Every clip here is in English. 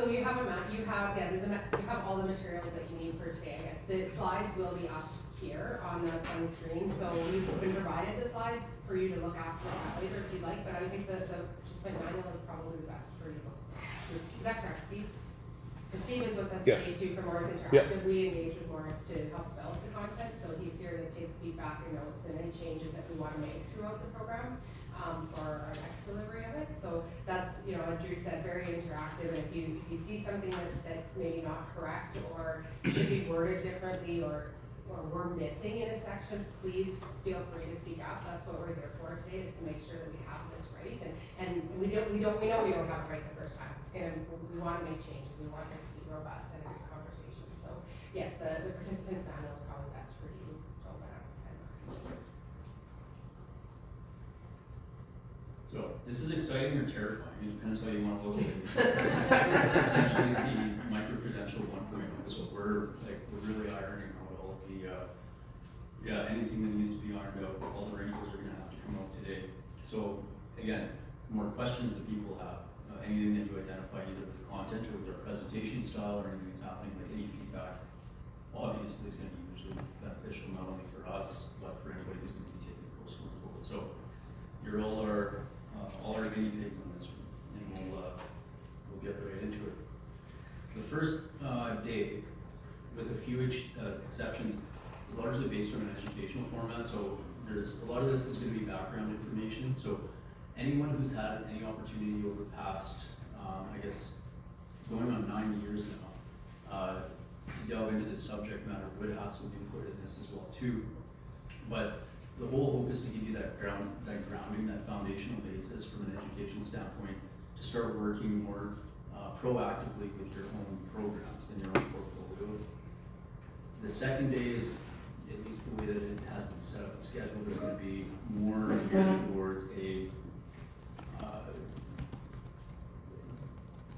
So you have you have all the materials that you need for today, I guess. The slides will be up here on the screen, so we've been provided the slides for you to look at later if you'd like, but I think the participant manual is probably the best for you to look through. Is that correct, Steve? So Steve is with us today too for Morris Interactive. We engage with Morris to help develop the content, so he's here to take feedback and notes and any changes that we want to make throughout the program for our next delivery of it. So that's, you know, as Drew said, very interactive. And if you see something that's maybe not correct or should be worded differently or we're missing in a section, please feel free to speak up. That's what we're here for today, is to make sure that we have this right. And we know we don't have it right the first time. We want to make changes. We want this to be robust and a good conversation. So yes, the participants manual is probably best for you to open up. So this is exciting or terrifying. It depends how you want to look at it. Essentially the micro-credential 1.0. So we're really ironing out all of the anything that needs to be ironed out. All the wrinkles are going to have to come out today. So again, more questions that people have, anything that you identify either with the content or with our presentation style or anything that's happening, like any feedback, obviously is going to be hugely beneficial not only for us but for anybody who's going to be taking the course going forward. So you're all our guinea pigs on this one, and we'll get right into it. The first day, with a few exceptions, is largely based on an educational format. So there's a lot of this is going to be background information. So anyone who's had any opportunity over the past, I guess, going on 9 years now, to delve into this subject matter would have some input in this as well too. But the whole hope is to give you that grounding, that foundational basis from an educational standpoint to start working more proactively with your own programs and your own portfolios. The second day is, at least the way that it has been set up and scheduled, is going to be more geared towards a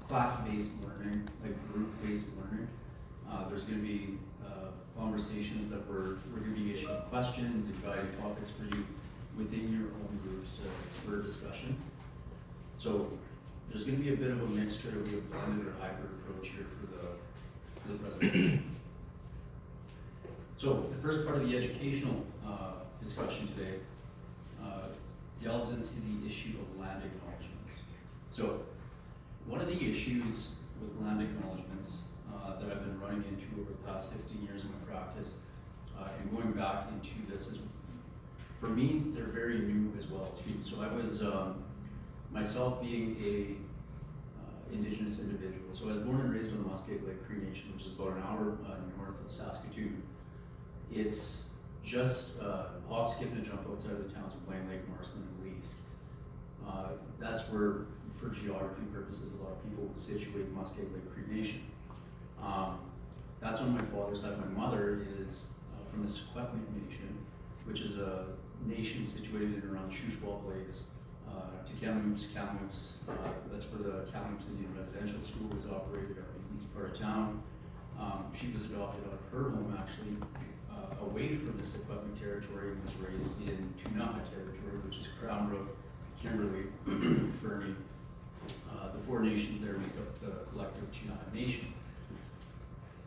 class-based learning, like group-based learning. There's going to be conversations that we're going to be issuing questions and guiding topics for you within your own groups to spur discussion. So there's going to be a bit of a mixture, it'll be a blended or hybrid approach here for the presentation. So the first part of the educational discussion today delves into the issue of land acknowledgements. So one of the issues with land acknowledgements that I've been running into over the past 16 years in my practice, and going back into this, is, for me, they're very new as well too. So I was, myself being a Indigenous individual, so I was born and raised on the Muskeg Lake Cree Nation, which is about an hour north of Saskatoon. It's just hop, skip, and a jump outside of the towns of Blaine Lake, Marsden, and Least. That's where, for geography purposes, a lot of people would situate Muskeg Lake Cree Nation. That's on my father's side. My mother is from the Secwepemc Nation, which is a nation situated in around the Shuswap Lakes, to Kamloops. That's where the Kamloops Indian Residential School is operated out in the east part of town. She was adopted out of her home, actually, away from the Secwepemc territory, and was raised in Tunaha territory, which is Crown Brook, Kimberley, Fernie. The four nations there make up the collective Tunaha Nation.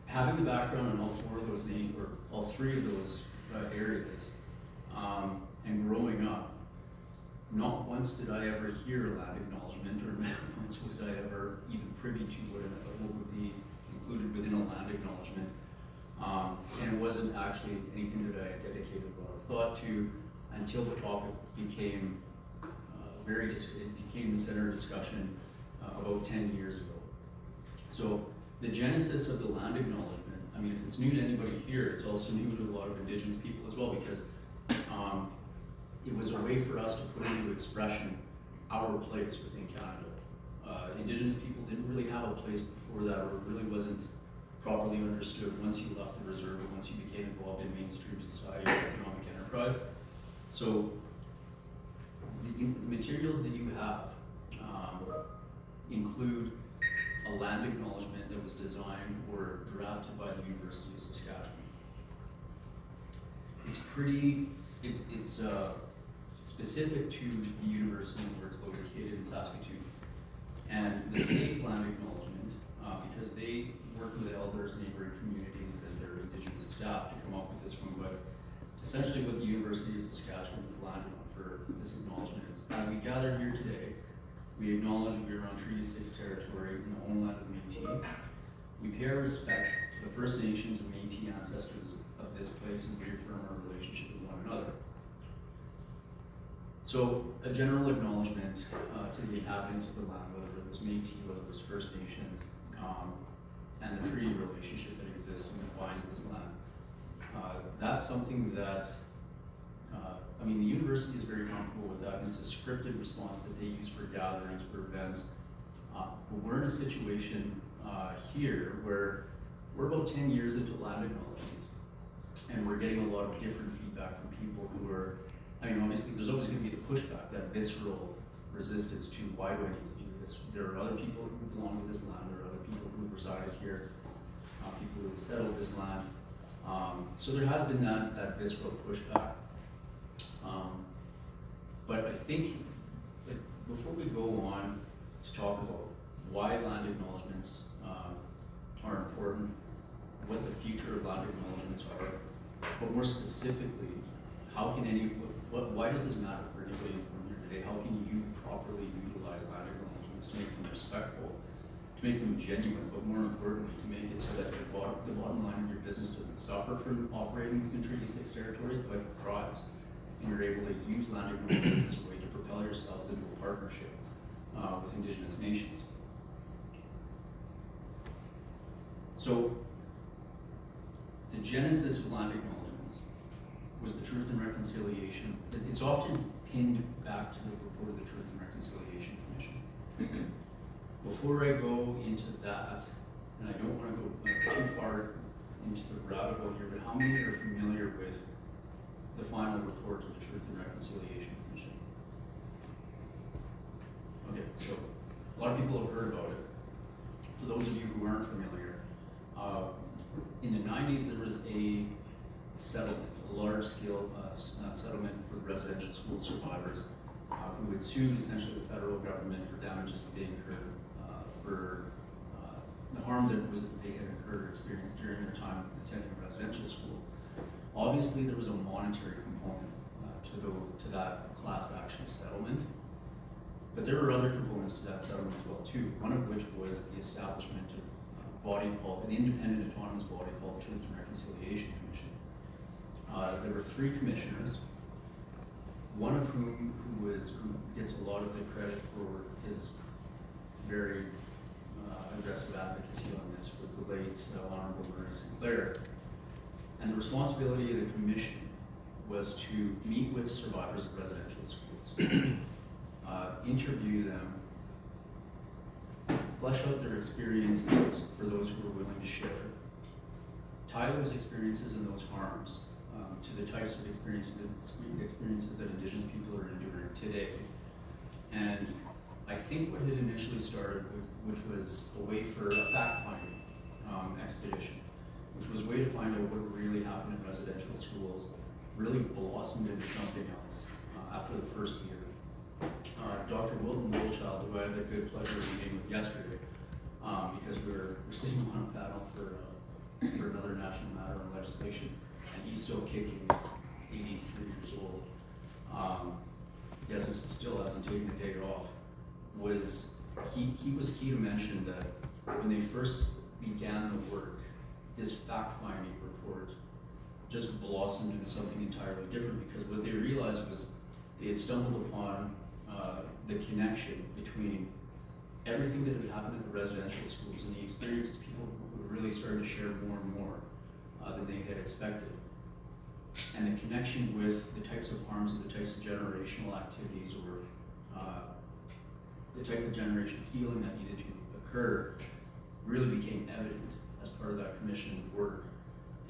Having the background in all four of those names, or all three of those areas, and growing up, not once did I ever hear a land acknowledgement, or not once was I ever even privy to what would be included within a land acknowledgement. And it wasn't actually anything that I had dedicated a lot of thought to until the topic became it became the center of discussion about 10 years ago. So the genesis of the land acknowledgement, I mean, if it's new to anybody here, it's also new to a lot of Indigenous people as well, because it was a way for us to put into expression our place within Canada. Indigenous people didn't really have a place before that, or it really wasn't properly understood once you left the reserve and once you became involved in mainstream society or economic enterprise. So the materials that you have include a land acknowledgement that was designed or drafted by the University of Saskatchewan. It's specific to the university where it's located in Saskatoon. And the safe land acknowledgement because they work with elders, neighboring communities, and their Indigenous staff to come up with this one. But essentially what the University of Saskatchewan has landed on for this acknowledgement is, as we gather here today, we acknowledge we are on Treaty 6 territory in the homeland of Métis. We pay our respect to the First Nations and Métis ancestors of this place and reaffirm our relationship with one another. So, a general acknowledgement to the inhabitants of the land, whether it was Métis, whether it was First Nations, and the treaty relationship that exists and defines this land. That's something that, the university is very comfortable with that, and it's a scripted response that they use for gatherings, for events. But we're in a situation here where we're about 10 years into land acknowledgements, and we're getting a lot of different feedback from people who are, obviously there's always going to be the pushback, that visceral resistance to why do I need to do this? There are other people who belong to this land, there are other people who have resided here, people who have settled this land. So there has been that visceral pushback. But I think that before we go on to talk about why land acknowledgements are important, what the future of land acknowledgements are, but more specifically, why does this matter for anybody in here today? How can you properly utilize land acknowledgements to make them respectful, to make them genuine, but more importantly, to make it so that the bottom line of your business doesn't suffer from operating within Treaty 6 territories, but thrives, and you're able to use land acknowledgements as a way to propel yourselves into a partnership with Indigenous nations. So, the genesis of land acknowledgements was the Truth and Reconciliation. It's often pinned back to the report of the Truth and Reconciliation Commission. Before I go into that, and I don't want to go too far into the rabbit hole here, but how many are familiar with the final report of the Truth and Reconciliation Commission? Okay, so a lot of people have heard about it. For those of you who aren't familiar, in the 90s there was a settlement, a large-scale settlement for the residential school survivors who had sued essentially the federal government for damages that they incurred for the harm that they had incurred or experienced during their time attending residential school. Obviously, there was a monetary component to that class action settlement, but there were other components to that settlement as well too. One of which was the establishment of an independent autonomous body called the Truth and Reconciliation Commission. There were 3 commissioners, one of whom who gets a lot of the credit for his very aggressive advocacy on this was the late Honorable Murray Sinclair. And the responsibility of the commission was to meet with survivors of residential schools, interview them, flesh out their experiences for those who are willing to share, tie those experiences and those harms to the types of experiences that Indigenous people are enduring today. And I think what had initially started, which was a way for a fact-finding expedition, which was a way to find out what really happened in residential schools, really blossomed into something else after the first year. Dr. Wilton Goldchild, who I had the good pleasure of meeting with yesterday, because we're sitting on a panel for another national matter on legislation, and he's still kicking, 83 years old. Still hasn't taken a day off. He was key to mention that when they first began the work, this fact-finding report just blossomed into something entirely different, because what they realized was they had stumbled upon the connection between everything that had happened at the residential schools and the experiences people were really starting to share more and more than they had expected. And the connection with the types of harms and the types of generational activities or the type of generational healing that needed to occur really became evident as part of that commission work.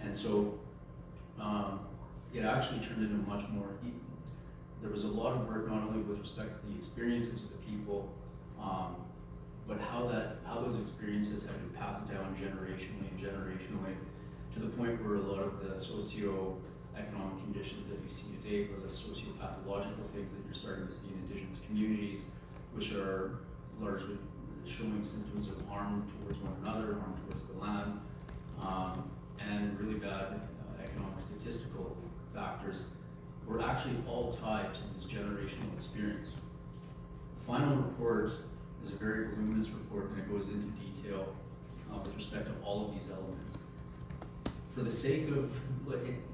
And so it actually turned into much more, there was a lot of work not only with respect to the experiences of the people, but how those experiences have been passed down generationally to the point where a lot of the socio-economic conditions that you see today, or the socio-pathological things that you're starting to see in Indigenous communities, which are largely showing symptoms of harm towards one another, harm towards the land, and really bad economic statistical factors were actually all tied to this generational experience. The final report is a very voluminous report, and it goes into detail with respect to all of these elements. For the sake of,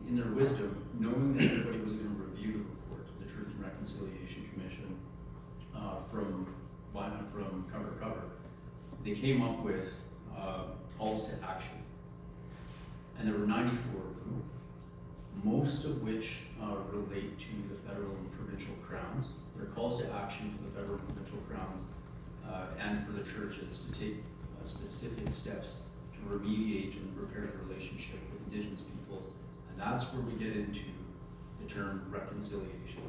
in their wisdom, knowing that everybody was going to review the report, the Truth and Reconciliation Commission, from cover to cover, they came up with calls to action. And there were 94 of them, most of which relate to the federal and provincial crowns. They're calls to action for the federal and provincial crowns and for the churches to take specific steps to remediate and repair the relationship with Indigenous peoples. And that's where we get into the term reconciliation.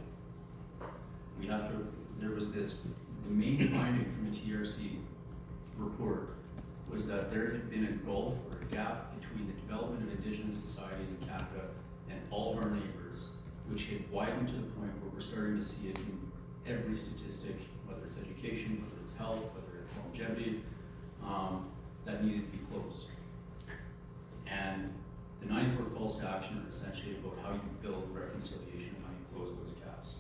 The main finding from the TRC report was that there had been a gulf or a gap between the development of Indigenous societies in Canada and all of our neighbors, which had widened to the point where we're starting to see it in every statistic, whether it's education, whether it's health, whether it's longevity, that needed to be closed. And the 94 calls to action are essentially about how you build reconciliation and how you close those gaps.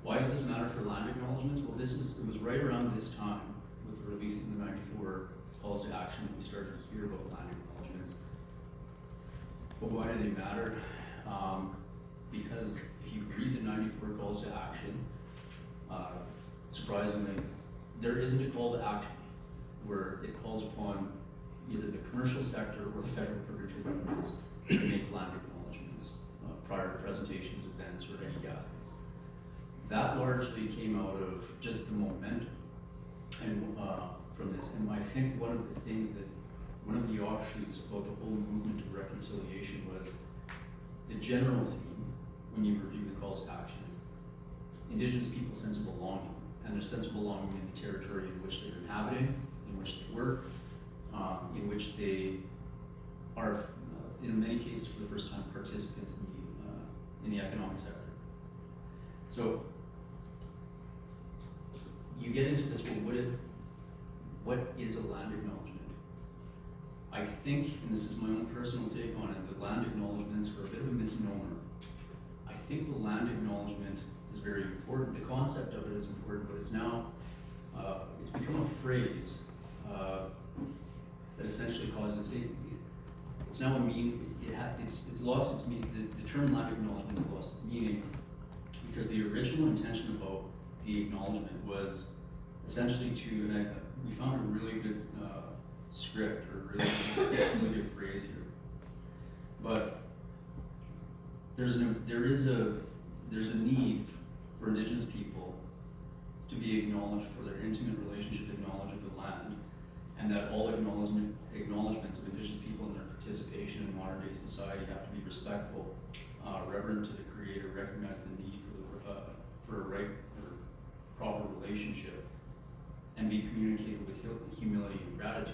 Why does this matter for land acknowledgements? Well, it was right around this time with the release of the 94 calls to action that we started to hear about land acknowledgements. But why do they matter? Because if you read the 94 calls to action, surprisingly, there isn't a call to action where it calls upon either the commercial sector or the federal provincial governments to make land acknowledgements prior to presentations, events, or any gatherings. That largely came out of just the momentum and from this. And I think one of the offshoots about the whole movement of reconciliation was the general theme when you review the calls to actions. Indigenous people's sense of belonging, and their sense of belonging in the territory in which they're inhabiting, in which they work, in which they are, in many cases for the first time, participants in the economic sector. So you get into this, well, what is a land acknowledgement? I think, and this is my own personal take on it, that land acknowledgements are a bit of a misnomer. I think the land acknowledgement is very important. The concept of it is important, but it's now, it's become a phrase that essentially causes, it's now a meaning, it's lost its meaning, the term land acknowledgement has lost its meaning because the original intention about the acknowledgement was essentially to, and we found a really good script or really good phrase here, but there's a need for Indigenous people to be acknowledged for their intimate relationship and knowledge of the land, and that all acknowledgements of Indigenous people and their participation in modern day society have to be respectful, reverent to the Creator, recognize the need for a right or proper relationship, and be communicated with humility and gratitude,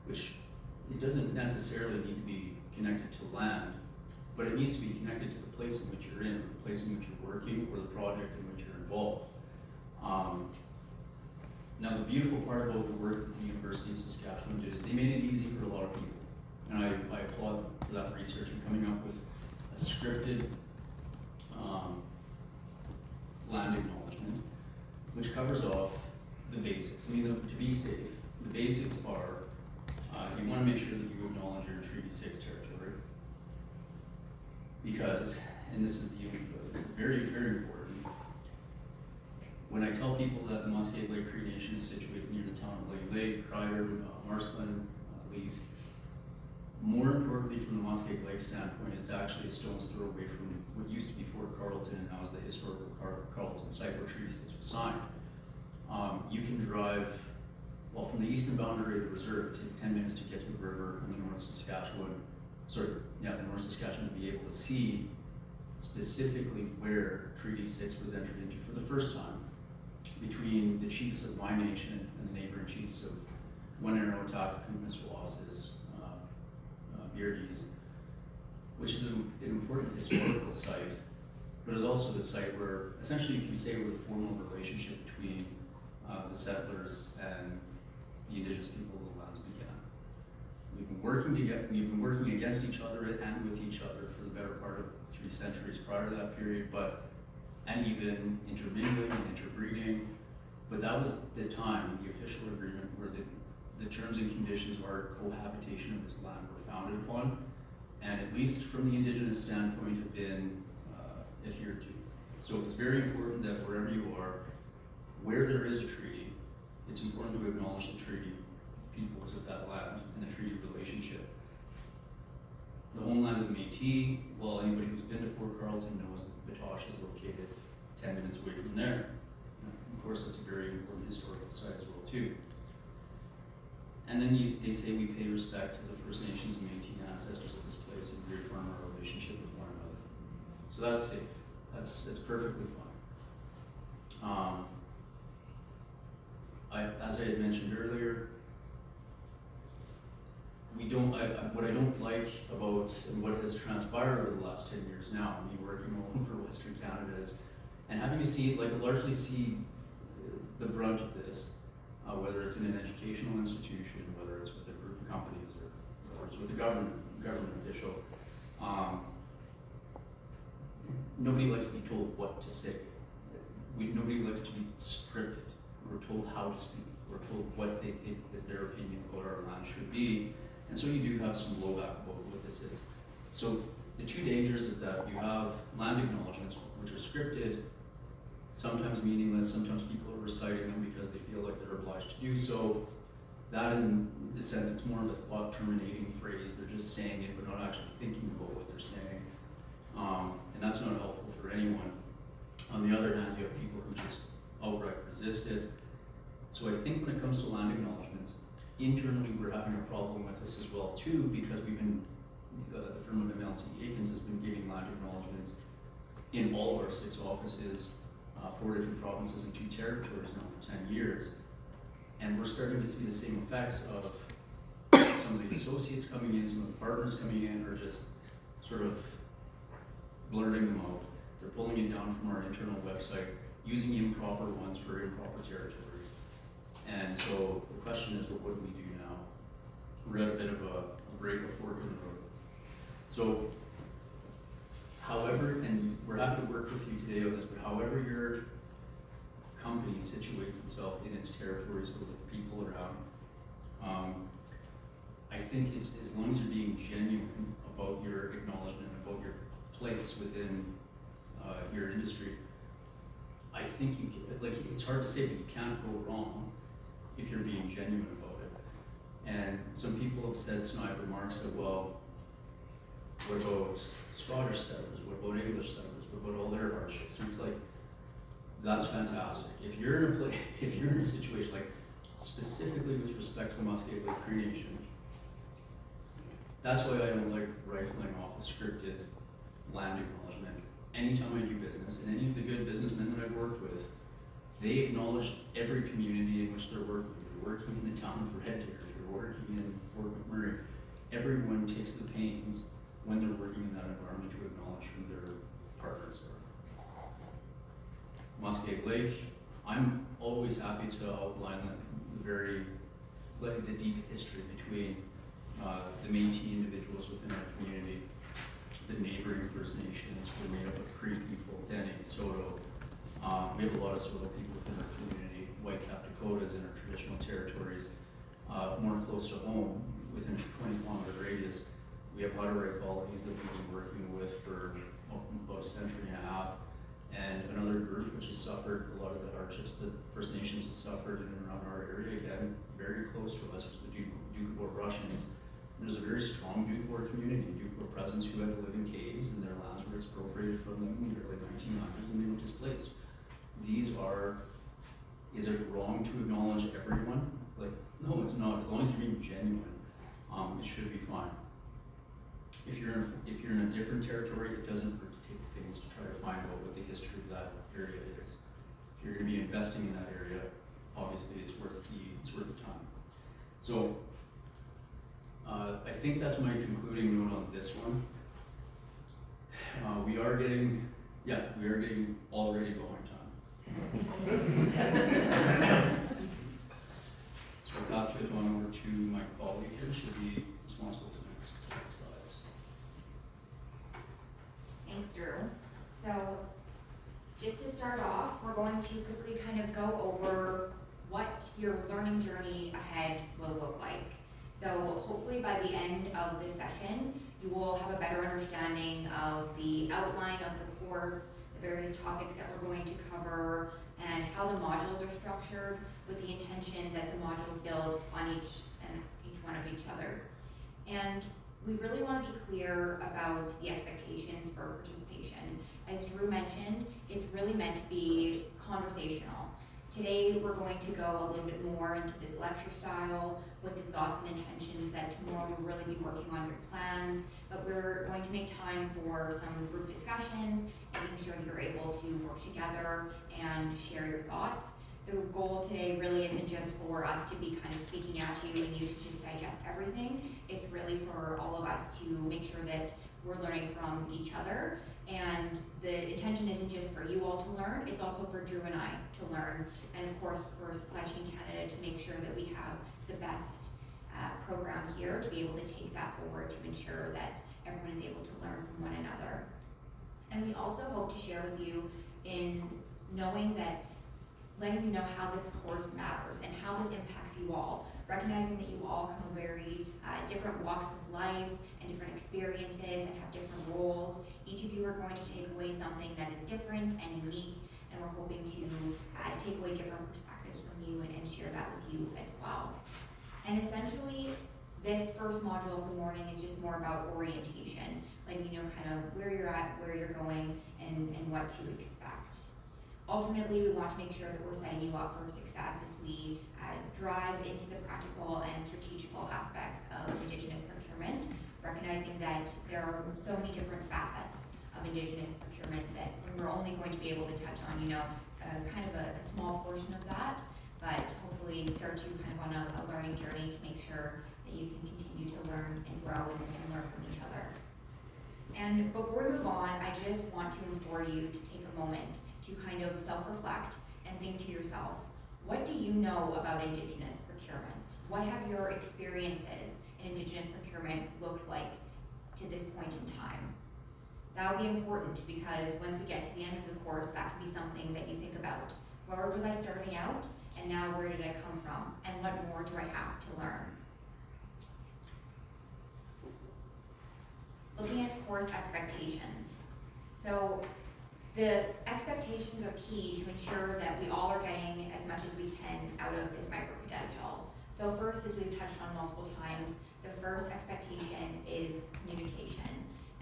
which it doesn't necessarily need to be connected to land, but it needs to be connected to the place in which you're in, or the place in which you're working, or the project in which you're involved. Now, the beautiful part about the work that the University of Saskatchewan did is they made it easy for a lot of people, and I applaud for that research and coming up with a scripted land acknowledgement, which covers off the basics. I mean, to be safe, the basics are you want to make sure that you acknowledge your Treaty 6 territory, because, and this is very, very important, when I tell people that the Muskeg Lake Cree Nation is situated near the town of Lake Lake, Crider, Marceline, Lease, more importantly from the Muskeg Lake standpoint, it's actually a stone's throw away from what used to be Fort Carleton and now is the historical Carleton site where Treaty 6 was signed. You can drive, well, from the eastern boundary of the reserve, it takes 10 minutes to get to the river in the North Saskatchewan, the North Saskatchewan, to be able to see specifically where Treaty 6 was entered into for the first time between the chiefs of my nation and the neighboring chiefs of Wenarrowta, Kootenai-Swasis, Beardies, which is an important historical site, but is also the site where essentially you can say where the formal relationship between the settlers and the indigenous people of the lands began. We've been working against each other and with each other for the better part of 3 centuries prior to that period, and even intermingling and interbreeding. But that was the time, the official agreement, where the terms and conditions of our cohabitation of this land were founded upon, and at least from the indigenous standpoint have been adhered to. So it's very important that wherever you are, where there is a treaty, it's important to acknowledge the treaty peoples of that land and the treaty relationship. The homeland of the Métis, well, anybody who's been to Fort Carlton knows that Batoche is located 10 minutes away from there. Of course, that's a very important historical site as well too. And then they say we pay respect to the First Nations and Métis ancestors of this place and reaffirm our relationship with one another. So that's safe. That's perfectly fine. As I had mentioned earlier, what I don't like about and what has transpired over the last 10 years now, me working all over Western Canada, and having to see, largely see the brunt of this, whether it's in an educational institution, whether it's with a group of companies, or whether it's with a government official. Nobody likes to be told what to say. Nobody likes to be scripted. We're told how to speak. We're told what they think that their opinion about our land should be. And so you do have some blowback about what this is. So the 2 dangers is that you have land acknowledgements, which are scripted, sometimes meaningless, sometimes people are reciting them because they feel like they're obliged to do so. That, in the sense, it's more of a thought terminating phrase. They're just saying it, but not actually thinking about what they're saying. And that's not helpful for anyone. On the other hand, you have people who just outright resist it. So I think when it comes to land acknowledgements, internally we're having a problem with this as well too, because we've been, the firm of MLT Aikens has been giving land acknowledgements in all of our 6 offices, 4 different provinces and 2 territories now for 10 years. And we're starting to see the same effects of some of the associates coming in, some of the partners coming in, or just sort of blurting them out. They're pulling it down from our internal website, using improper ones for improper territories. And so the question is, well, what do we do now? We're at a bit of a fork in the road. So, however, and we're happy to work with you today on this, but however your company situates itself in its territories or with the people around, I think as long as you're being genuine about your acknowledgement, about your place within your industry, I think you can, it's hard to say, but you can't go wrong if you're being genuine about it. And some people have said snide remarks that, well, what about Scottish settlers? What about English settlers? What about all their hardships? And it's like, that's fantastic. If you're in a situation, like specifically with respect to the Musqueam Lake Cree Nation, that's why I don't like rifling off a scripted land acknowledgement. Anytime I do business, and any of the good businessmen that I've worked with, they acknowledge every community in which they're working. If you're working in the town of Red Deer, if you're working in Fort McMurray, everyone takes the pains when they're working in that environment to acknowledge who their partners are. Musqueam Lake, I'm always happy to outline the deep history between the Métis individuals within our community, the neighboring First Nations. We're made up of Cree people, Dene, Soto. We have a lot of Soto people within our community, Whitecap Dakotas in our traditional territories. More close to home, within a 20-kilometer radius, we have Hutterite colonies that we've been working with for about a century and a half. And another group which has suffered a lot of the hardships that First Nations have suffered in and around our area, again, very close to us, was the Doukhobor Russians. And there's a very strong Doukhobor community, Doukhobor presence, who had to live in caves, and their lands were expropriated from them in the early 1900s, and they were displaced. Is it wrong to acknowledge everyone? No, it's not. As long as you're being genuine, it should be fine. If you're in a different territory, it doesn't hurt to take the pains to try to find out what the history of that area is. If you're going to be investing in that area, obviously it's worth the time. So I think that's my concluding note on this one. We are getting already going time. So I'll pass the baton over to my colleague here, she'll be responsible for the next slides. Thanks, Drew. So, just to start off, we're going to quickly kind of go over what your learning journey ahead will look like. So hopefully by the end of this session, you will have a better understanding of the outline of the course, the various topics that we're going to cover, and how the modules are structured, with the intention that the modules build on each one of each other. And we really want to be clear about the expectations for participation. As Drew mentioned, it's really meant to be conversational. Today, we're going to go a little bit more into this lecture style with the thoughts and intentions that tomorrow we'll really be working on your plans, but we're going to make time for some group discussions, making sure that you're able to work together and share your thoughts. The goal today really isn't just for us to be kind of speaking at you and you to just digest everything. It's really for all of us to make sure that we're learning from each other. And the intention isn't just for you all to learn, it's also for Drew and I to learn. And of course, for Supply Chain Canada to make sure that we have the best program here to be able to take that forward to ensure that everyone is able to learn from one another. And we also hope to share with you in knowing that, letting you know how this course matters and how this impacts you all, recognizing that you all come from very different walks of life and different experiences and have different roles. Each of you are going to take away something that is different and unique, and we're hoping to take away different perspectives from you and share that with you as well. And essentially, this first module of the morning is just more about orientation, letting you know kind of where you're at, where you're going, and what to expect. Ultimately, we want to make sure that we're setting you up for success as we drive into the practical and strategical aspects of Indigenous procurement, recognizing that there are so many different facets of Indigenous procurement that we're only going to be able to touch on, kind of a small portion of that, but hopefully start you kind of on a learning journey to make sure that you can continue to learn and grow and learn from each other. And before we move on, I just want to implore you to take a moment to kind of self-reflect and think to yourself, what do you know about Indigenous procurement? What have your experiences in Indigenous procurement looked like to this point in time? That would be important because once we get to the end of the course, that can be something that you think about. Where was I starting out? And now where did I come from? And what more do I have to learn? Looking at course expectations. So the expectations are key to ensure that we all are getting as much as we can out of this micro-credential. So first, as we've touched on multiple times, the first expectation is communication.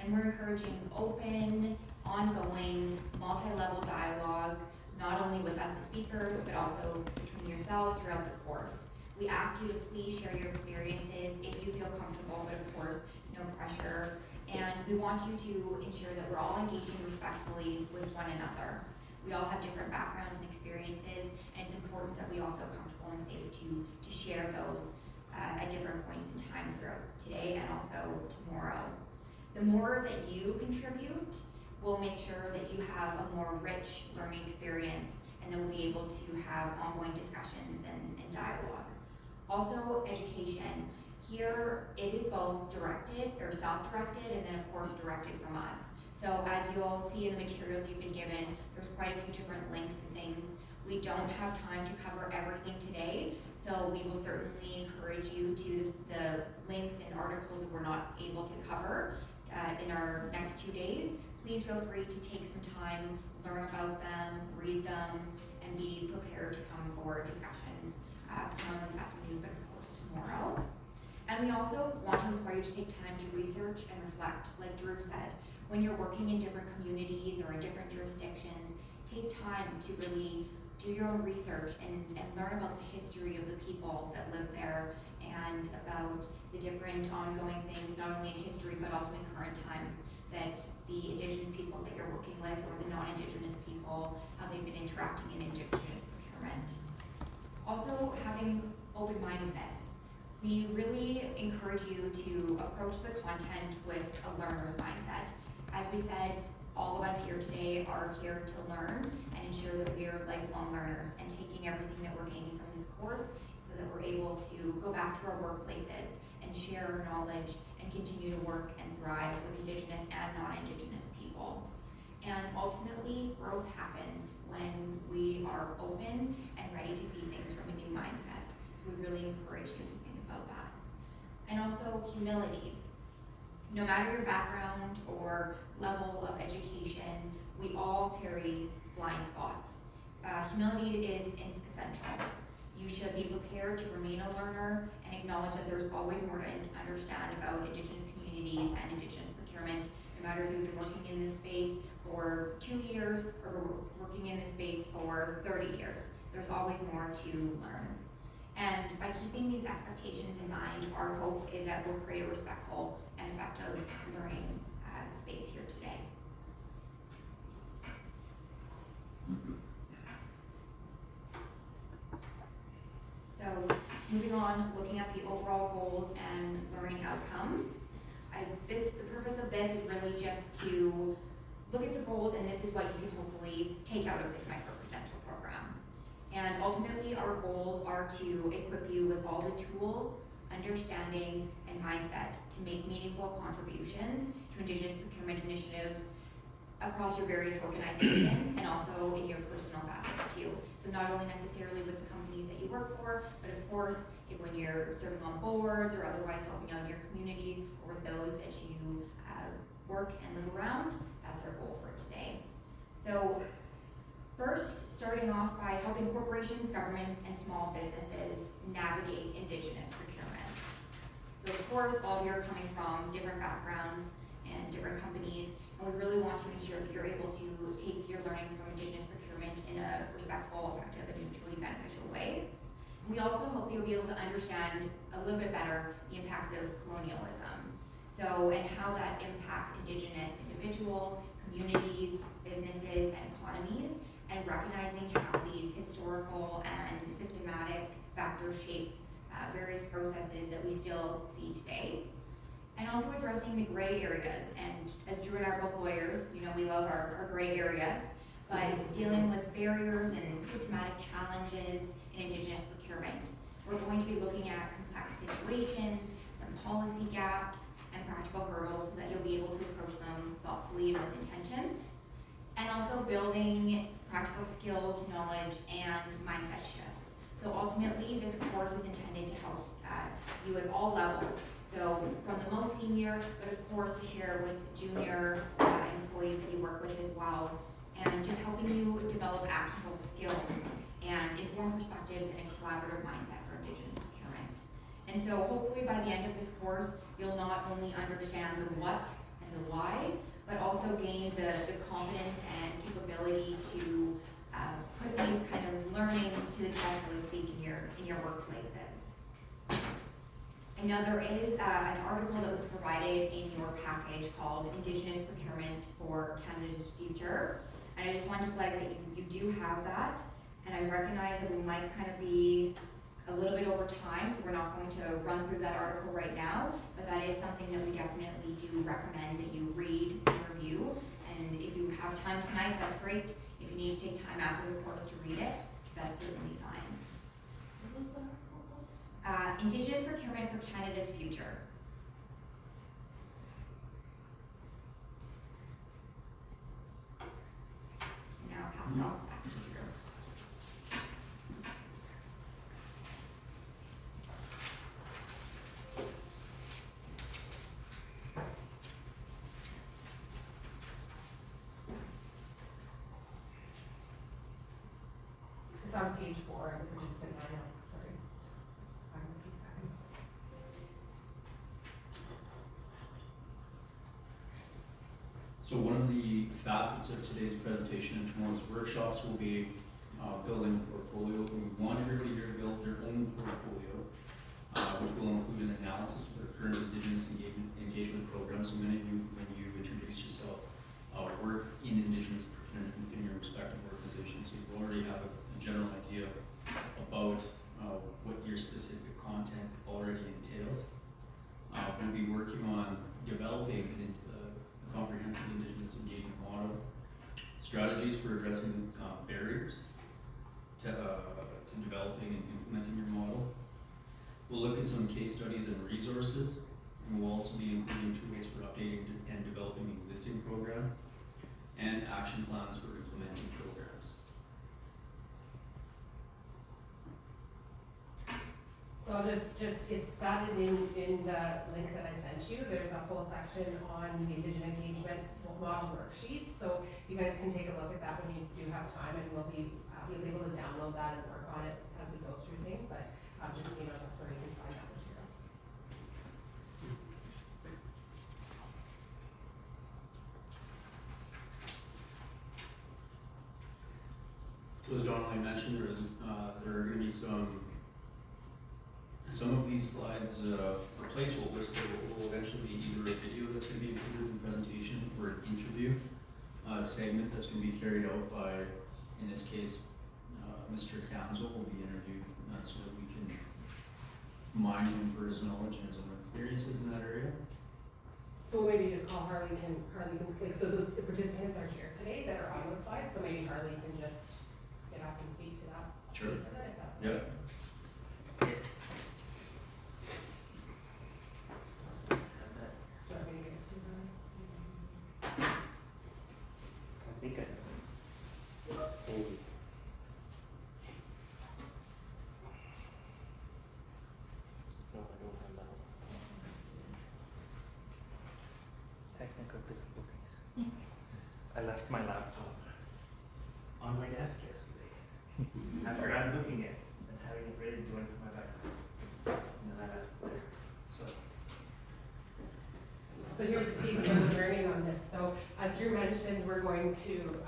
And we're encouraging open, ongoing, multi-level dialogue, not only with us as speakers, but also between yourselves throughout the course. We ask you to please share your experiences if you feel comfortable, but of course, no pressure. And we want you to ensure that we're all engaging respectfully with one another. We all have different backgrounds and experiences, and it's important that we all feel comfortable and safe to share those at different points in time throughout today and also tomorrow. The more that you contribute, we'll make sure that you have a more rich learning experience, and then we'll be able to have ongoing discussions and dialogue. Also, education. Here, it is both directed or self-directed, and then of course directed from us. So as you'll see in the materials you've been given, there's quite a few different links and things. We don't have time to cover everything today, so we will certainly encourage you to the links and articles that we're not able to cover in our next 2 days. Please feel free to take some time, learn about them, read them, and be prepared to come for discussions from this afternoon, but of course tomorrow. And we also want to implore you to take time to research and reflect, like Drew said. When you're working in different communities or in different jurisdictions, take time to really do your own research and learn about the history of the people that live there and about the different ongoing things, not only in history, but also in current times, that the Indigenous peoples that you're working with or the non-Indigenous people, how they've been interacting in Indigenous procurement. Also, having open-mindedness. We really encourage you to approach the content with a learner's mindset. As we said, all of us here today are here to learn and ensure that we are lifelong learners and taking everything that we're gaining from this course so that we're able to go back to our workplaces and share our knowledge and continue to work and thrive with Indigenous and non-Indigenous people. And ultimately, growth happens when we are open and ready to see things from a new mindset. So we really encourage you to think about that. And also humility. No matter your background or level of education, we all carry blind spots. Humility is essential. You should be prepared to remain a learner and acknowledge that there's always more to understand about Indigenous communities and Indigenous procurement, no matter if you've been working in this space for 2 years or working in this space for 30 years. There's always more to learn. And by keeping these expectations in mind, our hope is that we'll create a respectful and effective learning space here today. So moving on, looking at the overall goals and learning outcomes. The purpose of this is really just to look at the goals, and this is what you can hopefully take out of this micro-credential program. And ultimately, our goals are to equip you with all the tools, understanding, and mindset to make meaningful contributions to Indigenous procurement initiatives across your various organizations and also in your personal facets too. So not only necessarily with the companies that you work for, but of course, when you're serving on boards or otherwise helping out in your community or with those that you work and live around, that's our goal for today. So first, starting off by helping corporations, governments, and small businesses navigate Indigenous procurement. So of course, all of you are coming from different backgrounds and different companies, and we really want to ensure that you're able to take your learning from Indigenous procurement in a respectful, effective, and mutually beneficial way. We also hope that you'll be able to understand a little bit better the impacts of colonialism. So, and how that impacts Indigenous individuals, communities, businesses, and economies, and recognizing how these historical and systematic factors shape various processes that we still see today. And also addressing the gray areas. And as Drew and I are both lawyers, you know we love our gray areas, but dealing with barriers and systematic challenges in Indigenous procurement. We're going to be looking at complex situations, some policy gaps, and practical hurdles so that you'll be able to approach them thoughtfully and with intention. And also building practical skills, knowledge, and mindset shifts. So ultimately, this course is intended to help you at all levels. So from the most senior, but of course to share with junior employees that you work with as well. And just helping you develop actionable skills and informed perspectives and a collaborative mindset for Indigenous procurement. And so hopefully by the end of this course, you'll not only understand the what and the why, but also gain the confidence and capability to put these kind of learnings to the test, so to speak, in your workplaces. And now there is an article that was provided in your package called Indigenous Procurement for Canada's Future. And I just wanted to flag that you do have that. And I recognize that we might kind of be a little bit over time, so we're not going to run through that article right now, but that is something that we definitely do recommend that you read and review. And if you have time tonight, that's great. If you need to take time after the course to read it, that's certainly fine. What was the article? Indigenous Procurement for Canada's Future. And now I'll pass it off back to Drew. It's on page 4 of the participant manual, sorry. Find a few seconds. So one of the facets of today's presentation and tomorrow's workshops will be building a portfolio. We want everybody here to build their own portfolio, which will include an analysis of their current Indigenous engagement program. So many of you, when you introduce yourself, work in Indigenous procurement within your respective organizations. So you already have a general idea about what your specific content already entails. We'll be working on developing a comprehensive Indigenous engagement model, strategies for addressing barriers to developing and implementing your model, We'll look at some case studies and resources, and we'll also be including tools for updating and developing the existing program, and action plans for implementing programs. So I'll just, that is in the link that I sent you, there's a whole section on the Indigenous engagement model worksheet, so you guys can take a look at that when you do have time, and you'll be able to download that and work on it as we go through things, but just so you know, that's where you can find that material. So as Donnelly mentioned, there are going to be some of these slides are placeholders, but it will eventually be either a video that's going to be included in the presentation or an interview segment that's going to be carried out by, in this case, Mr. Council will be interviewed so that we can mine him for his knowledge and his own experiences in that area. So maybe just call Harley can, so those, the participants are here today that are on the slides, so maybe Harley can just get up and speak to that. Sure. piece of it, if that's Yep. okay. Do you want me to give it to you, Harley? I think I have it. Maybe. No, I don't have that one. Technical difficulties. I left my laptop on my desk yesterday. After unhooking it and having it ready to go into my backpack. And then I left it there. So, So here's a piece of learning on this. So as Drew mentioned, we're going to,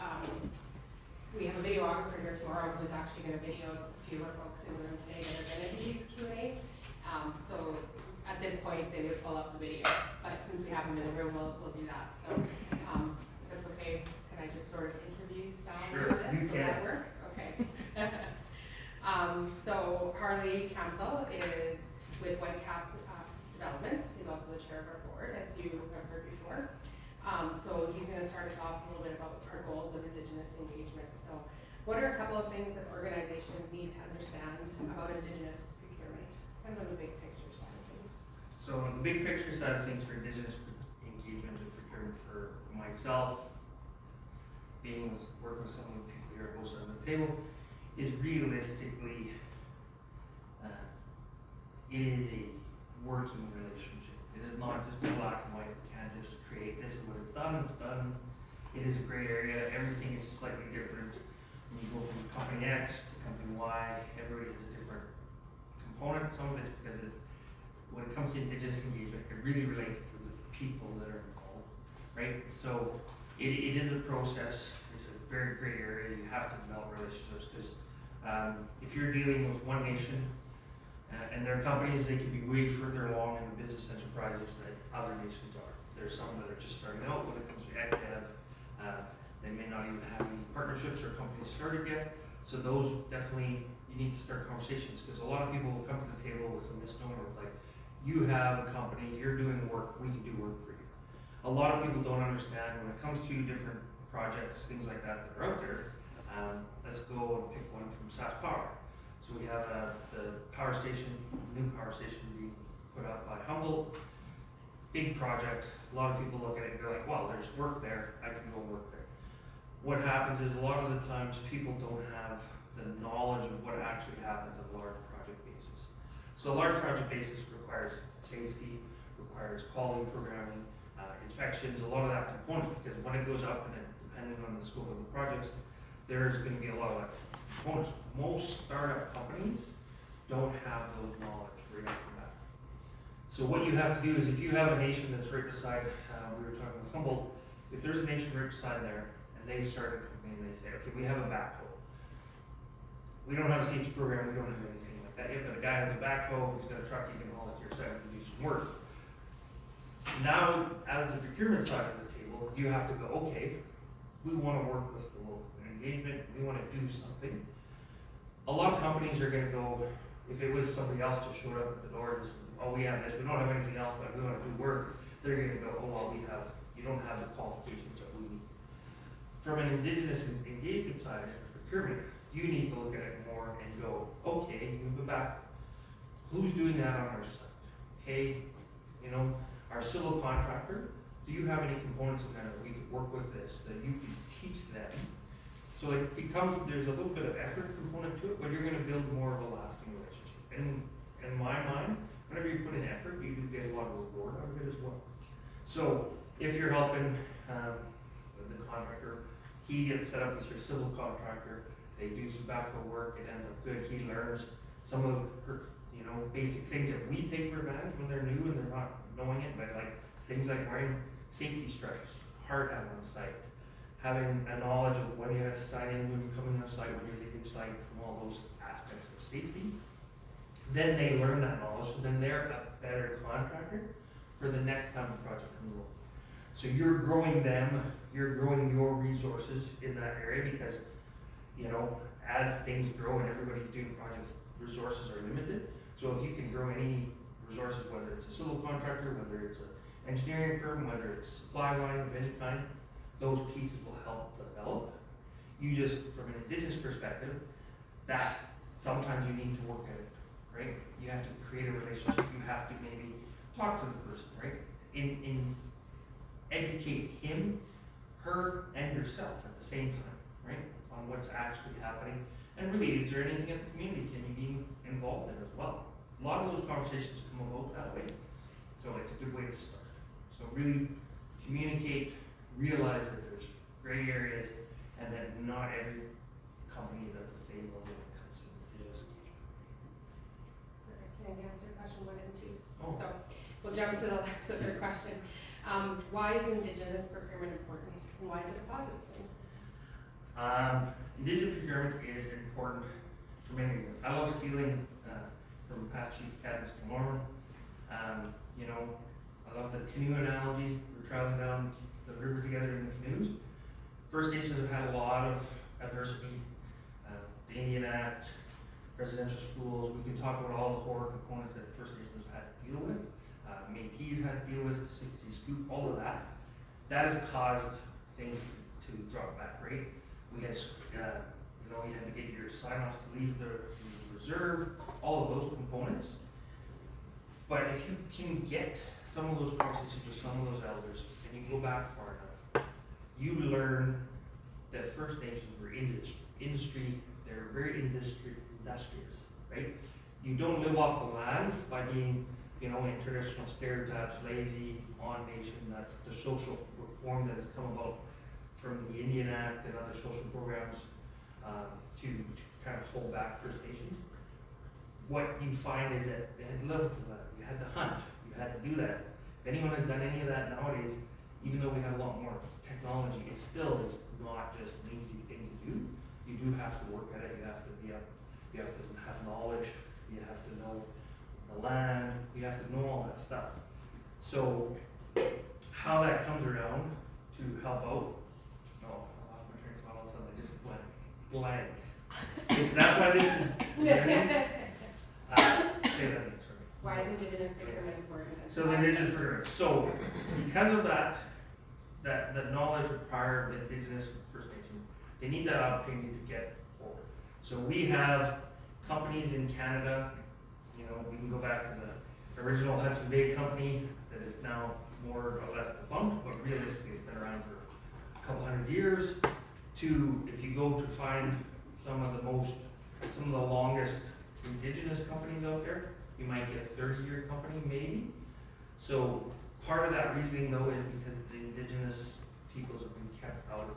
we have a videographer here tomorrow who's actually going to video a few of our folks in the room today that are going to do these Q&As. So at this point, they would pull up the video, but since we have them in the room, we'll do that. So if it's okay, can I just sort of interview style Sure, do this? you Will that can. work? Okay. So Harley Council is with Whitecap Developments. He's also the chair of our board, as you have heard before. So he's going to start us off a little bit about our goals of Indigenous engagement. So what are a couple of things that organizations need to understand about Indigenous procurement? Kind of on the big picture side of things. so on the big picture side of things for Indigenous engagement and procurement for myself, working with some of the people here at both sides of the table, is realistically, it is a working relationship. It is not just a black and white. You can't just create this is what it's done, it's done. It is a gray area. Everything is slightly different. When you go from company X to company Y, everybody has a different component. Some of it's because when it comes to Indigenous engagement, it really relates to the people that are involved, right? So it is a process. It's a very gray area. You have to develop relationships because if you're dealing with one nation and their companies, they can be way further along in the business enterprises than other nations are. There's some that are just starting out when it comes to ECDEV. They may not even have any partnerships or companies started yet. So those definitely, you need to start conversations because a lot of people will come to the table with a misnomer of like, you have a company, you're doing work, we can do work for you. A lot of people don't understand when it comes to different projects, things like that are out there. Let's go and pick one from SAS Power. So we have the power station, new power station being put up by Humboldt. Big project. A lot of people look at it and go like, well, there's work there, I can go work there. What happens is a lot of the times people don't have the knowledge of what actually happens on a large project basis. So a large project basis requires safety, requires quality programming, inspections, a lot of that component, because when it goes up and it's depending on the scope of the project, there's going to be a lot of that components. Most startup companies don't have those knowledge right off the bat. So what you have to do is if you have a nation that's right beside, we were talking with Humboldt, if there's a nation right beside there and they've started a company and they say, okay, we have a backhoe. We don't have a safety program, we don't have anything like that yet, but a guy has a backhoe, he's got a truck, he can haul it to your site and do some work. Now, as the procurement side of the table, you have to go, okay, we want to work with the local engagement, we want to do something. A lot of companies are going to go, if it was somebody else just showed up at the door and just, oh, we have this, we don't have anything else, but we want to do work, they're going to go, oh, well, you don't have the qualifications that we need. From an Indigenous engagement side of procurement, you need to look at it more and go, okay, you have a who's doing that on our site? Okay, you know, our civil contractor, do you have any components in there that we could work with this, that you could teach them? So it becomes, there's a little bit of effort component to it, but you're gonna build more of a lasting relationship. And in my mind, whenever you put in effort, you do get a lot of reward out of it as well. So if you're helping the contractor, he gets set up as your civil contractor, they do some backhoe work, it ends up good, he learns some of the, you know, basic things that we take for advantage when they're new and they're not knowing it, but like things like wearing safety stripes, hard hat on site, having a knowledge of when you have to sign in, when you're coming on site, when you're leaving site, from all those aspects of safety. Then they learn that knowledge, so then they're a better contractor for the next time the project comes along. So you're growing them, you're growing your resources in that area because, you know, as things grow and everybody's doing projects, resources are limited. So if you can grow any resources, whether it's a civil contractor, whether it's an engineering firm, whether it's supply line of any kind, those pieces will help develop. You just, from an Indigenous perspective, that sometimes you need to work at it, right? You have to create a relationship, you have to maybe talk to the person, right? In educate him, her, and yourself at the same time, right? On what's actually happening. And really, is there anything in the community can you be involved in as well? A lot of those conversations come about that way. So it's a good way to start. So really communicate, realize that there's gray areas, and that not every company is at the same level when it comes to Indigenous engagement. Perfect. Can I answer question 1 and 2? Oh. So we'll jump to the third question. Why is Indigenous procurement important, and why is it a positive thing? Indigenous procurement is important for many reasons. I love stealing from past Chief Cabinets to Norman. You know, I love the canoe analogy. We're traveling down the river together in the canoes. First Nations have had a lot of adversity. The Indian Act, residential schools, we can talk about all the horror components that First Nations have had to deal with. Métis had to deal with, the 60s scoop, all of that. That has caused things to drop back, right? We had, you know, you had to get your sign off to leave the reserve, all of those components. But if you can get some of those conversations with some of those elders, and you go back far enough, you learn that First Nations were industry, they're very industrious, right? You don't live off the land by being, you know, in traditional stereotypes, lazy, on nation, that's the social reform that has come about from the Indian Act and other social programs to kind of hold back First Nations. What you find is that they had lived to that. You had to hunt, you had to do that. If anyone has done any of that nowadays, even though we have a lot more technology, it still is not just an easy thing to do. You do have to work at it, you have to be up, you have to have knowledge, you have to know the land, you have to know all that stuff. So how that comes around to help out, no, I lost my train of thought all of a sudden, I just went blank. So that's why this is learning. Say that again, sorry. Why is Indigenous procurement important? So the Indigenous procurement. So because of that knowledge required of the Indigenous First Nations, they need that opportunity to get forward. So we have companies in Canada, you know, we can go back to the original Hudson Bay Company that is now more or less defunct, but realistically it's been around for a couple hundred years, to, if you go to find some of the longest Indigenous companies out there, you might get a 30-year company maybe. So part of that reasoning though is because the Indigenous peoples have been kept out of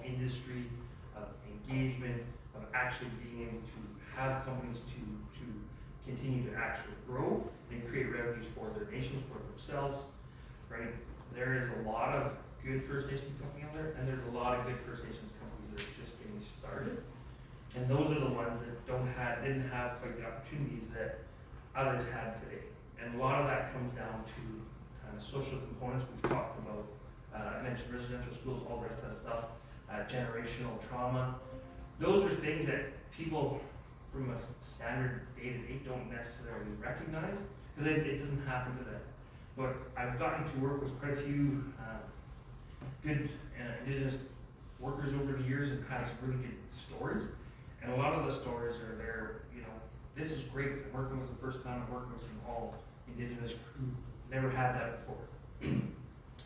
industry, of engagement, of actually being able to have companies to continue to actually grow and create revenues for their nations, for themselves, right? There is a lot of good First Nations companies out there, and there's a lot of good First Nations companies that are just getting started. And those are the ones that didn't have quite the opportunities that others had today. And a lot of that comes down to kind of social components we've talked about. I mentioned residential schools, all the rest of that stuff, generational trauma. Those are things that people from a standard day-to-day don't necessarily recognize, because it doesn't happen to them. But I've gotten to work with quite a few good Indigenous workers over the years and had some really good stories. And a lot of the stories are there, you know, this is great, working with the first time I'm working with some all Indigenous crew, never had that before,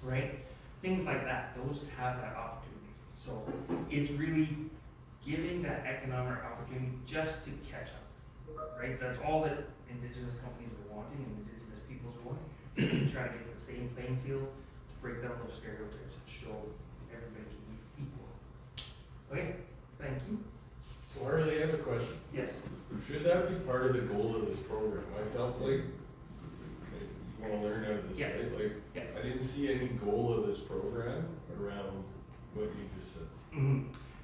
right? Things like that, those have that opportunity. So it's really giving that economic opportunity just to catch up, right? That's all that Indigenous companies are wanting and Indigenous peoples are wanting, just to try to get the same playing field, to break down those stereotypes and show everybody can be equal. Okay, thank you. So I really have a question. Yes. Should that be part of the goal of this program? I felt like you wanna learn out of this, Yeah. right? Like, Yeah. I didn't see any goal of this program around what you just said.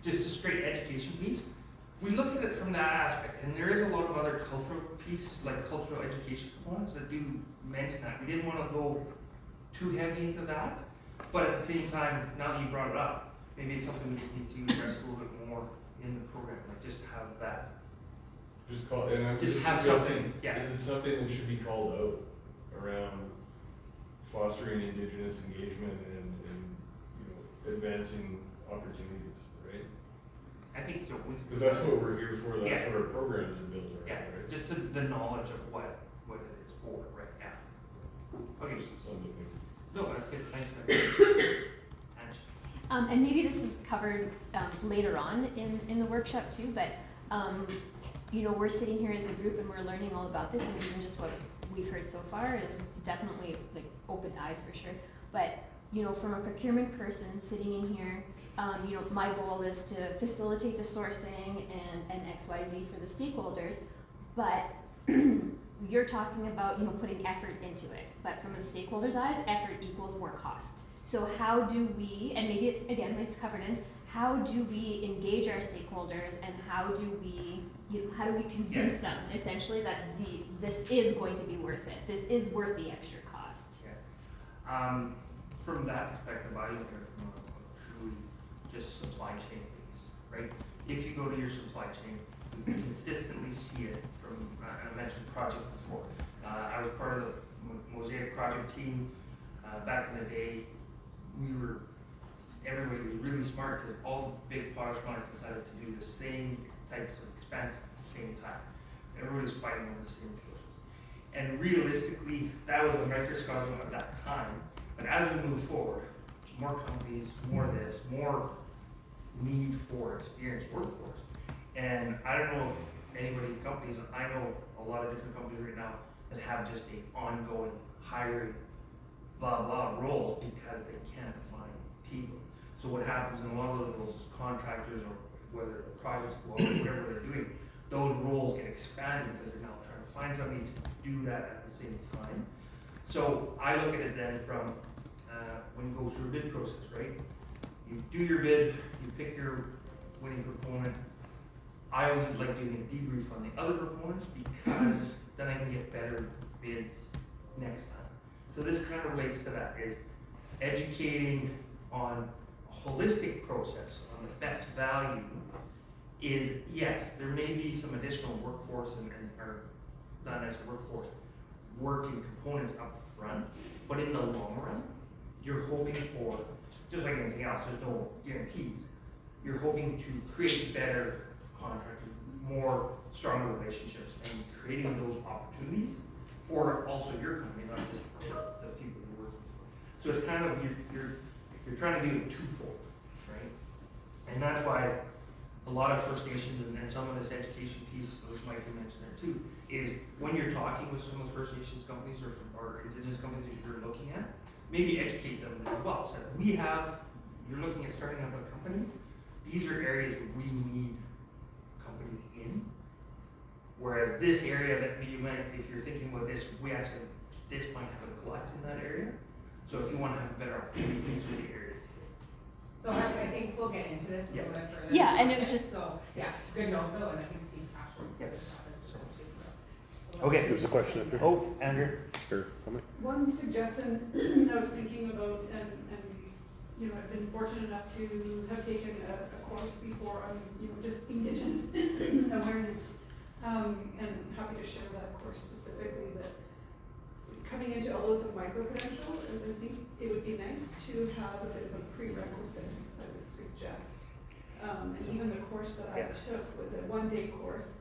Just a straight education piece. We looked at it from that aspect, and there is a lot of other cultural piece, like cultural education components that do mention that. We didn't want to go too heavy into that, but at the same time, now that you brought it up, maybe it's something we just need to address a little bit more in the program, like just have that. Just call, and I'm Just just have suggesting, something, yeah. is it something that should be called out around fostering Indigenous engagement and, you know, advancing opportunities, right? I think so. Because that's what we're here for, that's Yeah. what our programs are built around, Yeah, right? just the knowledge of what it is for right now. Okay, Just something. no, that's good, thanks. Ange. And maybe this is covered later on in the workshop too, but you know, we're sitting here as a group and we're learning all about this, and even just what we've heard so far is definitely like opened eyes for sure. But you know, from a procurement person sitting in here, you know, my goal is to facilitate the sourcing and XYZ for the stakeholders, but you're talking about, you know, putting effort into it. But from the stakeholders' eyes, effort equals more cost. So how do we, and maybe it's, again, it's covered in, how do we engage our stakeholders and how do we, you know, how do we convince them essentially that this is going to be worth it? This is worth the extra cost. Yeah. From that perspective, I look at it from a truly just supply chain base, right? If you go to your supply chain, you can consistently see it from, I mentioned project before. I was part of the Mosaic project team back in the day. Everybody was really smart because all the big product lines decided to do the same types of expense at the same time. So everybody was fighting over the same resources. And realistically, that was a microcosm at that time. But as we move forward, more companies, more this, more need for experienced workforce. And I don't know if anybody's companies, I know a lot of different companies right now that have just an ongoing hiring blah blah roles because they can't find people. So what happens in a lot of those roles is contractors or whether the projects go out or whatever they're doing, those roles get expanded because they're now trying to find somebody to do that at the same time. So I look at it then from when you go through a bid process, right? You do your bid, you pick your winning proponent. I always like doing a debrief on the other proponents because then I can get better bids next time. So this kind of relates to that, is educating on a holistic process, on the best value is, yes, there may be some additional workforce or not necessarily workforce, work and components up front, but in the long run, you're hoping for, just like anything else, there's no guarantees. You're hoping to create better contractors, more stronger relationships, and creating those opportunities for also your company, not just the people you're working for. So it's kind of, you're trying to do it twofold, right? And that's why a lot of First Nations and some of this education piece, which Mike mentioned there too, is when you're talking with some of the First Nations companies or Indigenous companies that you're looking at, maybe educate them as well. So you're looking at starting up a company, these are areas where we need companies in. Whereas this area that you might, if you're thinking about this, this might have a glut in that area. So if you want to have a better opportunity, these are the areas. So I think we'll get into this a little bit further. Yeah, and it was just- So, yes, good note though, and I think Steve's passionate. Yes. So. Okay. There's a question up here. Oh, Andrew. Sure, comment. One suggestion I was thinking about, and you know, I've been fortunate enough to have taken a course before on, you know, just Indigenous awareness, and happy to share that course specifically. That coming into all of micro-credential, I think it would be nice to have a bit of a prerequisite, I would suggest. And even the course that I took was a one-day course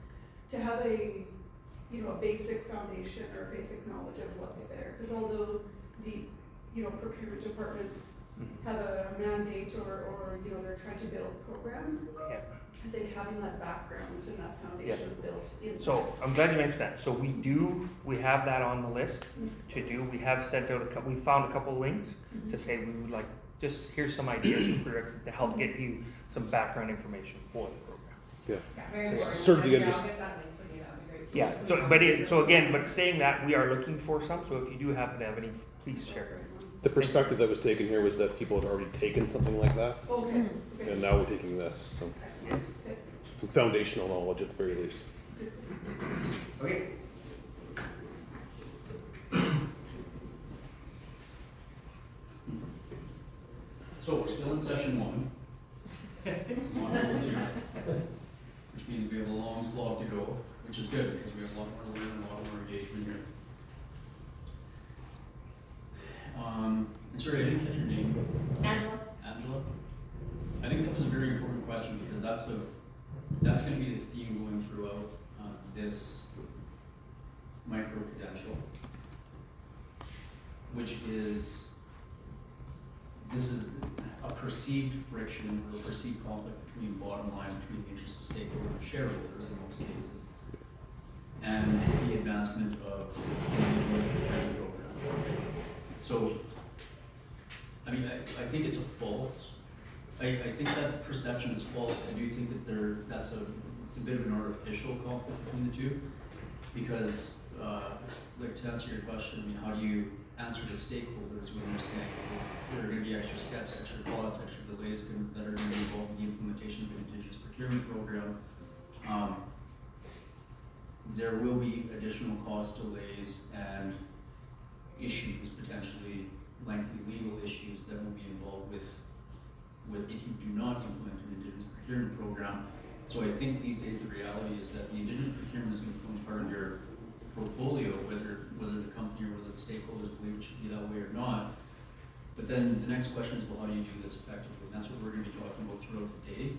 to have a a basic foundation or basic knowledge of what's there. Because although the, procurement departments have a mandate or, they're trying to build programs, Yeah. I think having that background and that foundation built in. So I'm glad you mentioned that. So we have that on the list to do. We have sent out we found a couple links to say we would like, just here's some ideas for projects to help get you some background information for the program. Yeah, very So important. sort of Yeah, get I'll this- get that link for you, that'd be great. too. Yeah, so saying that, we are looking for some, so if you do happen to have any, please share. The perspective that was taken here was that people had already taken something like that, Okay, okay. and now we're taking this, so Excellent. Okay. some foundational knowledge at the very least. Okay. So we're still in session 1. On level 2, which means we have a long slog to go, which is good because we have a lot more to learn and a lot more engagement here. And sorry, I didn't catch your name. Angela? Angela? I think that was a very important question because that's going to be the theme going throughout this micro-credential, which is, this is a perceived friction or a perceived conflict between bottom line, between the interests of stakeholders and shareholders in most cases, and the advancement of the program. So, I mean, I think it's a false. I think that perception is false. I do think that it's a bit of an artificial conflict between the two, because, like, to answer your question, I mean, how do you answer the stakeholders when you're saying there are going to be extra steps, extra costs, extra delays that are going to be involved in the implementation of an Indigenous procurement program? There will be additional cost delays and issues, potentially lengthy legal issues that will be involved with if you do not implement an Indigenous procurement program. So I think these days the reality is that the Indigenous procurement is going to form part of your portfolio, whether the company or whether the stakeholders believe it should be that way or not. But then the next question is, well, how do you do this effectively? And that's what we're going to be talking about throughout the day.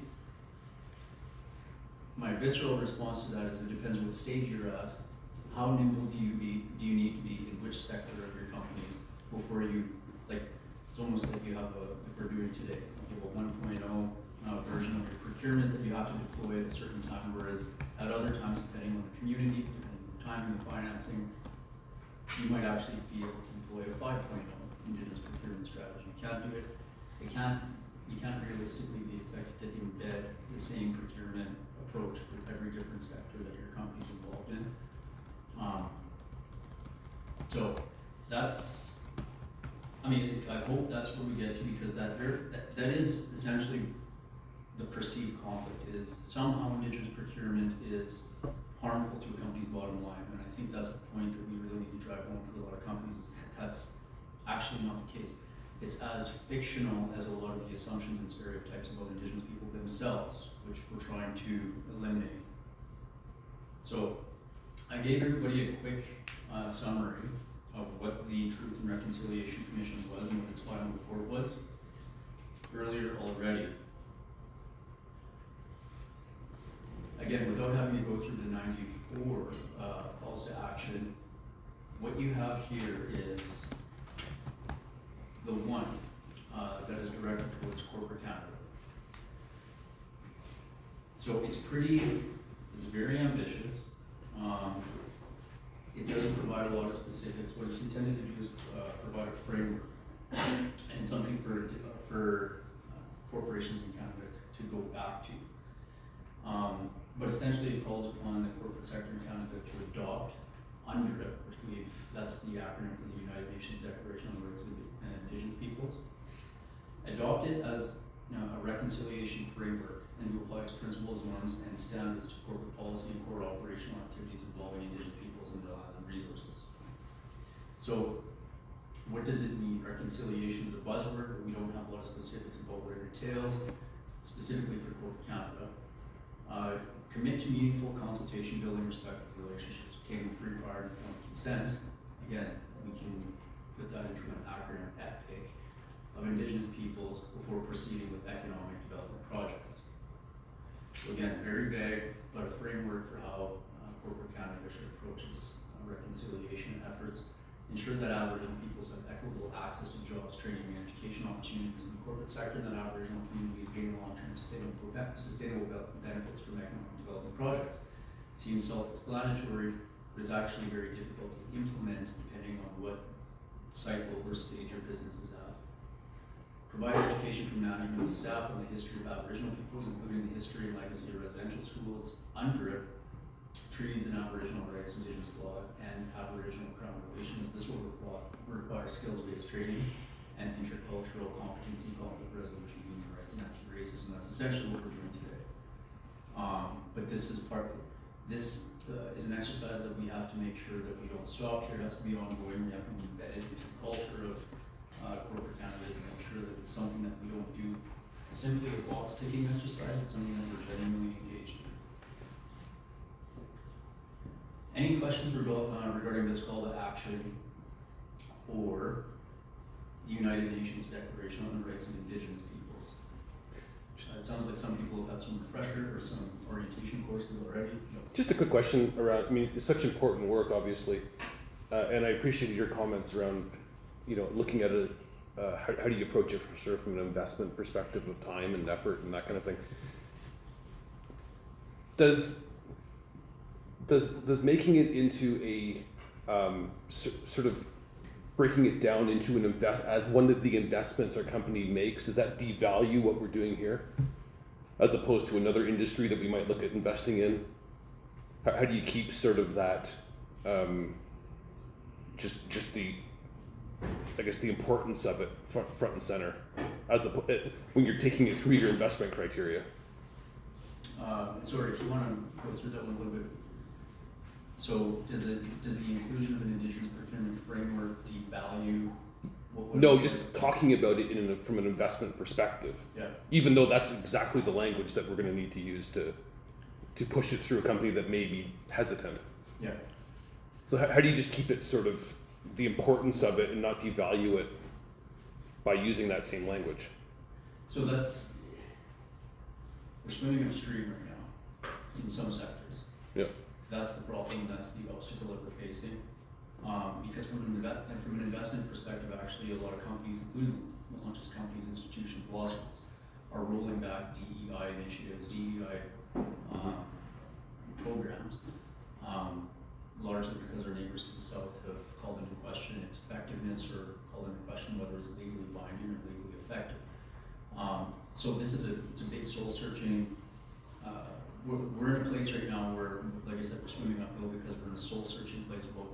My visceral response to that is it depends what stage you're at. How nimble do you need to be in which sector of your company before you, like, it's almost like you have like we're doing today, you have a 1.0 version of your procurement that you have to deploy at a certain time, whereas at other times, depending on the community, depending on the timing and financing, you might actually be able to employ a 5.0 Indigenous procurement strategy. You can't do it. You can't realistically be expected to embed the same procurement approach for every different sector that your company's involved in. So that's, I mean, I hope that's where we get to, because that is essentially the perceived conflict, is somehow Indigenous procurement is harmful to a company's bottom line, and I think that's the point that we really need to drive home for a lot of companies. That's actually not the case. It's as fictional as a lot of the assumptions and stereotypes about Indigenous people themselves, which we're trying to eliminate. So I gave everybody a quick summary of what the Truth and Reconciliation Commission was and what its final report was earlier already. Again, without having to go through the 94 calls to action, what you have here is the one that is directed towards corporate Canada. So it's very ambitious. It doesn't provide a lot of specifics. What it's intended to do is provide a framework and something for corporations in Canada to go back to. But essentially it calls upon the corporate sector in Canada to adopt UNDRIP, that's the acronym for the United Nations Declaration on the Rights of Indigenous Peoples. Adopt it as a reconciliation framework and to apply its principles, norms, and standards to corporate policy and core operational activities involving Indigenous peoples and land resources. So, what does it mean? Reconciliation is a buzzword, but we don't have a lot of specifics about what it entails, specifically for corporate Canada. Commit to meaningful consultation, building respectful relationships, obtaining free prior and informed consent. Again, we can put that into an acronym, FPIC, of Indigenous peoples before proceeding with economic development projects. So again, very vague, but a framework for how corporate Canada should approach its reconciliation efforts. Ensure that Aboriginal peoples have equitable access to jobs, training, and education opportunities in the corporate sector, and that Aboriginal communities gain long-term sustainable benefits from economic development projects. Seems self-explanatory, but it's actually very difficult to implement depending on what cycle or stage your business is at. Provide education for management and staff on the history of Aboriginal peoples, including the history and legacy of residential schools, UNDRIP, treaties and Aboriginal rights, Indigenous law, and Aboriginal Crown relations. This will require skills-based training and intercultural competency, conflict resolution, human rights, and anti-racism. That's essentially what we're doing today. But this is is an exercise that we have to make sure that we don't stop here. It has to be ongoing. We have to embed it into the culture of corporate Canada to make sure that it's something that we don't do simply a box-ticking exercise. It's something that we're genuinely engaged in. Any questions regarding this call to action or the United Nations Declaration on the Rights of Indigenous Peoples? It sounds like some people have had some refresher or some orientation courses already. Just a quick question around, I mean, it's such important work, obviously, and I appreciated your comments around, looking at it, how do you approach it sort of from an investment perspective of time and effort and that kind of thing. Does making it into a sort of breaking it down into as one of the investments our company makes, does that devalue what we're doing here, as opposed to another industry that we might look at investing in? How do you keep sort of that, just the, I guess, the importance of it front and center, when you're taking it through your investment criteria? Sorry, if you want to go through that one a little bit. So does the inclusion of an Indigenous procurement framework devalue what No, just talking about it from an investment perspective. Yeah. Even though that's exactly the language that we're going to need to use to push it through a company that may be hesitant. Yeah. So how do you just keep it sort of the importance of it and not devalue it by using that same language? So we're swimming upstream right now in some sectors. Yeah. That's the problem. That's the obstacle that we're facing. Because from an investment perspective, actually, a lot of companies, including not just companies, institutions, law schools, are rolling back DEI initiatives, DEI programs, largely because our neighbors to the south have called into question its effectiveness or called into question whether it's legally binding or legally effective. So this is it's a big soul searching. We're in a place right now where, like I said, we're swimming uphill because we're in a soul searching place about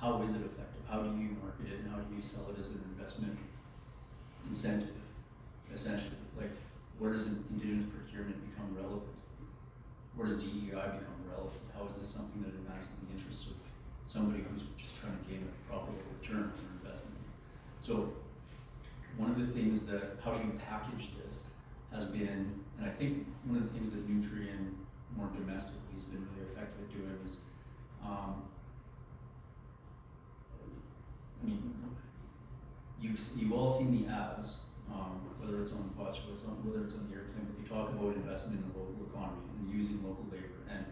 how is it effective? How do you market it and how do you sell it as an investment incentive, essentially? Like, where does Indigenous procurement become relevant? Where does DEI become relevant? How is this something that advances the interests of somebody who's just trying to gain a profitable return on their investment? So one of the things that, how do you package this, has been, and I think one of the things that Nutrien more domestically has been really effective at doing is, I mean, you've all seen the ads, whether it's on the bus or whether it's on the airplane, but they talk about investment in the local economy and using local labor, and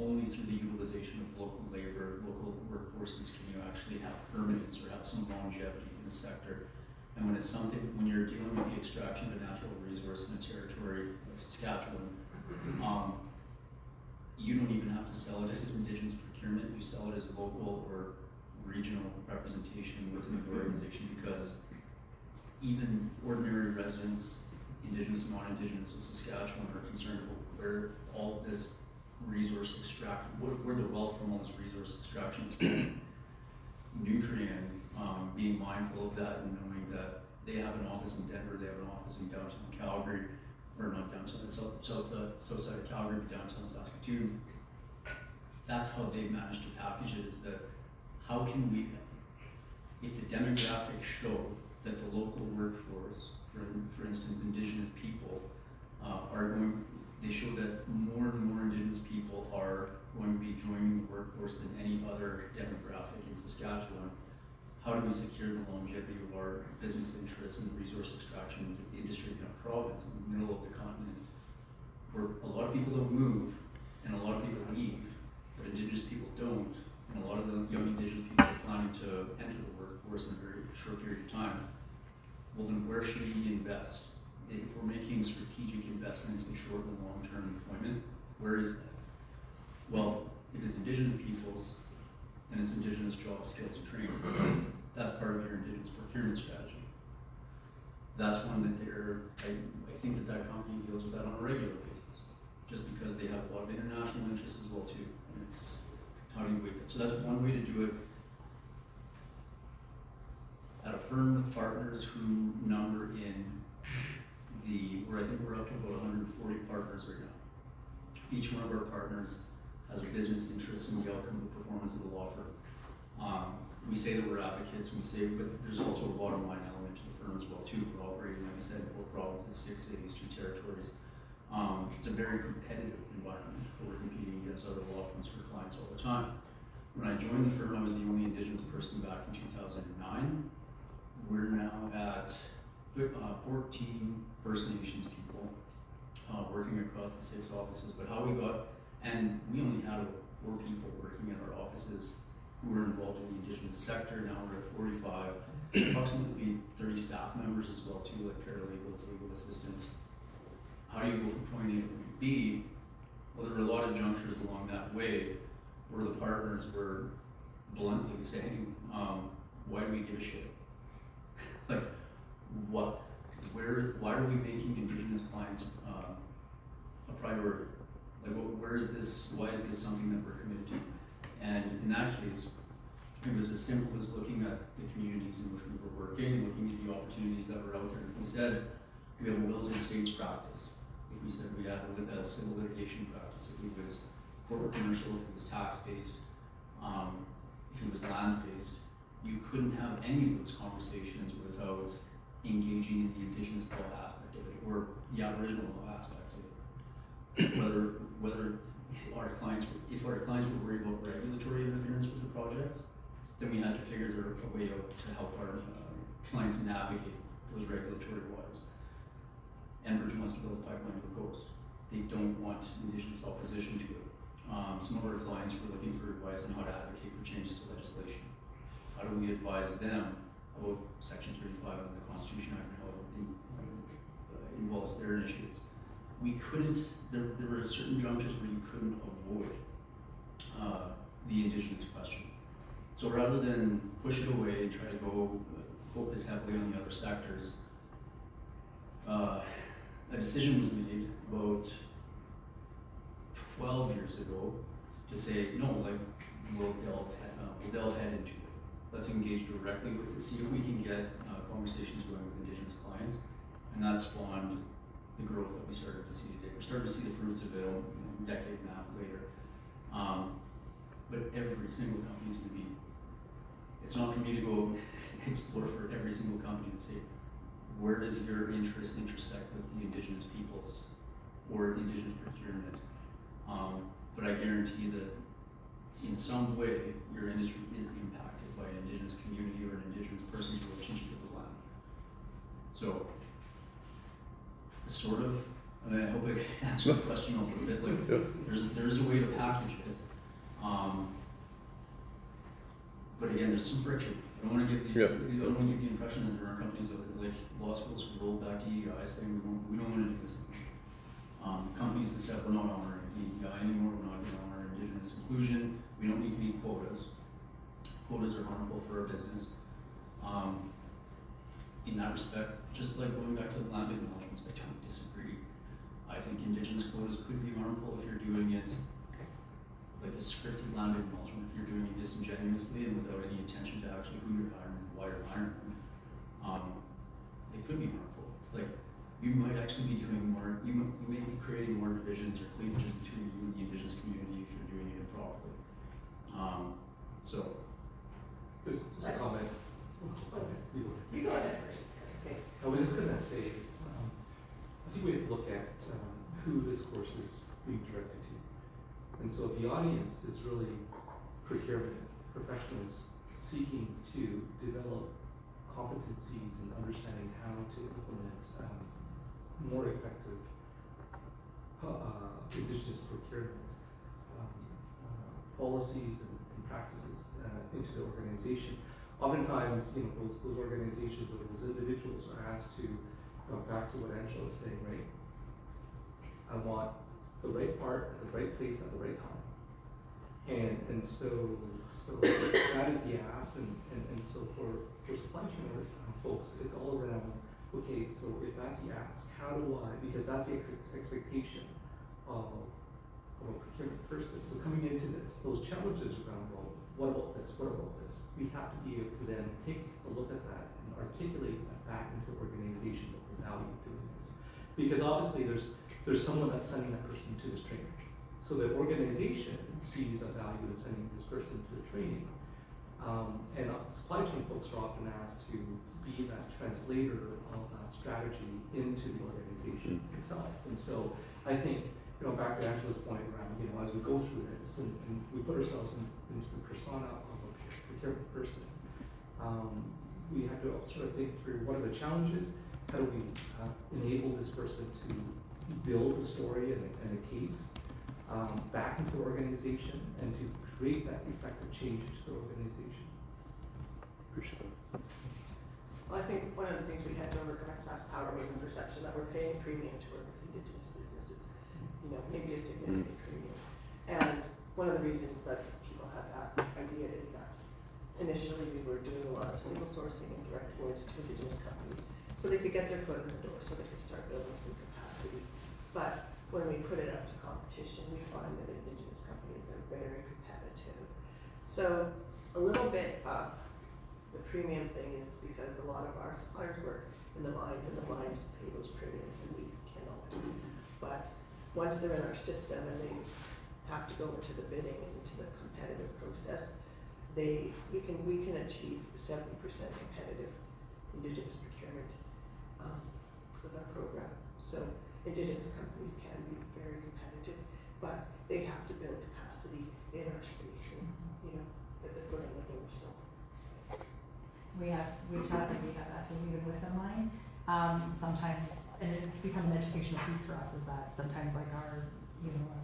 only through the utilization of local labor, local workforces can you actually have permanence or have some longevity in the sector. And when you're dealing with the extraction of a natural resource in a territory like Saskatchewan, you don't even have to sell it as Indigenous procurement, you sell it as local or regional representation within the organization, because even ordinary residents, Indigenous and non-Indigenous of Saskatchewan, are concerned about where all this resource where the wealth from all this resource extraction is going. Nutrien, being mindful of that and knowing that they have an office in Denver, they have an office in downtown Calgary, or not downtown, south side of Calgary, but downtown Saskatoon. That's how they managed to package it, is that how can we, if the demographics show that the local workforce, for instance, Indigenous people, they show that more and more Indigenous people are going to be joining the workforce than any other demographic in Saskatchewan. How do we secure the longevity of our business interests and resource extraction industry in a province in the middle of the continent, where a lot of people don't move and a lot of people leave, but Indigenous people don't, and a lot of the young Indigenous people are planning to enter the workforce in a very short period of time. Well, then where should we invest? If we're making strategic investments in short and long-term employment, where is that? Well, if it's Indigenous peoples, then it's Indigenous job skills and training. That's part of your Indigenous procurement strategy. That's one that I think that company deals with that on a regular basis, just because they have a lot of international interests as well too. And it's, how do you weight that? So that's one way to do it. At a firm with partners who number in where I think we're up to about 140 partners right now. Each one of our partners has a business interest in the outcome of the performance of the law firm. We say that we're advocates, but there's also a bottom line element to the firm as well too. We're operating, like I said, 4 provinces, 6 cities, 2 territories. It's a very competitive environment where we're competing against other law firms for clients all the time. When I joined the firm, I was the only Indigenous person back in 2009. We're now at 14 First Nations people working across the 6 offices, but how we got, and we only had about 4 people working at our offices who were involved in the Indigenous sector. Now we're at 45, approximately 30 staff members as well too, like paralegals, legal assistants. How do you go from point A to point B? Well, there were a lot of junctures along that way where the partners were bluntly saying, why do we give a shit? Like, what? Why are we making Indigenous clients a priority? Like, why is this something that we're committed to? And in that case, it was as simple as looking at the communities in which we were working, looking at the opportunities that were out there. If we said we have a wills and estates practice, if we said we had a civil litigation practice, if it was corporate commercial, if it was tax-based, if it was lands-based, you couldn't have any of those conversations without engaging in the Indigenous law aspect of it, or the Aboriginal law aspect of it. Whether our clients were worried about regulatory interference with the projects, then we had to figure a way out to help our clients navigate those regulatory waters. Enbridge wants to build a pipeline to the coast. They don't want Indigenous opposition to it. Some of our clients were looking for advice on how to advocate for changes to legislation. How do we advise them about Section 35 of the Constitution Act and how it involves their initiatives? We couldn't, there were certain junctures where you couldn't avoid the Indigenous question. So rather than push it away and try to go focus heavily on the other sectors, a decision was made about 12 years ago to say, no, like, we'll delve head into it. Let's engage directly with it, see if we can get conversations going with Indigenous clients, and that spawned the growth that we started to see today. We're starting to see the fruits of it a decade and a half later. But every single company is going to be, it's not for me to go explore for every single company and say, where does your interest intersect with the Indigenous peoples or Indigenous procurement? But I guarantee that in some way, your industry is impacted by an Indigenous community or an Indigenous person's relationship with the land. So, sort of, and I hope I answered the question a little bit, like, there's a way to package it. But again, there's some friction. I don't want to give the impression that there are companies that, like, law schools who roll back to EEI saying we don't want to do this anymore. Companies that said we're not honoring EEI anymore, we're not going to honor Indigenous inclusion, we don't need to meet quotas. Quotas are harmful for our business. In that respect, just like going back to the land acknowledgements, I don't disagree. I think Indigenous quotas could be harmful if you're doing it like a scripted land acknowledgement, if you're doing it disingenuously and without any intention to actually who you're hiring and why you're hiring them. It could be harmful. Like, you might actually be doing more, you may be creating more divisions or cleavages between you and the Indigenous community if you're doing it improperly. Just a comment. You go ahead first. That's okay. I was just gonna say, I think we have to look at who this course is being directed to. And so the audience is really procurement professionals seeking to develop competencies and understanding how to implement more effective Indigenous procurement policies and practices into the organization. Oftentimes, those organizations or those individuals are asked to, back to what Angela was saying, right? I want the right part at the right place at the right time. And so that is the ask, and so for supply chain folks, it's all around, okay, so if that's the ask, how do I, because that's the expectation of a procurement person. So coming into this, those challenges around, well, what about this, we have to be able to then take a look at that and articulate that back into the organization of the value of doing this. Because obviously there's someone that's sending that person to this training. So the organization sees a value in sending this person to the training. And supply chain folks are often asked to be that translator of that strategy into the organization itself. And so I think, back to Angela's point around, as we go through this and we put ourselves into the persona of a procurement person, we have to sort of think through what are the challenges, how do we enable this person to build a story and a case back into the organization and to create that effective change into the organization. Appreciate it. Well, I think one of the things we had to overcome as last power was the perception that we're paying premium to work with Indigenous businesses, maybe a significant premium. And one of the reasons that people had that idea is that initially we were doing a lot of single sourcing and direct awards to Indigenous companies so they could get their foot in the door, so they could start building some capacity. But when we put it up to competition, we find that Indigenous companies are very competitive. So a little bit of the premium thing is because a lot of our suppliers work in the mines, and the mines pay those premiums, and we cannot. But once they're in our system and they have to go into the bidding and into the competitive process, we can achieve 70% competitive Indigenous procurement with our program. So Indigenous companies can be very competitive, but they have to build capacity in our space and, get their foot in the door. So we have that to even with the mine. Sometimes, and it's become an educational piece for us, is that sometimes like our,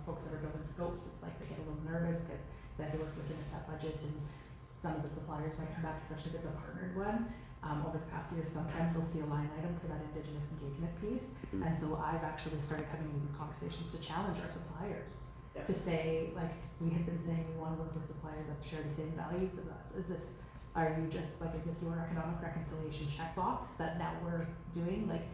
folks that are building scopes, it's like they get a little nervous because they have to work within a set budget, and some of the suppliers might come back, especially if it's a partnered one. Over the past years, sometimes they'll see a line item for that Indigenous engagement piece. And so I've actually started having these conversations to challenge our suppliers to say, like, we have been saying we want to work with suppliers that share the same values as us. Is this your economic reconciliation checkbox that now we're doing? Like,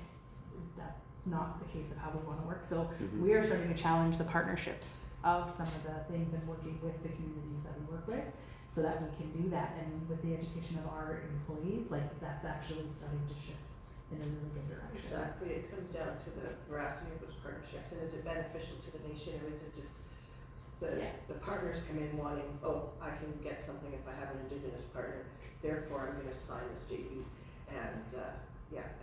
that's not the case of how we want to work. So we are starting to challenge the partnerships of some of the things and working with the communities that we work with, so that we can do that. And with the education of our employees, like, that's actually starting to shift in a really good direction. exactly, it comes down to the veracity of those partnerships, and is it beneficial to the nation, or is it just the partners come in wanting, I can get something if I have an Indigenous partner, therefore I'm gonna sign this JV, and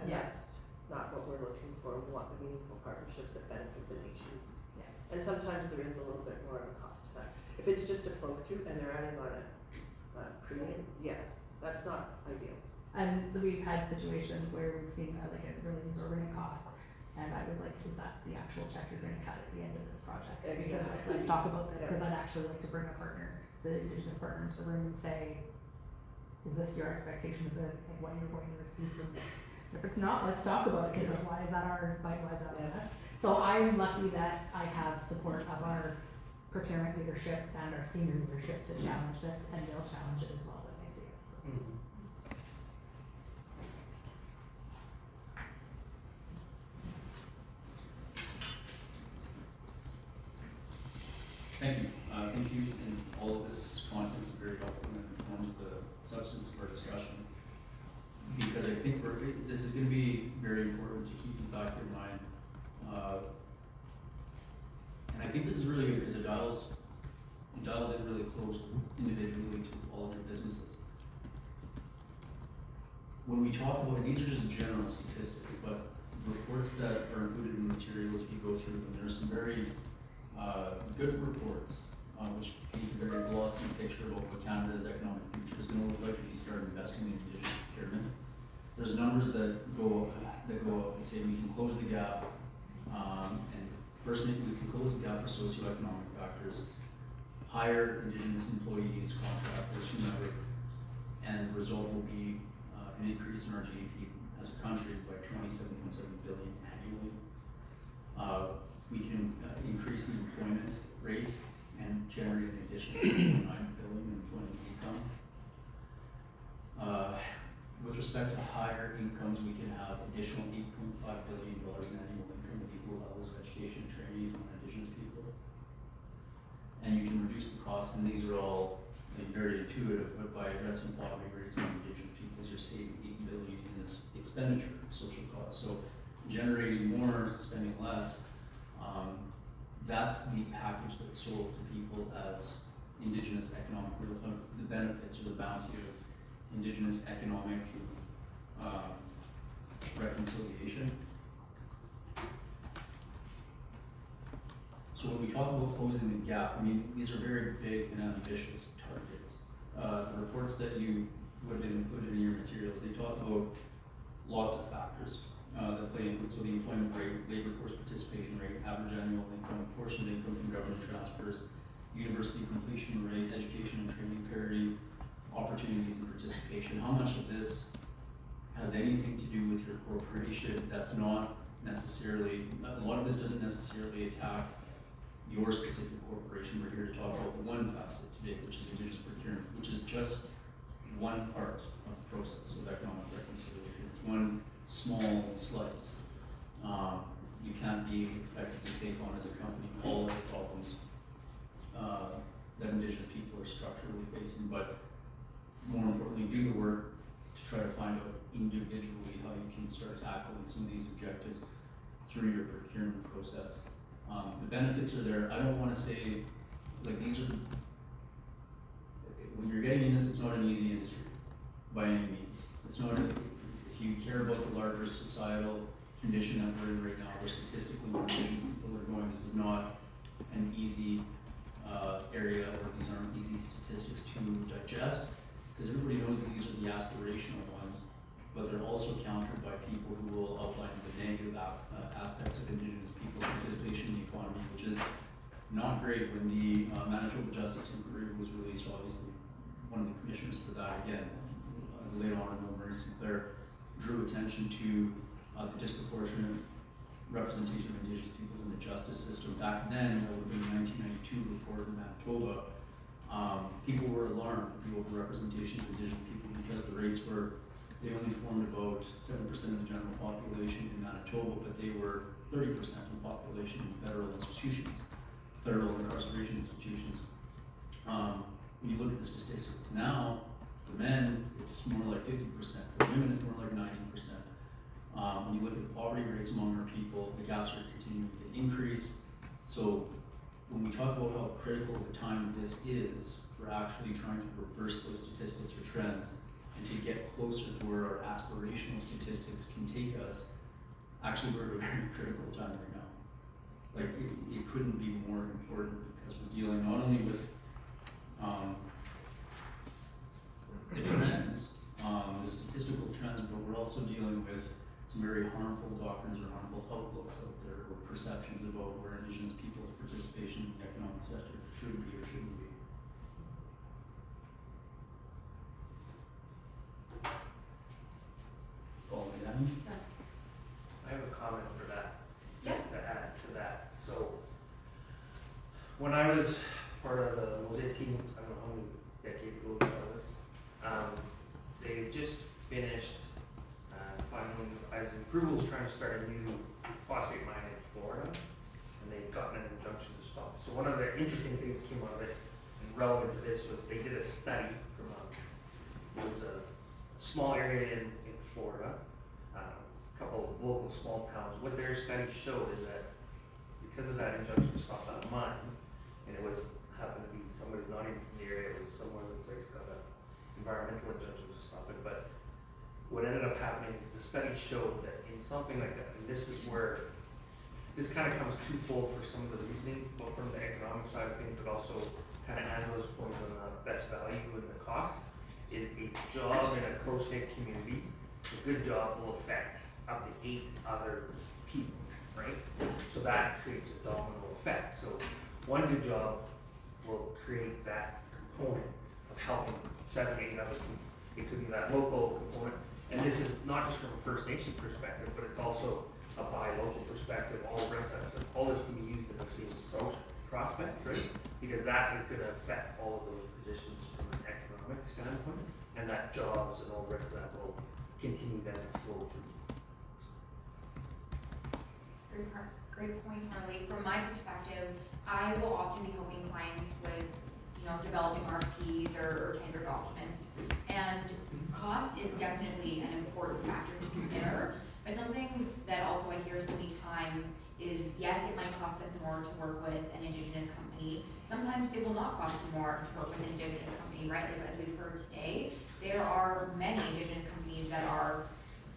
that's not what we're looking for. We want the meaningful partnerships that benefit the nations. Yeah. And sometimes there is a little bit more of a cost to that. If it's just a flow through and they're adding on a premium, that's not ideal. And we've had situations where we've seen a really exorbitant cost, and I was like, is that the actual check you're gonna cut at the end of this project? Because like, let's talk about this, because I'd actually like to bring a partner, the Indigenous partner, into the room and say, is this your expectation of what you're going to receive from this? If it's not, let's talk about it, because why is that on us? So I'm lucky that I have support of our procurement leadership and our senior leadership to challenge this, and they'll challenge it as well when they see it. So. Thank you. Thank you, and all of this content is very helpful and informs the substance of our discussion. Because I think this is going to be very important to keep in the back of your mind. And I think this is really good because it dials in really close individually to all of your businesses. When we talk about, and these are just general statistics, but reports that are included in the materials, if you go through them, there are some very good reports, which paint a very glossy picture about what Canada's economic future is going to look like if you start investing in Indigenous procurement. There's numbers that go up and say we can close the gap, and personally we can close the gap for socioeconomic factors, hire Indigenous employees, contractors, whomever, and the result will be an increase in our GDP as a country by 27.7 billion annually. We can increase the employment rate and generate an additional 9 billion in employment income. With respect to higher incomes, we can have additional $8.5 billion in annual income with equal levels of education and training on Indigenous people. And you can reduce the costs, and these are all like, very intuitive, but by addressing poverty rates among Indigenous peoples, you're saving $8 billion in this expenditure of social costs. So generating more, spending less, that's the package that's sold to people as Indigenous economic, the benefits or the bounty of Indigenous economic reconciliation. So when we talk about closing the gap, I mean, these are very big and ambitious targets. The reports that you would have included in your materials, they talk about lots of factors that play into it. So the employment rate, labor force participation rate, average annual income, portion of income from government transfers, university completion rate, education and training parity, opportunities and participation. How much of this has anything to do with your corporation that's not necessarily, a lot of this doesn't necessarily attack your specific corporation. We're here to talk about one facet today, which is Indigenous procurement, which is just one part of the process of economic reconciliation. It's one small slice. You can't be expected to take on as a company all of the problems that Indigenous people are structurally facing, but more importantly, do the work to try to find out individually how you can start tackling some of these objectives through your procurement process. The benefits are there. I don't want to say, like, these are, when you're getting in this, it's not an easy industry by any means. It's not, if you care about the larger societal condition that we're in right now, where statistically more Indigenous people are going, this is not an easy area, or these aren't easy statistics to digest, because everybody knows that these are the aspirational ones, but they're also countered by people who will outline the negative aspects of Indigenous people's participation in the economy, which is not great. When the Manitoba Justice Inquiry was released, obviously one of the commissioners for that, again, the late Honorable Murray Sinclair, drew attention to the disproportionate representation of Indigenous peoples in the justice system. Back then, that would have been the 1992 report in Manitoba. People were alarmed at the overrepresentation of Indigenous people because the rates were, they only formed about 7% of the general population in Manitoba, but they were 30% of the population in federal institutions, federal incarceration institutions. When you look at the statistics now, for men, it's more like 50%. For women, it's more like 90%. When you look at the poverty rates among our people, the gaps are continuing to increase. So when we talk about how critical the time of this is for actually trying to reverse those statistics or trends and to get closer to where our aspirational statistics can take us, actually we're at a very critical time right now. Like, it couldn't be more important, because we're dealing not only with the trends, the statistical trends, but we're also dealing with some very harmful doctrines or harmful outlooks out there, or perceptions about where Indigenous people's participation in the economic sector should be or shouldn't be. Follow me, Danny? I have a comment for that, Yeah. just to add to that. So, when I was part of the Mosaic team, I don't know how many decades ago that was, they just finished finalizing approvals trying to start a new phosphate mine in Florida, and they'd gotten an injunction to stop. So one of the interesting things that came out of it, and relevant to this, was they did a study from it was a small area in Florida, a couple of local small towns. What their study showed is that because of that injunction to stop that mine, and it was happened to be somebody not even from the area, it was somewhere in the place got an environmental injunction to stop it. But what ended up happening is the study showed that in something like that, and this is where this kind of comes twofold for some of the reasoning, both from the economic side of things, but also kind of Angela's point on the best value and the cost, is a job in a close-knit community. A good job will affect up to 8 other people, right? So that creates a domino effect. So one good job will create that component of helping 7, 8 others. It could be that local component, and this is not just from a First Nation perspective, but it's also a buy local perspective. All this can be used in the same prospect, right? Because that is going to affect all of those positions from an economic standpoint, and that jobs and all the rest of that will continue then to flow through. Great point, Harley. From my perspective, I will often be helping clients with, developing RFPs or tender documents. And cost is definitely an important factor to consider. But something that also I hear so many times is, yes, it might cost us more to work with an Indigenous company. Sometimes it will not cost you more to work with an Indigenous company, right? Like as we've heard today, there are many Indigenous companies that are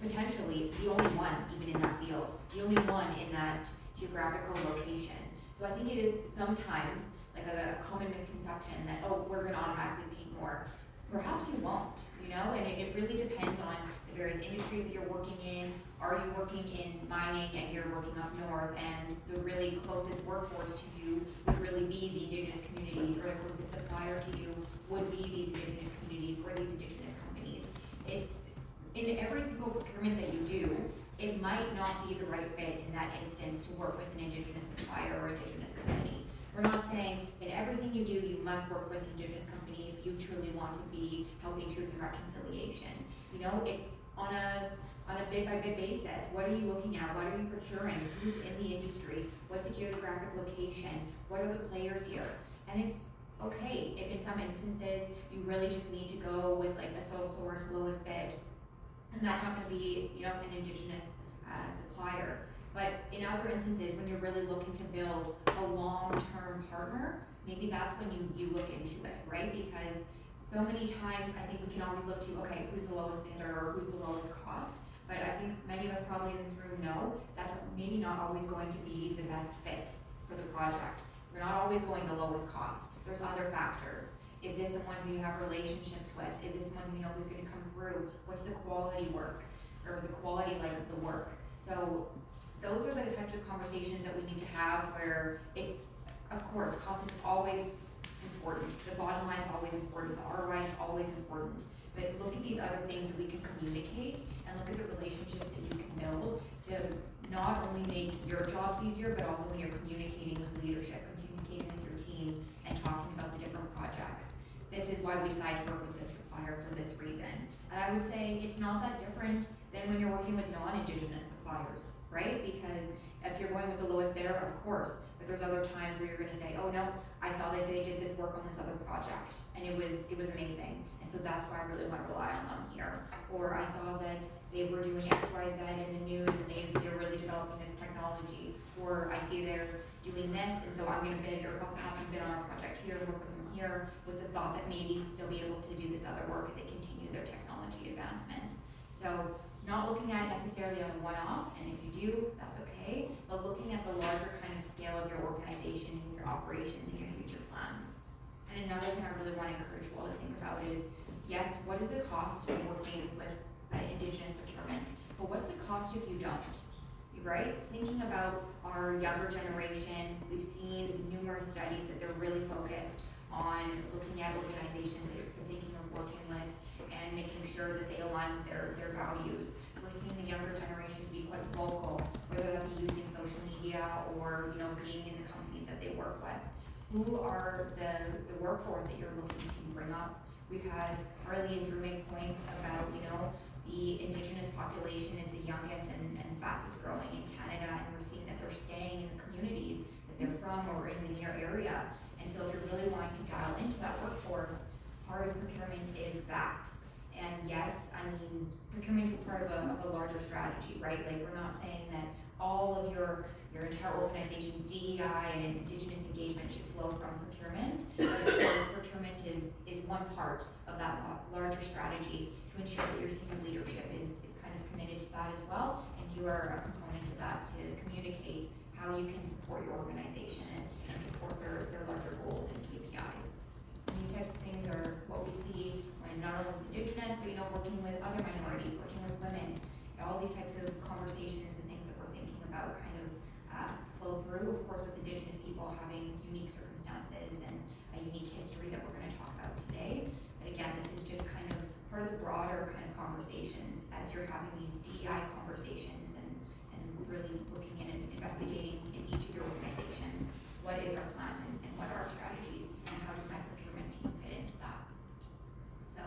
potentially the only one even in that field, the only one in that geographical location. So I think it is sometimes like a common misconception that, oh, we're gonna automatically pay more. Perhaps you won't, and it really depends on the various industries that you're working in. Are you working in mining and you're working up north, and the really closest workforce to you would really be the Indigenous communities, or the closest supplier to you would be these Indigenous communities or these Indigenous companies. It's in every single procurement that you do, it might not be the right fit in that instance to work with an Indigenous supplier or Indigenous company. We're not saying in everything you do, you must work with an Indigenous company if you truly want to be helping truth and reconciliation. It's on a bit by bit basis. What are you looking at? What are you procuring? Who's in the industry? What's the geographic location? What are the players here? And it's okay if in some instances you really just need to go with like a sole source lowest bid, and that's not going to be an Indigenous supplier. But in other instances, when you're really looking to build a long-term partner, maybe that's when you look into it, right? Because so many times I think we can always look to, okay, who's the lowest bidder or who's the lowest cost? But I think many of us probably in this room know that's maybe not always going to be the best fit for the project. We're not always going the lowest cost. There's other factors. Is this someone who you have relationships with? Is this someone who you know who's going to come through? What's the quality work or the quality of the work? So those are the types of conversations that we need to have where of course, cost is always important. The bottom line is always important. The ROI is always important. But look at these other things that we can communicate, and look at the relationships that you can build to not only make your jobs easier, but also when you're communicating with leadership, communicating with your team, and talking about the different projects. This is why we decided to work with this supplier for this reason. And I would say it's not that different than when you're working with non-Indigenous suppliers, right? Because if you're going with the lowest bidder, of course, but there's other times where you're going to say, oh no, I saw that they did this work on this other project, and it was amazing, and so that's why I really want to rely on them here. Or I saw that they were doing X, Y, Z in the news, and they're really developing this technology. Or I see they're doing this, and so I'm going to bid or have them bid on our project here, work with them here, with the thought that maybe they'll be able to do this other work as they continue their technology advancement. So not looking at it necessarily on a one-off, and if you do, that's okay, but looking at the larger kind of scale of your organization and your operations and your future plans. And another thing I really want to encourage you all to think about is, yes, what is the cost of working with Indigenous procurement, but what's the cost if you don't, right? Thinking about our younger generation, we've seen numerous studies that they're really focused on looking at organizations that they're thinking of working with and making sure that they align with their values. We're seeing the younger generations be quite vocal, whether that be using social media or being in the companies that they work with. Who are the workforce that you're looking to bring up? We've had Harley and Drew make points about the Indigenous population is the youngest and fastest growing in Canada, and we're seeing that they're staying in the communities that they're from or in the near area. And so if you're really wanting to dial into that workforce, part of procurement is that. And yes, I mean, procurement is part of a larger strategy, right? Like, we're not saying that all of your entire organization's DEI and Indigenous engagement should flow from procurement. But of course, procurement is one part of that larger strategy to ensure that your senior leadership is kind of committed to that as well, and you are a component of that to communicate how you can support your organization and support their larger goals and KPIs. And these types of things are what we see when not only with Indigenous, but working with other minorities, working with women. All these types of conversations and things that we're thinking about kind of flow through, of course, with Indigenous people having unique circumstances. And I unique history that we're gonna talk about today. And again, this is just kind of part of the broader kind of conversations as you're having these DEI conversations and really looking in and investigating in each of your organizations, what is our plans and what are our strategies and how does my procurement team fit into that. So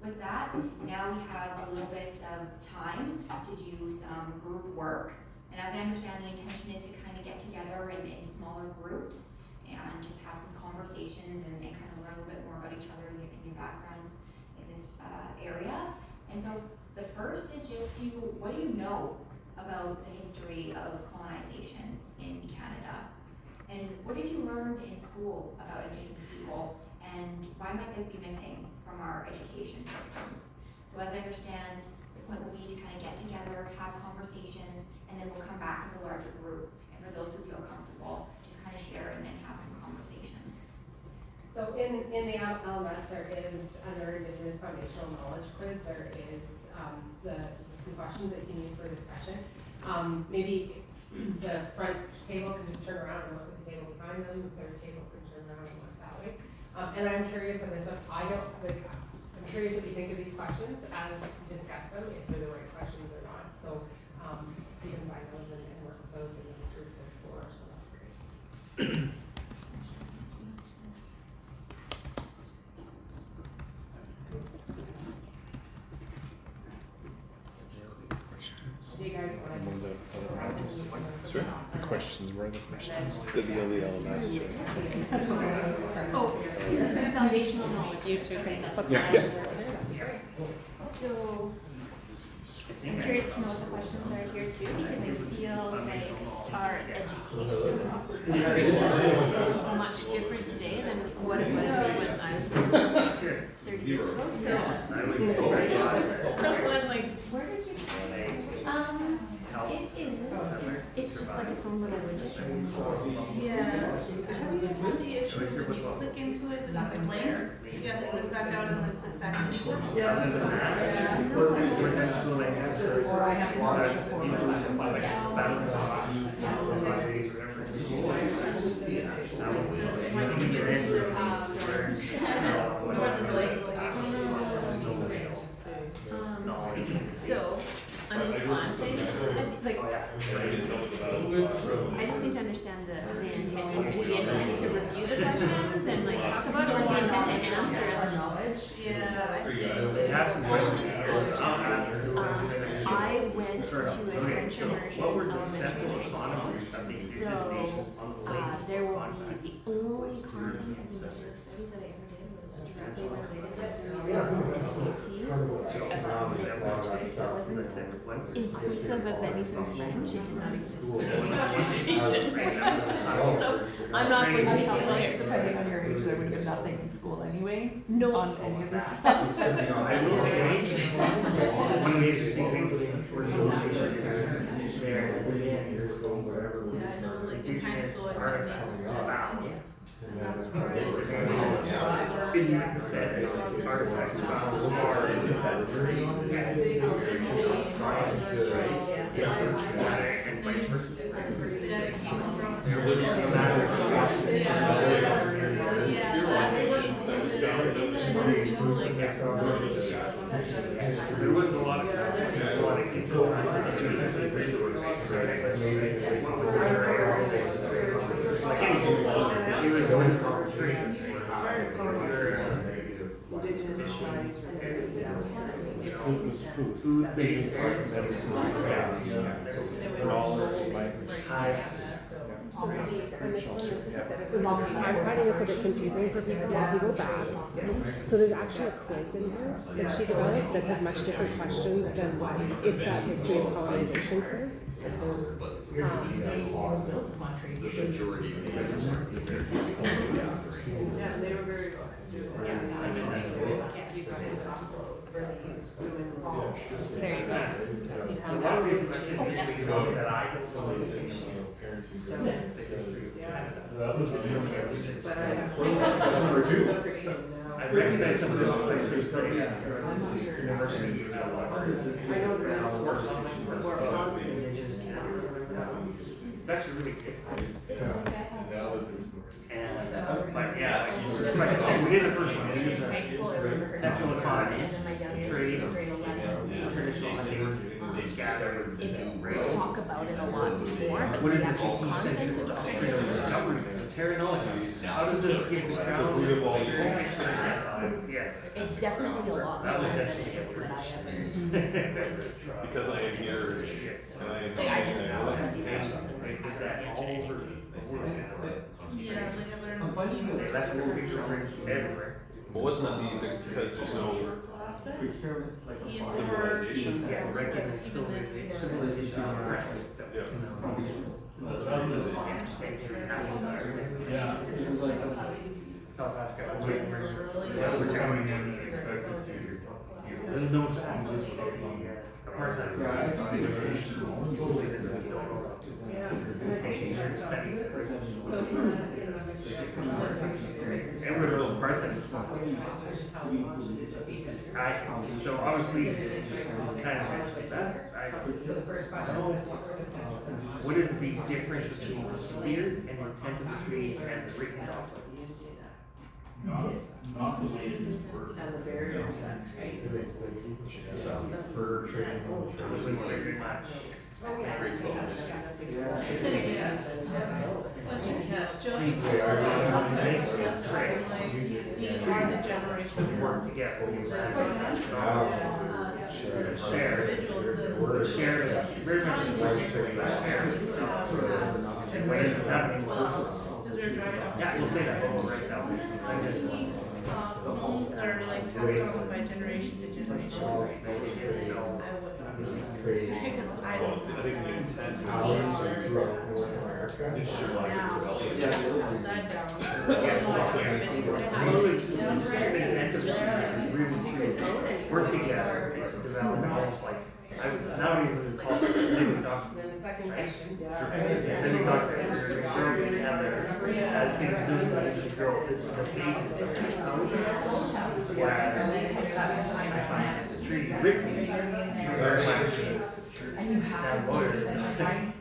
with that, now we have a little bit of time to do some group work. And as I understand, the intention is to kind of get together in smaller groups and just have some conversations and kind of learn a little bit more about each other and get new backgrounds in this area. And so the first is just to, what do you know about the history of colonization in Canada? And what did you learn in school about Indigenous people? And why might this be missing from our education systems? So as I understand, the point will be to kind of get together, have conversations, and then we'll come back as a larger group. And for those who feel comfortable, just kind of share and have some conversations. So in the LMS, there is, under Indigenous Foundational Knowledge Quiz, there is some questions that you can use for discussion. Maybe the front table can just turn around and look at the table behind them, the third table can turn around and look that way. And I'm curious on this one, I'm curious what you think of these questions as you discuss them, if they're the right questions or not. So you can find those and work with those in the groups of 4, so that's great. Do you guys want to Sorry? The questions, where are the questions? The LMS. Oh, the foundational knowledge. You two can flip Yeah. that. So, I'm curious to know what the questions are here too, because I feel like our education is much different today than what it was when I was 30 years ago. So, someone like, where did you it is. It's just like its own little widget. Yeah. Have you had the issue when you click into it, that's blank? You have to click back out and then click back into it? Yeah. Or I have to watch it for Does my computer restart? Or the blank? So, I'm responding, like, I just need to understand the intent. Is the intent to review the questions and like talk about it, or is the intent to answer it? Knowledge. Yeah, I think Full disclosure, I went to a French immersion elementary school. So, there will be the only content of Indigenous studies that I ever did was directly related to the SCC about this choice that wasn't inclusive of anything French. It did not exist in education. So, I'm not going to be familiar. Depending on your age, there would have been nothing in school anyway. No. On any of this stuff. One of the interesting things we're doing there. Yeah, I know, like in high school I took native studies. And that's where I learned There wasn't a lot of Indigenous societies were very food-based I'm finding this a bit confusing for people if you go back. So there's actually a quiz in here that she developed that has much different questions than what, it's that history of colonization quiz. Yeah, they were very good. There you go. You found One out. of the questions that I don't know anything But I recognize some of this university. I know there is more positive Indigenous people. It's actually really good. And But yeah, like, we did the first one, we did High school, I remember her central talking about economy, it, and then my youngest trade, in grade 11. traditional hunting, gathering. It's talk about it a lot more, but What is the the actual 15th content century of it. doctrine of discovery, terranology? How does this get grounded? Root of all evil. Yes. It's definitely a lot That more was than definitely what I ever. Because I am here and I am. Like, I just know and about these They questions did that all over the world. Yeah, like I I'm learned. finding this. That's what we bring everywhere. Well, wasn't it these, because there's no Historical aspect. Procurement, like a Even farm. for, civilization. Yeah, even regular then, civilization on the ground. Yeah. Yeah, it was like, South Africa. Really? There's no schools without the apartheid. yeah, I thought it was. Yeah, and I think that's So in the mission. Everywhere goes apartheid. So obviously, kind of, that's, So the first question is what were the steps? what is the difference between the spear and intent of the tree and the written document? and the barriers that, right? For trading. Which is very much. Grade 12 mission. Jody, talk about like, we are the generation who Work together. share visuals Share, very much What is happening? Because we were driving up. Yeah, we'll say that right now. I just, Rules are like passed on by generation to generation. I would not. Because I don't. I think the intent We are. is sure like Now, it will. pass that down. Everybody to have work together, develop almost like, I was now even called living Then the documents. second question. Living documents are grow together as things do, they grow, this is the basis of the house. Whereas I find the tree written, very much, that lawyers,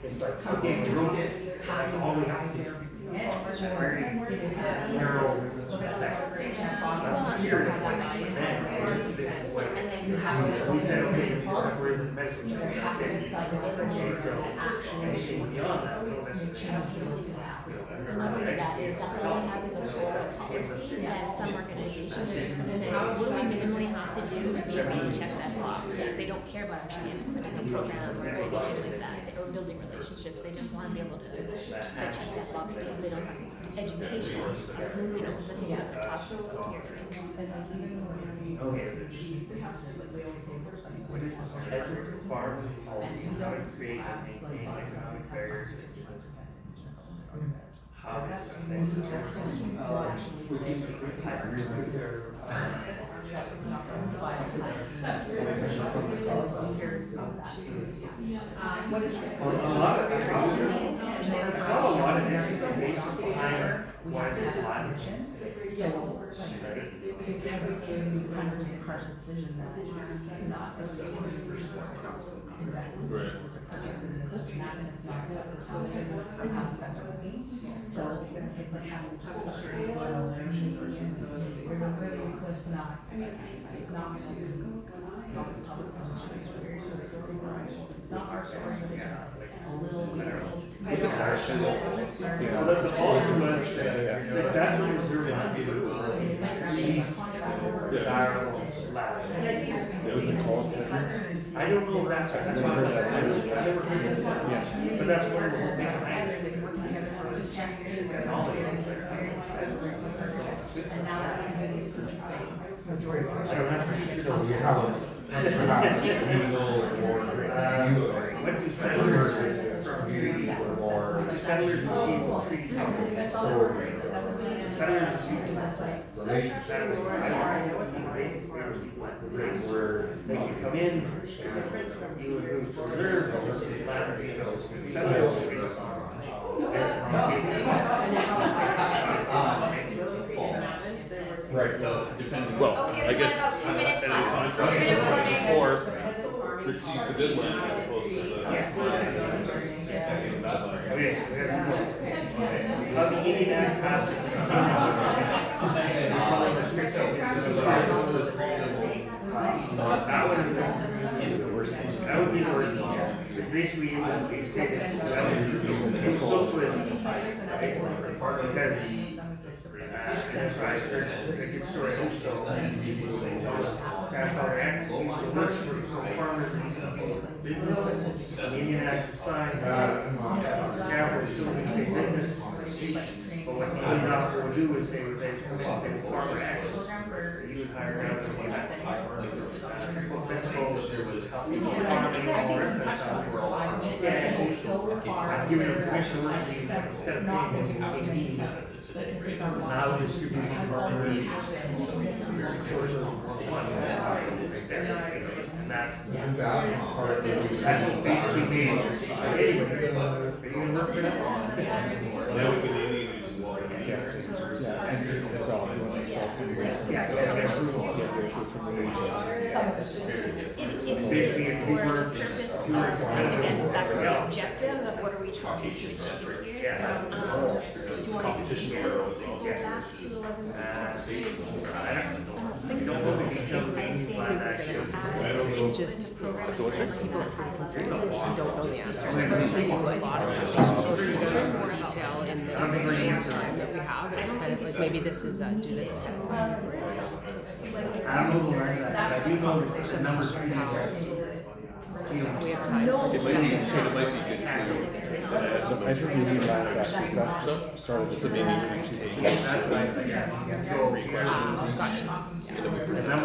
it's like, okay, we wrote this, that's all we have to do. Very narrow perspective. Here, this is like, we said, okay, we separate the message. Anything beyond that, no message. So not only that, that's all we have is a whole policy that some organizations are just gonna say, what do we minimally have to do to be able to check that box? Like, they don't care about actually implementing a program or anything like that, or building relationships, they just wanna be able to check that box because they don't have education, you know, the things that they're talking about here. Okay. What is desert farm policy, how to create and maintain economic barriers? How is What is a lot of information behind why they're planning. Because that's a crush decision that is not invest in businesses or purchase businesses, it's not just the town and how to spend it. So it's like having just a straight line. It's not just public function, it's not our story, but it's a little. Well, the policy was that that's what reserve land do, least desirable land. What was it called? I don't know if that's what, that's what, I never heard of that. But that's what it's behind. And now that community is purchasing majority of our. I don't have to teach you. What do settlers from treaty or settlers receive treaty? Settlers receive. That was, I don't know what the rates were. They could come in, you would move to reserve, land, you know, settlers. Right, so depending. Well, Okay, I we've got guess about 2 minutes And the left. contract You're gonna for receive the good land as opposed to the. Okay, the Indian Act passes. That would be the worst thing. It's basically that would be socialism. Because that's why I started a good story also. Grandfather X used to work for farmers and business. The Indian Act was signed. Example, was still going to say business. But what the Indian officer would do was say, would they come in and say farmer X. You would hire out of the I'm giving them permission to work instead of paying them to take now distributing and that's basically made anyway. Are you gonna work for that? That would be the Indian using water. It is for the purpose of, and back to the objective of what are we trying to achieve here. Do you want to go back to 11? I don't know the details of any plan actually. Just programs where people are pretty confused and don't know the answer. There's a lot of questions to go through them in more detail in the time that we have. It's kind of like maybe this is do this. I don't know the line of that, but I do know the number 3 We have time. It might be good to I think we need last aspect that started this maybe meeting. we should take That's what I think. three questions each, and then we present them.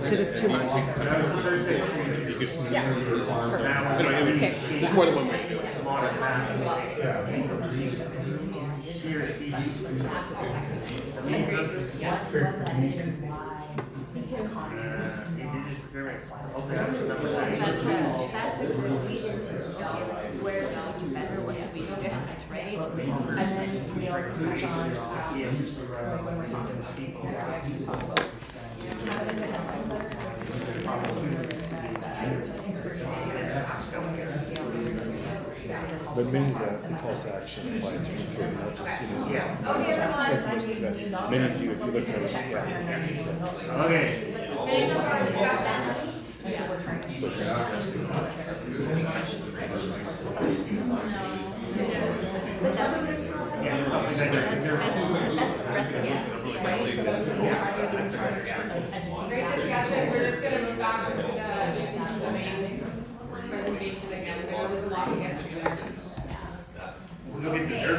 Because it's too much. Yeah. There's more than one way to do it. That's a real lead into where we do better, what do we do different, right? And then we also touch on, when we're talking about people, we're actually talking about But many of the calls to action apply to trade, not just, Yeah. Okay, everyone. many of you, if you look at it, Okay. Finish up our discussions. and so we're trying to. But that's the rest of it, right? So that we can try to Great discussion, we're just gonna move back to the main presentation again, I know there's a lot to get through there. We'll get the air.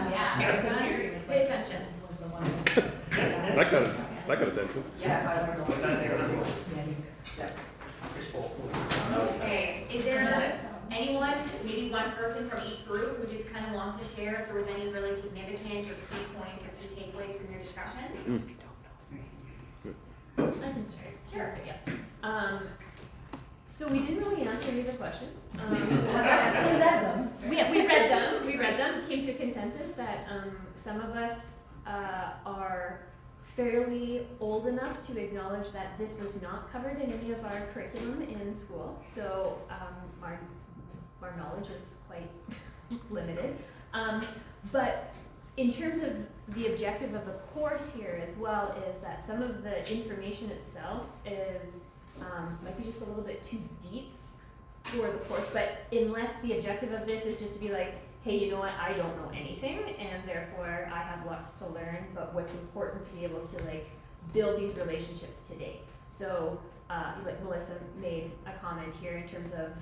Yeah, everyone, pay attention. That got attention. Okay, is there anyone, maybe one person from each group who just kind of wants to share if there was any really significant or key points or key takeaways from your discussion? I can start. Sure. Yeah. So we didn't really answer any of the questions. We read them. We read them, came to a consensus that some of us are fairly old enough to acknowledge that this was not covered in any of our curriculum in school. So our knowledge is quite limited. But in terms of the objective of the course here as well is that some of the information itself is might be just a little bit too deep for the course, but unless the objective of this is just to be like, hey, you know what, I don't know anything, and therefore I have lots to learn, but what's important to be able to like build these relationships today. So like Melissa made a comment here in terms of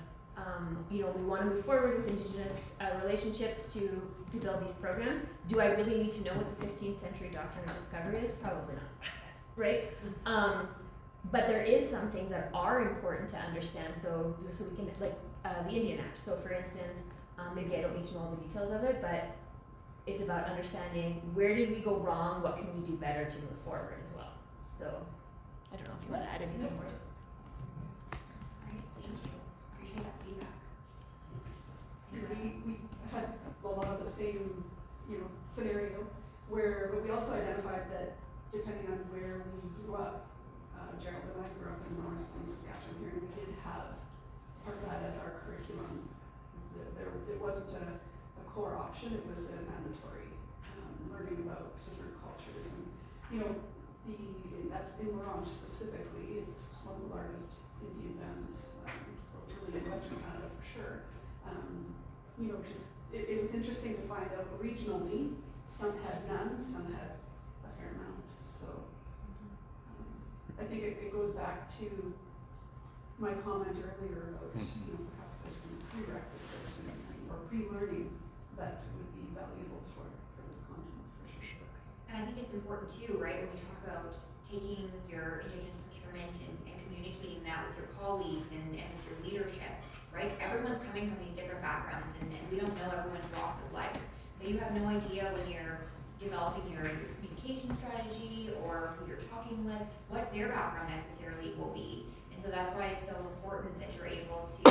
you know, we want to move forward with Indigenous relationships to build these programs. Do I really need to know what the 15th century doctrine of discovery is? Probably not, right? But there is some things that are important to understand, so we can, like the Indian Act. So for instance, maybe I don't need to know all the details of it, but it's about understanding where did we go wrong, what can we do better to move forward as well. So I don't know if you want to add anything more. Great, thank you. Appreciate that feedback. We had a lot of the same, scenario where, but we also identified that depending on where we grew up, Gerald and I grew up in North in Saskatchewan here, and we did have part of that as our curriculum. It wasn't a core option, it was a mandatory, learning about different cultures. And, you know, in Orange specifically, it's one of the largest Indian bands, really in Western Canada for sure. You know, just, it was interesting to find out regionally, some had none, some had a fair amount. So I think it goes back to my comment earlier about, you know, perhaps there's some prerequisites or pre-learning that would be valuable for this content for sure. And I think it's important too, right, when we talk about taking your Indigenous procurement and communicating that with your colleagues and with your leadership, right? Everyone's coming from these different backgrounds and we don't know everyone's walks of life. So you have no idea when you're developing your communication strategy or who you're talking with, what their background necessarily will be. And so that's why it's so important that you're able to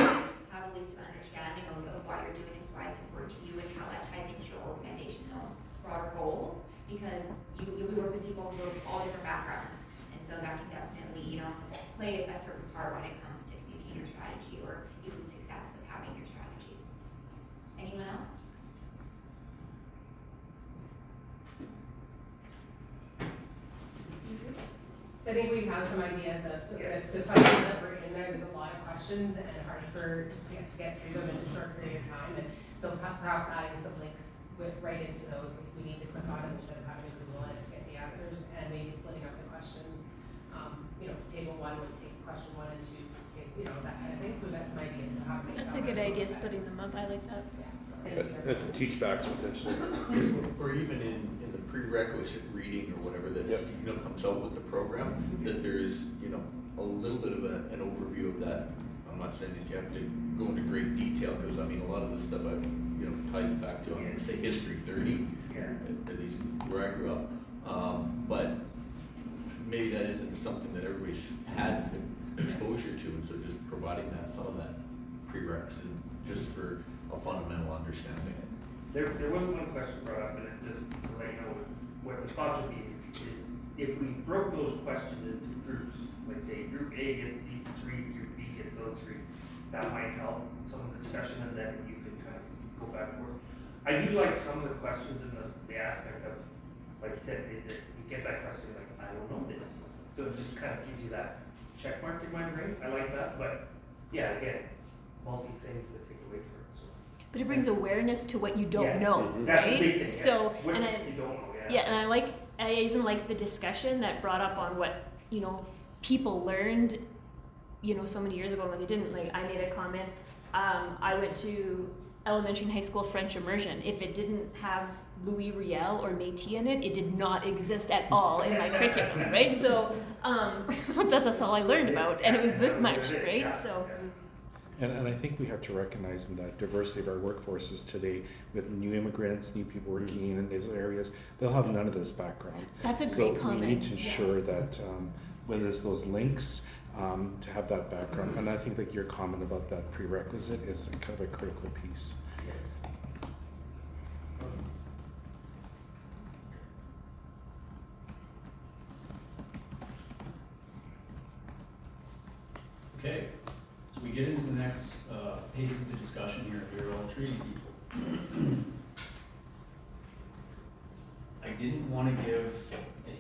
have at least an understanding of why you're doing this, why it's important to you, and how that ties into your organization, those broader goals, because you'll be working with people who have all different backgrounds. And so that can definitely, you know, play a certain part when it comes to communicating your strategy or even the success of having your strategy. Anyone else? So I think we have some ideas of the questions that were in there. There's a lot of questions and hard to get through them in a short period of time. And so perhaps adding some links right into those if we need to click on it instead of having to Google it to get the answers, and maybe splitting up the questions. You know, table 1 would take question 1 and 2, you know, that kind of thing. So we've got some ideas of how to make That's a good idea, splitting them up. I like that. Yeah. That's a teach back potentially. Or even in the prerequisite reading or whatever that, Yep. you know, comes out with the program, that there's, you know, a little bit of an overview of that. I'm not saying that you have to go into great detail, because I mean, a lot of this stuff, you know, ties it back to, I'm gonna say history 30, at least where I grew up. But maybe that isn't something that everybody's had exposure to, and so just providing that, some of that prerequisite, just for a fundamental understanding. There was one question brought up, and it just to let you know what the thought would be is if we broke those questions into groups, like say group A gets these 3, group B gets those 3, that might help some of the discussion, and then you could kind of go back and forth. I do like some of the questions in the aspect of, like you said, is it you get that question like, I don't know this, so it just kind of gives you that check mark in my brain. I like that, but yeah, again, multi things to take away from it. So. But it brings awareness to what you don't know, That's right? the big thing. So, what and you don't know, and I even liked the discussion that brought up on what, you know, people learned, you know, so many years ago and what they didn't. Like, I made a comment, I went to elementary and high school French immersion. If it didn't have Louis Riel or Métis in it, it did not exist at all in my curriculum, right? So that's all I learned about, and it was this much, right? So. And I think we have to recognize in that diversity of our workforces today, with new immigrants, new people working in these areas, they'll have none of this background. That's a great comment. So we need to ensure that whether it's those links to have that background, and I think that your comment about that prerequisite is kind of a critical piece. Okay. So we get into the next phase of the discussion here. We're all treaty people. I didn't want to give a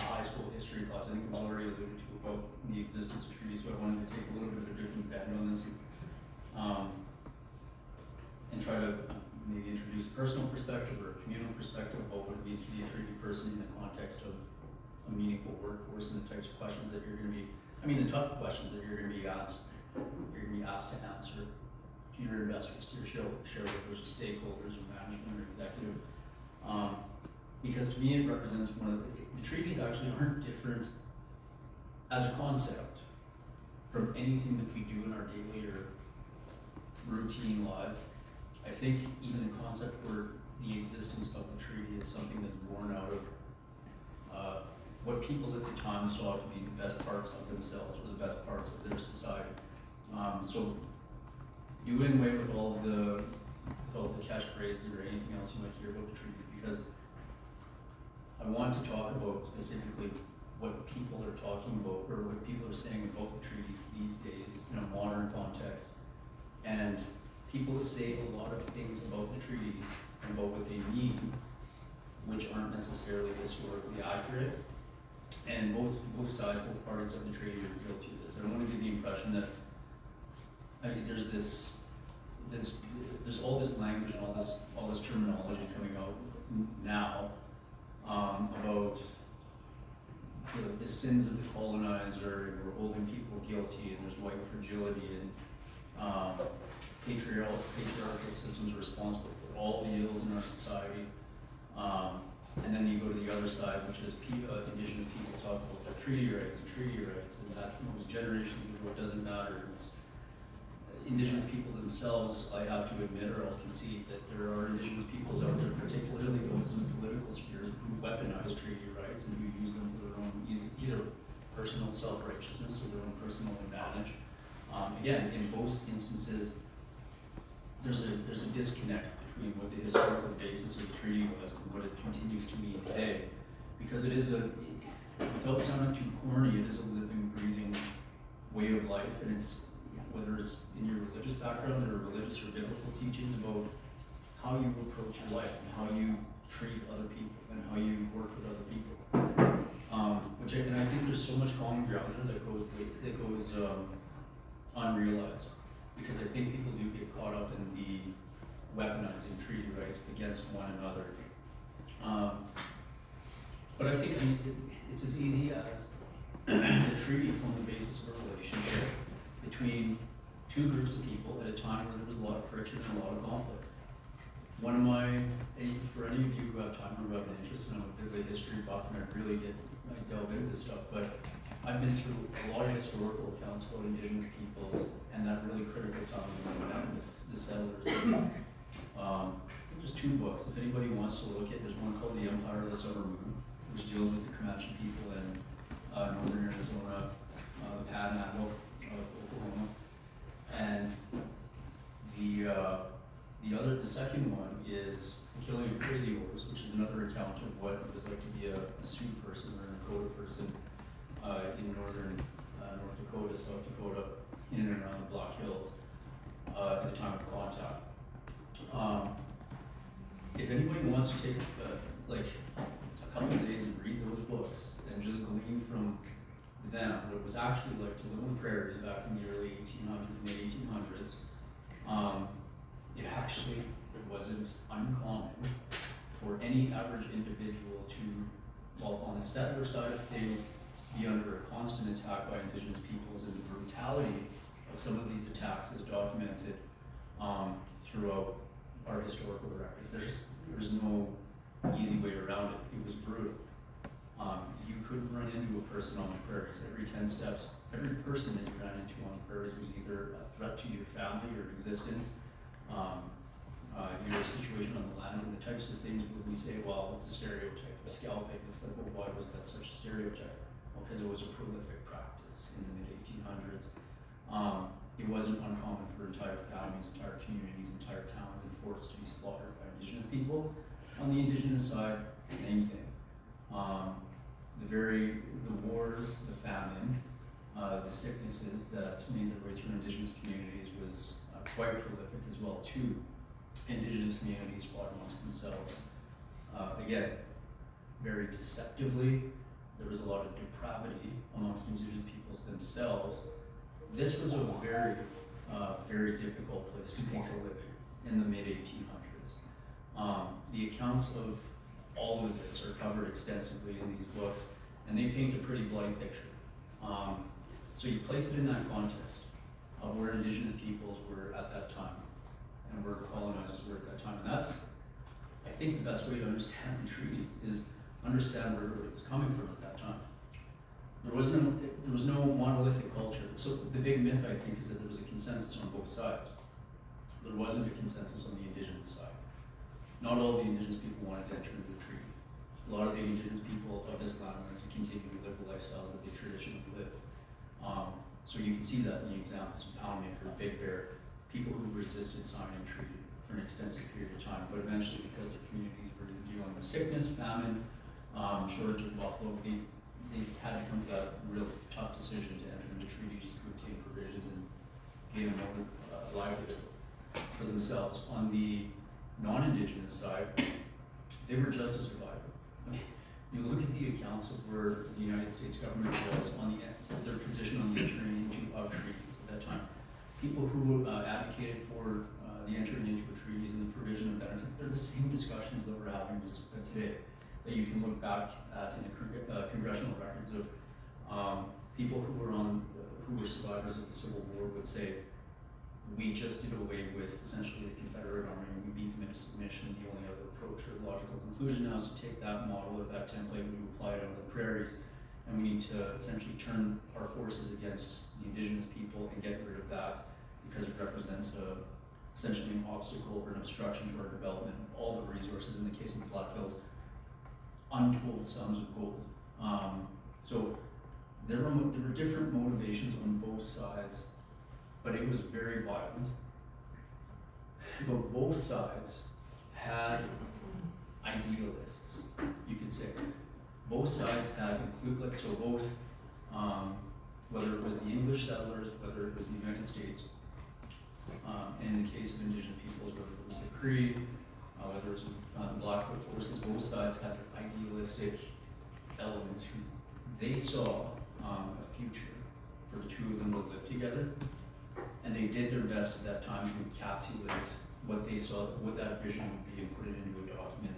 high school history class. I think it was already alluded to about the existence of treaties, so I wanted to take a little bit of a different bend on this and try to maybe introduce a personal perspective or a communal perspective about what it means to be a treaty person in the context of a meaningful workforce and the types of questions that you're going to be. The tough questions that you're going to be asked to answer to your investors, to your shareholders, to stakeholders, or management, or executive. Because to me, it represents one of the treaties actually aren't different as a concept from anything that we do in our daily or routine lives. I think even the concept or the existence of the treaty is something that's born out of what people at the time saw to be the best parts of themselves or the best parts of their society. So doing away with all the catchphrases or anything else you might hear about the treaties, because I want to talk about specifically what people are talking about, or what people are saying about the treaties these days in a modern context. And people say a lot of things about the treaties and about what they mean, which aren't necessarily historically accurate. And both sides, both parties of the treaty are guilty of this. I don't want to give the impression that there's all this language and all this terminology coming out now about the sins of the colonizer, and we're holding people guilty, and there's white fragility, and patriarchal systems are responsible for all the ills in our society. And then you go to the other side, which is Indigenous people talk about their treaty rights, and that was generations ago. It doesn't matter. It's Indigenous people themselves, I have to admit, or I'll concede that there are Indigenous peoples out there, particularly those in the political spheres, who weaponize treaty rights and who use them for their own either personal self-righteousness or their own personal advantage. Again, in both instances, there's a disconnect between what the historical basis of the treaty was and what it continues to mean today, because it is without sounding too corny, it is a living, breathing way of life, and it's, whether it's in your religious background or religious or biblical teachings about how you approach your life and how you treat other people and how you work with other people. And I think there's so much common ground there that goes unrealized, because I think people do get caught up in the weaponizing treaty rights against one another. But I think it's as easy as the treaty formed the basis of a relationship between two groups of people at a time where there was a lot of friction and a lot of conflict. For any of you who have time or who have an interest in the history buff, and I delve into this stuff, but I've been through a lot of historical accounts about Indigenous peoples and that really critical time when we met with the settlers. There's two books, if anybody wants to look at, there's one called The Empire of the Summer Moon, which deals with the Comanche people in northern Arizona, the Panhandle of Oklahoma. And the second one is The Killing of Crazy Horse, which is another account of what it was like to be a Sioux person or a Dakota person in northern North Dakota, South Dakota, in and around the Black Hills at the time of contact. If anybody wants to take a couple of days and read those books and just glean from them what it was actually like to live on the prairies back in the early 1800s, mid 1800s, it actually wasn't uncommon for any average individual to, while on the settler side of things, be under a constant attack by Indigenous peoples, and the brutality of some of these attacks is documented throughout our historical record. There's no easy way around it. It was brutal. You couldn't run into a person on the prairies. Every 10 steps, every person that you ran into on the prairies was either a threat to your family or existence, your situation on the land, and the types of things where we say, well, it's a stereotype of scalping. It's like, well, why was that such a stereotype? Well, because it was a prolific practice in the mid-1800s. It wasn't uncommon for entire families, entire communities, entire towns and forts to be slaughtered by Indigenous people. On the Indigenous side, same thing. The wars, the famine, the sicknesses that made their way through Indigenous communities was quite prolific as well too. Indigenous communities fought amongst themselves. Again, very deceptively, there was a lot of depravity amongst Indigenous peoples themselves. This was a very, very difficult place to make a living in the mid-1800s. The accounts of all of this are covered extensively in these books, and they paint a pretty bloody picture. So you place it in that context of where Indigenous peoples were at that time, and where the colonizers were at that time. And that's, I think, the best way to understand the treaties is understand where it was coming from at that time. There was no monolithic culture. So the big myth, I think, is that there was a consensus on both sides. There wasn't a consensus on the Indigenous side. Not all the Indigenous people wanted to enter into the treaty. A lot of the Indigenous people of this land wanted to continue to live the lifestyles that they traditionally lived. So you can see that in the examples of Poundmaker, Big Bear, people who resisted signing a treaty for an extensive period of time, but eventually, because their communities were dealing with sickness, famine, shortage of buffalo, they they had to come to that real tough decision to enter into treaties to obtain provisions and gain a more livelihood for themselves. On the non-Indigenous side, they were just a survivor. I mean, you look at the accounts of where the United States government was on their position on the entering into of treaties at that time. People who advocated for the entering into of treaties and the provision of benefits, they're the same discussions that we're having today, that you can look back at in the congressional records of people who were survivors of the Civil War would say, we just did away with essentially the Confederate Army and we beat them into submission. The only other approach or logical conclusion now is to take that model or that template and we apply it on the prairies, and we need to essentially turn our forces against the Indigenous people and get rid of that because it represents essentially an obstacle or an obstruction to our development of all the resources. In the case of the Black Hills, untold sums of gold. So there were different motivations on both sides, but it was very violent. But both sides had idealists, you could say. Both sides had both, whether it was the English settlers, whether it was the United States, and in the case of Indigenous peoples, whether it was the Cree, whether it was the Blackfoot forces, both sides had their idealistic elements who they saw a future for the two of them to live together, and they did their best at that time to encapsulate what they saw, what that vision would be, and put it into a document.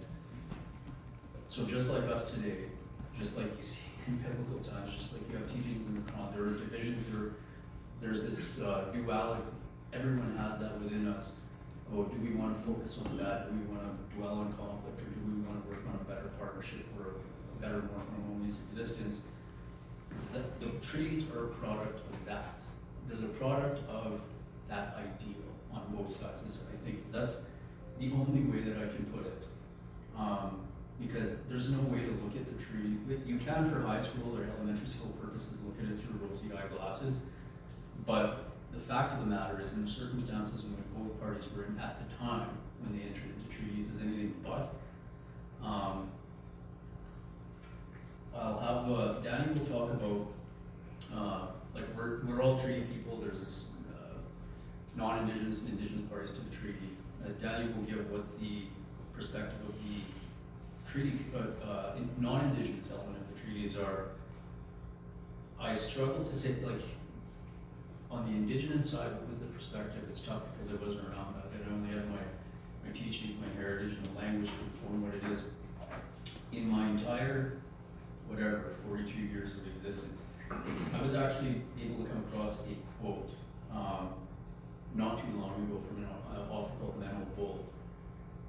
So just like us today, just like you see in biblical times, just like you have teaching in the Quran, there are divisions, there's this duality. Everyone has that within us. Oh, do we want to focus on that? Do we want to dwell on conflict, or do we want to work on a better partnership or a better, more harmonious existence? The treaties are a product of that. They're the product of that ideal on both sides. I think that's the only way that I can put it. Because there's no way to look at the treaty. You can for high school or elementary school purposes look at it through rosy eyeglasses, but the fact of the matter is, in the circumstances in which both parties were in at the time when they entered into treaties, is anything but. I'll have Danny will talk about like we're all treaty people. There's non-Indigenous and Indigenous parties to the treaty. Danny will give what the perspective of the treaty non-Indigenous element of the treaties are. I struggle to say, like, on the Indigenous side, what was the perspective? It's tough because I wasn't around that. I only had my teachings, my heritage, and the language to inform what it is. In my entire, 42 years of existence, I was actually able to come across a quote not too long ago from an author called Menno Bull.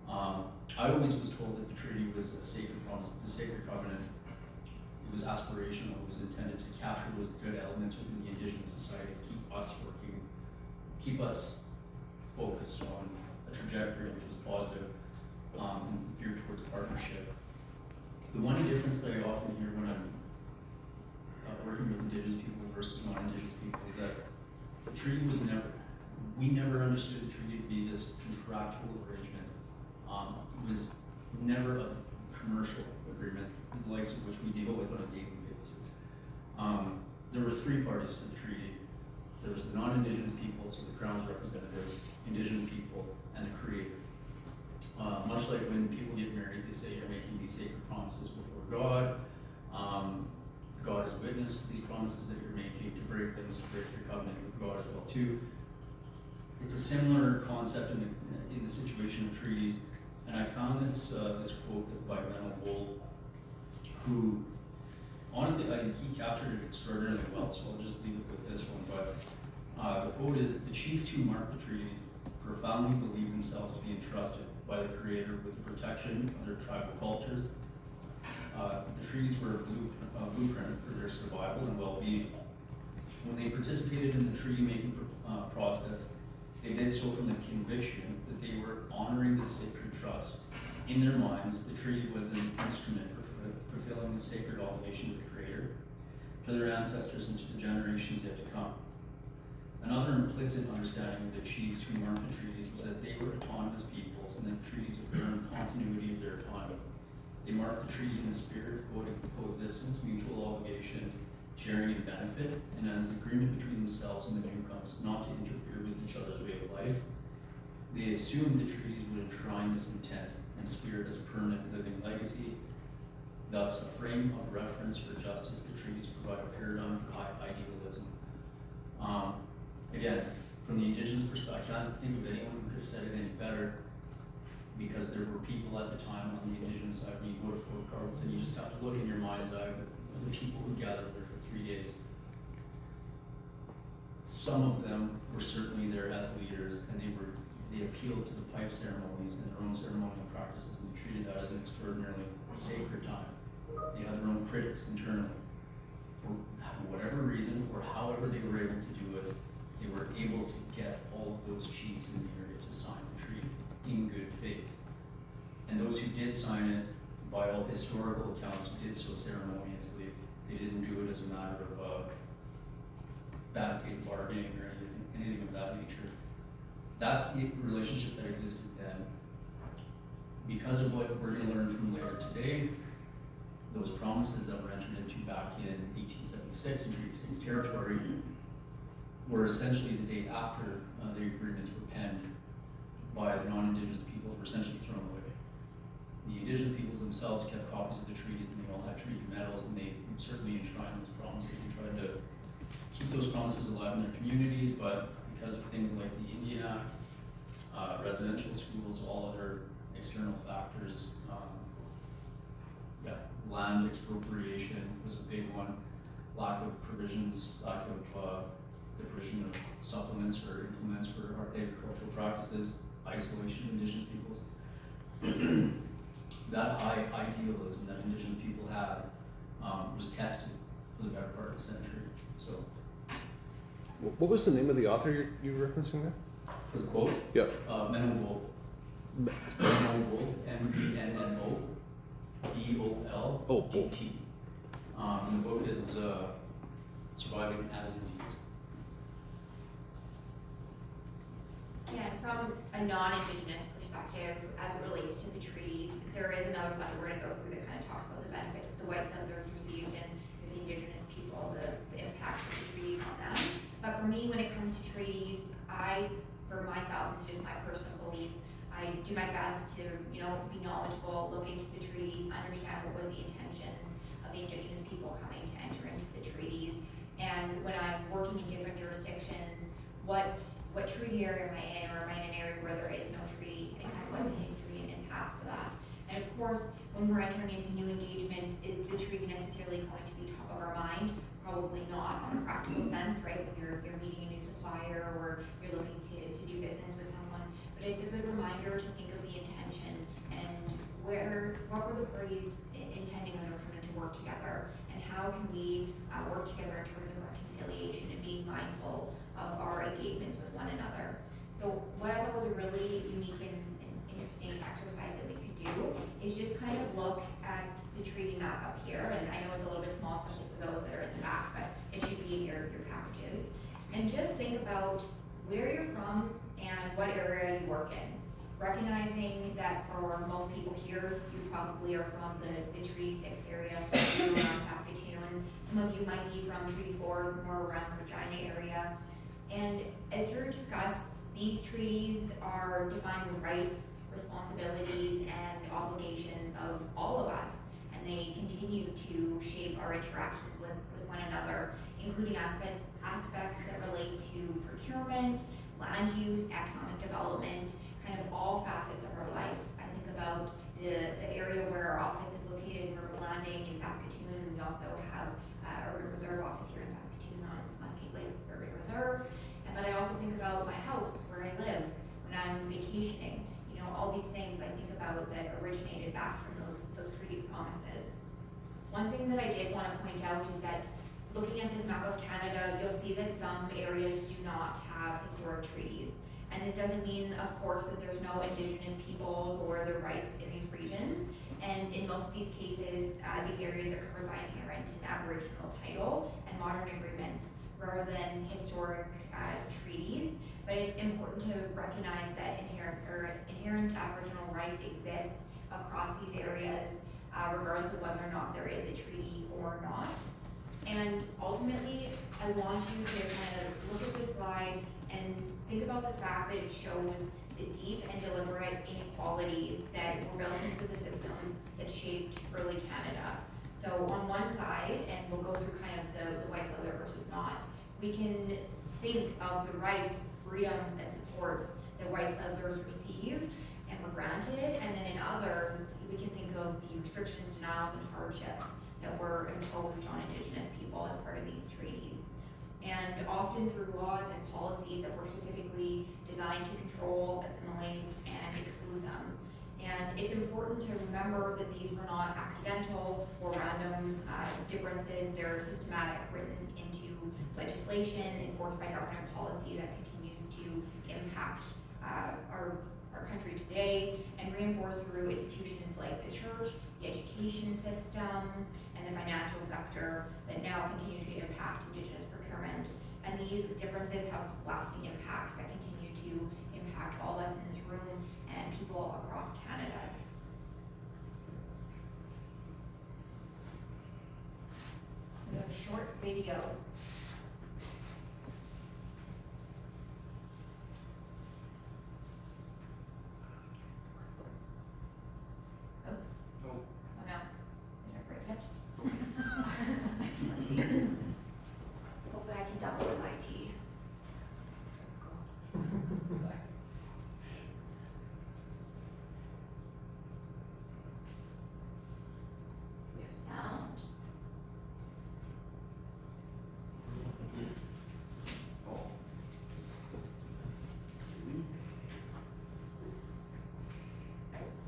I always was told that the treaty was a sacred promise, it's a sacred covenant. It was aspirational, it was intended to capture those good elements within the Indigenous society, keep us working, keep us focused on a trajectory which was positive and geared towards partnership. The one difference that I often hear when I'm working with Indigenous people versus non-Indigenous people is that the treaty was we never understood the treaty to be this contractual arrangement. It was never a commercial agreement, the likes of which we deal with on a daily basis. There were three parties to the treaty. There was the non-Indigenous people, so the Crown's representatives, Indigenous people, and the Creator. Much like when people get married, they say you're making these sacred promises before God. God is a witness to these promises that you're making. To break them is to break your covenant with God as well too. It's a similar concept in the situation of treaties, and I found this quote by Menno Bull, who honestly he captured it extraordinarily well. So I'll just leave it with this one. But the quote is: "The chiefs who mark the treaties profoundly believe themselves to be entrusted by the Creator with the protection of their tribal cultures. The treaties were a blueprint for their survival and well-being. When they participated in the treaty-making process, they did so from the conviction that they were honoring the sacred trust. In their minds, the treaty was an instrument for fulfilling the sacred obligation to the Creator, to their ancestors, and to the generations yet to come. Another implicit understanding of the chiefs who marked the treaties was that they were autonomous peoples and that treaties affirmed continuity of their autonomy. They mark the treaty in the spirit of coexistence, mutual obligation, sharing and benefit, and as an agreement between themselves and the newcomers not to interfere with each other's way of life. They assumed the treaties would enshrine this intent and spirit as a permanent living legacy. Thus, a frame of reference for justice, the treaties provide a paradigm for high idealism. Again, from the Indigenous perspective, I can't think of anyone who could have said it any better, because there were people at the time on the Indigenous side. When you go to Fort Carlton, you just have to look in your mind's eye of the people who gathered there for 3 days. Some of them were certainly there as leaders, and they appealed to the pipe ceremonies and their own ceremonial practices, and they treated that as an extraordinarily sacred time. They had their own critics internally. For whatever reason, or however they were able to do it, they were able to get all of those chiefs in the area to sign the treaty in good faith. And those who did sign it, by all historical accounts, did so ceremoniously. They didn't do it as a matter of bad faith bargaining or anything of that nature. That's the relationship that existed then. Because of what we're going to learn from later today, those promises that were entered into back in 1876 in Treaty 6 territory were essentially the day after the agreements were penned by the non-Indigenous people, were essentially thrown away. The Indigenous peoples themselves kept copies of the treaties, and they all had treaty medals, and they certainly enshrined those promises and tried to keep those promises alive in their communities. But because of things like the Indian Act, residential schools, all other external factors, land expropriation was a big one. Lack of provisions, lack of the provision of supplements or implements for our agricultural practices, isolation of Indigenous peoples. That high idealism that Indigenous people had was tested for the better part of a century. So, What was the name of the author you're referencing there? for the quote, Yeah. Menno Wold, M-E-N-N-O. B-O-L-D-T. And the book is Surviving as Indians. Yeah, and from a non-Indigenous perspective, as it relates to the treaties, there is another slide we're gonna go through that kind of talks about the benefits that the white settlers received and the Indigenous people, the impacts of the treaties on them. But for me, when it comes to treaties, for myself, it's just my personal belief, I do my best to, be knowledgeable, look into the treaties, understand what was the intentions of the Indigenous people coming to enter into the treaties. And when I'm working in different jurisdictions, what treaty area am I in, or am I in an area where there is no treaty, and kind of what's the history and past for that. And of course, when we're entering into new engagements, is the treaty necessarily going to be top of our mind? Probably not on a practical sense, right? When you're meeting a new supplier, or you're looking to do business with someone. But it's a good reminder to think of the intention and what were the parties intending when they're coming to work together, and how can we work together in terms of reconciliation and being mindful of our engagements with one another. So what I thought was a really unique and interesting exercise that we could do is just kind of look at the treaty map up here, and I know it's a little bit small, especially for those that are in the back, but it should be in your packages. And just think about where you're from and what area you work in. Recognizing that for most people here, you probably are from the Treaty 6 area, around Saskatoon. Some of you might be from Treaty 4, more around the Regina area. And as Drew discussed, these treaties are defining the rights, responsibilities, and obligations of all of us. And they continue to shape our interactions with one another, including aspects that relate to procurement, land use, economic development, kind of all facets of our life. I think about the area where our office is located in River Landing in Saskatoon, and we also have a Urban Reserve office here in Saskatoon on Muskie Lake Urban Reserve. But I also think about my house, where I live, when I'm vacationing. All these things I think about that originated back from those treaty promises. One thing that I did want to point out is that looking at this map of Canada, you'll see that some areas do not have historic treaties. And this doesn't mean, of course, that there's no Indigenous peoples or their rights in these regions. And in most of these cases, these areas are covered by inherent and Aboriginal title and modern agreements rather than historic treaties. But it's important to recognize that inherent Aboriginal rights exist across these areas regardless of whether or not there is a treaty or not. And ultimately, I want you to kind of look at this slide and think about the fact that it shows the deep and deliberate inequalities that were built into the systems that shaped early Canada. So on one side, and we'll go through kind of the white settler versus not, we can think of the rights, freedoms, and supports that white settlers received and were granted, and then in others, we can think of the restrictions, denials, and hardships that were imposed on Indigenous people as part of these treaties. And often through laws and policies that were specifically designed to control, assimilate, and exclude them. And it's important to remember that these were not accidental or random differences. They're systematic, written into legislation, enforced by government policy that continues to impact our country today, and reinforced through institutions like the church, the education system, and the financial sector that now continue to impact Indigenous procurement. And these differences have lasting impacts that continue to impact all of us in this room and people across Canada. We have a short video. Oh no, did I break it? Let's see. Hopefully I can double as IT. We have sound.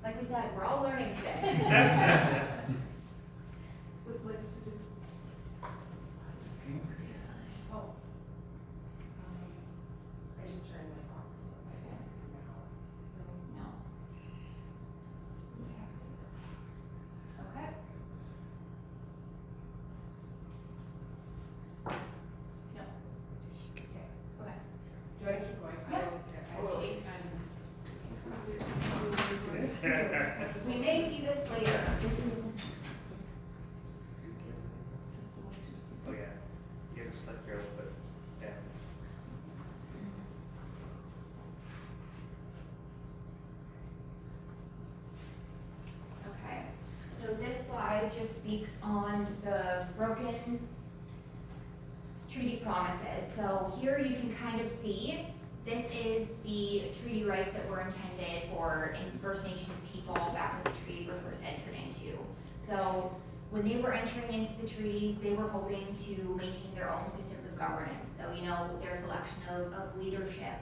Like we said, we're all learning today. It's the place to do. Oh. I just turned this on, so I can't now. No. Okay. No. Okay. Do I keep going? Yeah. I will, Totally. I'm We may see this later. Oh yeah, you have to select your output, yeah. Okay, so this slide just speaks on the broken treaty promises. So here you can kind of see, this is the treaty rights that were intended for First Nations people back when the treaties were first entered into. So when they were entering into the treaties, they were hoping to maintain their own systems of governance. So, you know, their selection of leadership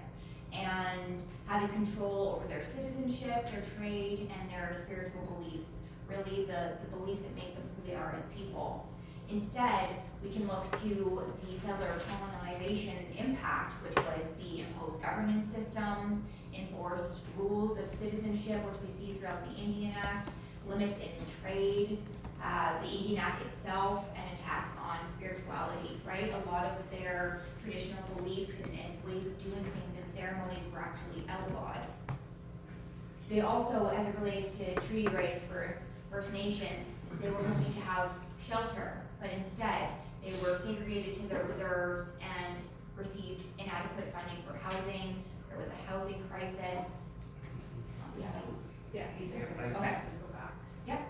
and having control over their citizenship, their trade, and their spiritual beliefs, really the beliefs that make them who they are as people. Instead, we can look to the settler colonization impact, which was the imposed governance systems, enforced rules of citizenship, which we see throughout the Indian Act, limits in trade, the Indian Act itself, and attacks on spirituality, right? A lot of their traditional beliefs and ways of doing things and ceremonies were actually outlawed. They also, as it related to treaty rights for First Nations, they were hoping to have shelter, but instead, they were segregated to their reserves and received inadequate funding for housing. There was a housing crisis. Yeah, he's just gonna, Okay. just go back. Yep.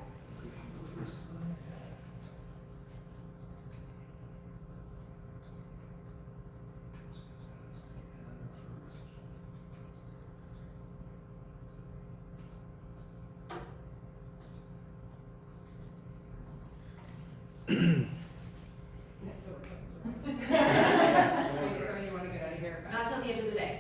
Maybe some of you wanna get out of here, but. Not till the end of the day.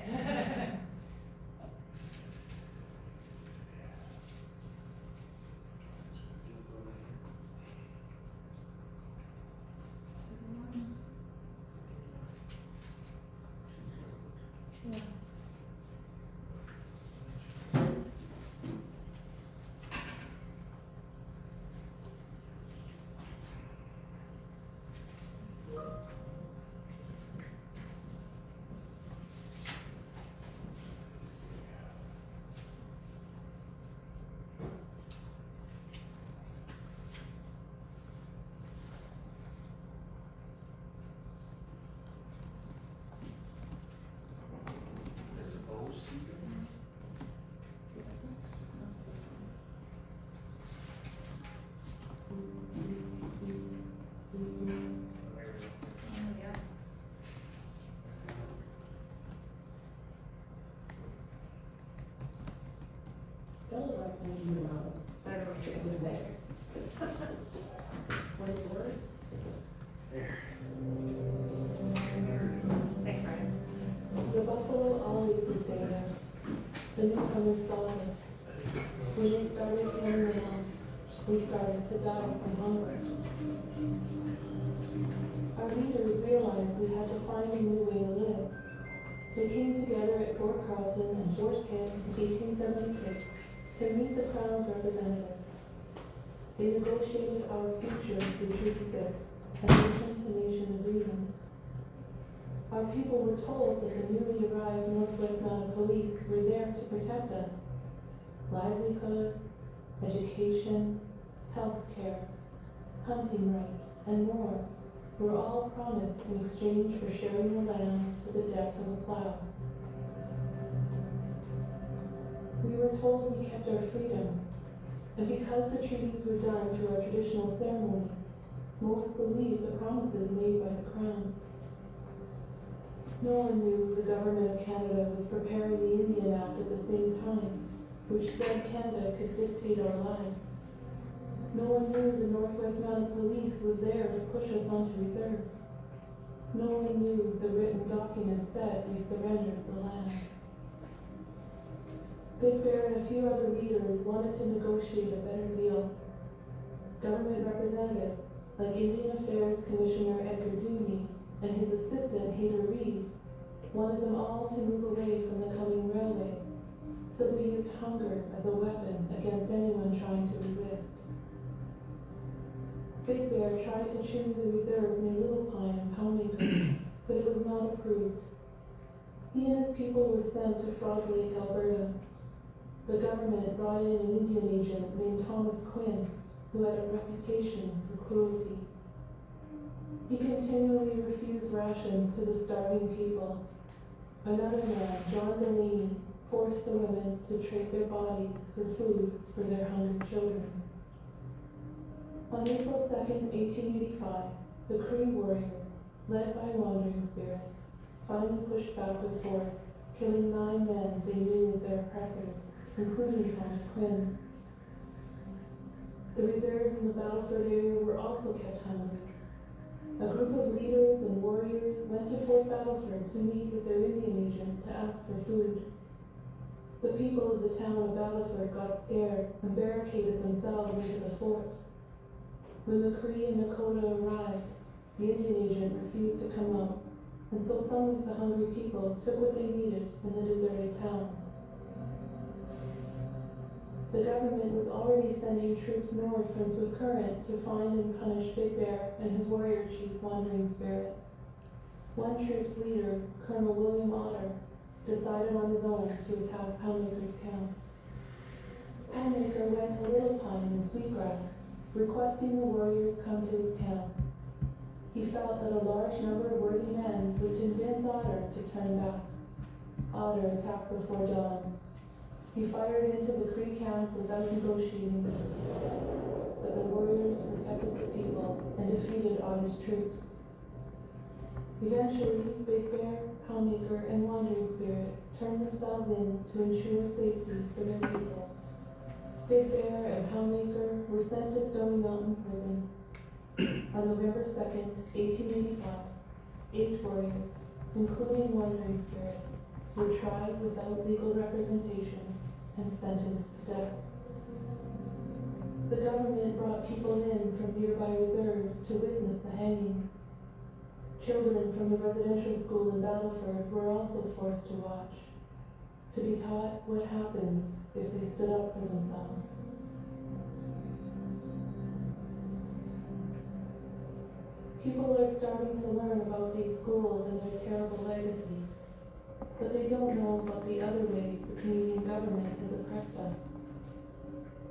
Fellows like thinking about, I don't know if it was there. What it was? Thanks, Brian. The buffalo always sustained us. The newcomers saw us. When they started killing them off, we started to die from hunger. Our leaders realized we had to find a new way to live. They came together at Fort Carlton and Fort Pitt in 1876 to meet the Crown's representatives. They negotiated our future through Treaty 6, a nation-to-nation agreement. Our people were told that the newly arrived Northwest Mounted Police were there to protect us. Livelihood, education, health care, hunting rights, and more were all promised in exchange for sharing the land to the depth of a plow. We were told we kept our freedom, and because the treaties were done through our traditional ceremonies, most believed the promises made by the Crown. No one knew the Government of Canada was preparing the Indian Act at the same time, which said Canada could dictate our lives. No one knew the Northwest Mounted Police was there to push us onto reserves. No one knew the written document said we surrendered the land. Big Bear and a few other leaders wanted to negotiate a better deal. Government representatives, like Indian Affairs Commissioner Edgar Dewey and his assistant Hayter Reed, wanted them all to move away from the coming railway, so they used hunger as a weapon against anyone trying to resist. Big Bear tried to choose a reserve near Little Pine and Poundmaker, but it was not approved. He and his people were sent to Frog Lake, Alberta. The government brought in an Indian agent named Thomas Quinn, who had a reputation for cruelty. He continually refused rations to the starving people. Another man, John Delaney, forced the women to trade their bodies for food for their hungry children. On April 2nd, 1885, the Cree warriors, led by Wandering Spirit, finally pushed back with force, killing 9 men they knew as their oppressors, including Thomas Quinn. The reserves in the Battleford area were also kept hungry. A group of leaders and warriors went to Fort Battleford to meet with their Indian agent to ask for food. The people of the town of Battleford got scared and barricaded themselves into the fort. When the Cree and Nakota arrived, the Indian agent refused to come out, and so some of the hungry people took what they needed in the deserted town. The government was already sending troops north from Swift Current to find and punish Big Bear and his warrior chief Wandering Spirit. One troop's leader, Colonel William Otter, decided on his own to attack Poundmaker's camp. Poundmaker went to Little Pine and Sweetgrass, requesting the warriors come to his camp. He felt that a large number of worthy men would convince Otter to turn back. Otter attacked before dawn. He fired into the Cree camp without negotiating, but the warriors protected the people and defeated Otter's troops. Eventually, Big Bear, Poundmaker, and Wandering Spirit turned themselves in to ensure safety for their people. Big Bear and Poundmaker were sent to Stony Mountain Prison. On November 2nd, 1885, 8 warriors, including Wandering Spirit, were tried without legal representation and sentenced to death. The government brought people in from nearby reserves to witness the hanging. Children from the residential school in Battleford were also forced to watch, to be taught what happens if they stood up for themselves. People are starting to learn about these schools and their terrible legacy, but they don't know about the other ways the Canadian government has oppressed us.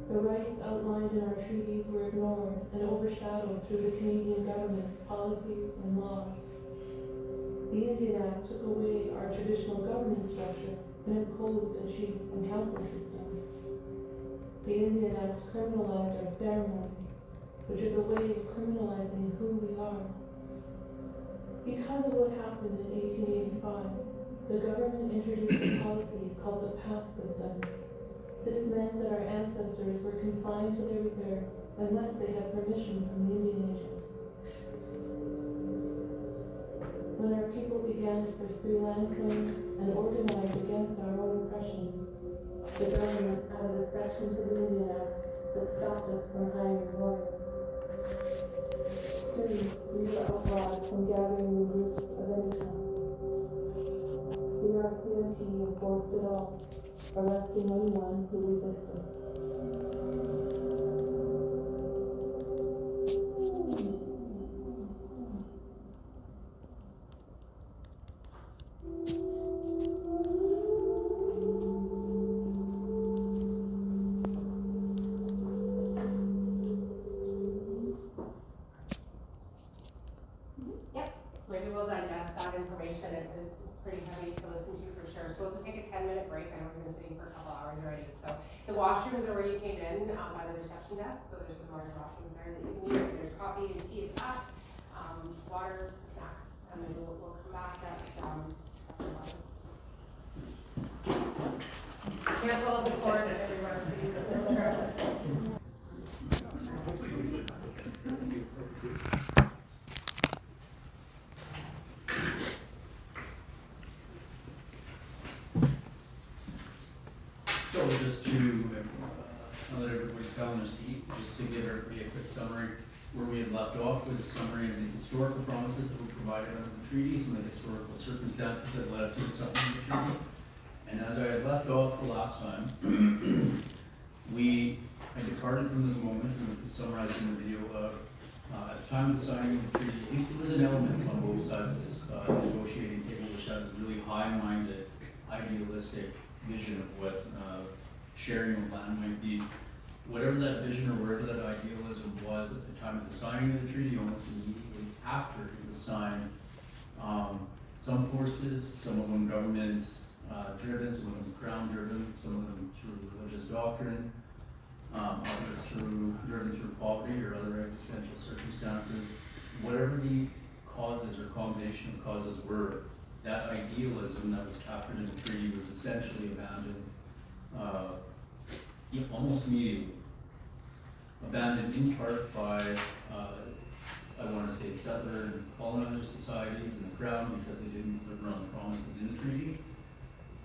The rights outlined in our treaties were ignored and overshadowed through the Canadian government's policies and laws. The Indian Act took away our traditional government structure and imposed a chief and council system. The Indian Act criminalized our ceremonies, which is a way of criminalizing who we are. Because of what happened in 1885, the government introduced a policy called the pass system. This meant meant that our ancestors were confined to their reserves unless they had permission from the Indian agent. When our people began to pursue land claims and organize against our own oppression, the government added a section to the Indian Act that stopped us from hiring lawyers. 3. We were outlawed from gathering in groups of any kind. The RCMP enforced it all, arresting anyone who resisted. So maybe we'll digest that information. It's pretty heavy to listen to for sure. So we'll just take a 10-minute break. I know we've been sitting for a couple hours already. So the washrooms are where you came in by the reception desk. So there's some large washrooms there that you can use. There's coffee and tea at the back, water, snacks, and then we'll come back at cancel all the cords everywhere, please. So just to, now that everybody's got on their seat, just to give everybody a quick summary, where we had left off was a summary of the historical promises that were provided under the treaty, some of the historical circumstances that led up to the signing of the treaty. And as I had left off the last time, we had departed from this moment, which was summarized in the video of, at the time of the signing of the treaty, at least there was an element on both sides of this negotiating table which had this really high-minded, idealistic vision of what sharing of land might be. Whatever that vision or wherever that idealism was at the time of the signing of the treaty, almost immediately after it was signed, some forces, some of them government driven, some of them crown driven, some of them through religious doctrine, others driven through poverty or other existential circumstances, whatever the causes or combination of causes were, that idealism that was captured in the treaty was essentially abandoned almost immediately. Abandoned in part by, I want to say, settler and colonizer societies and the crown because they didn't deliver on the promises in the treaty.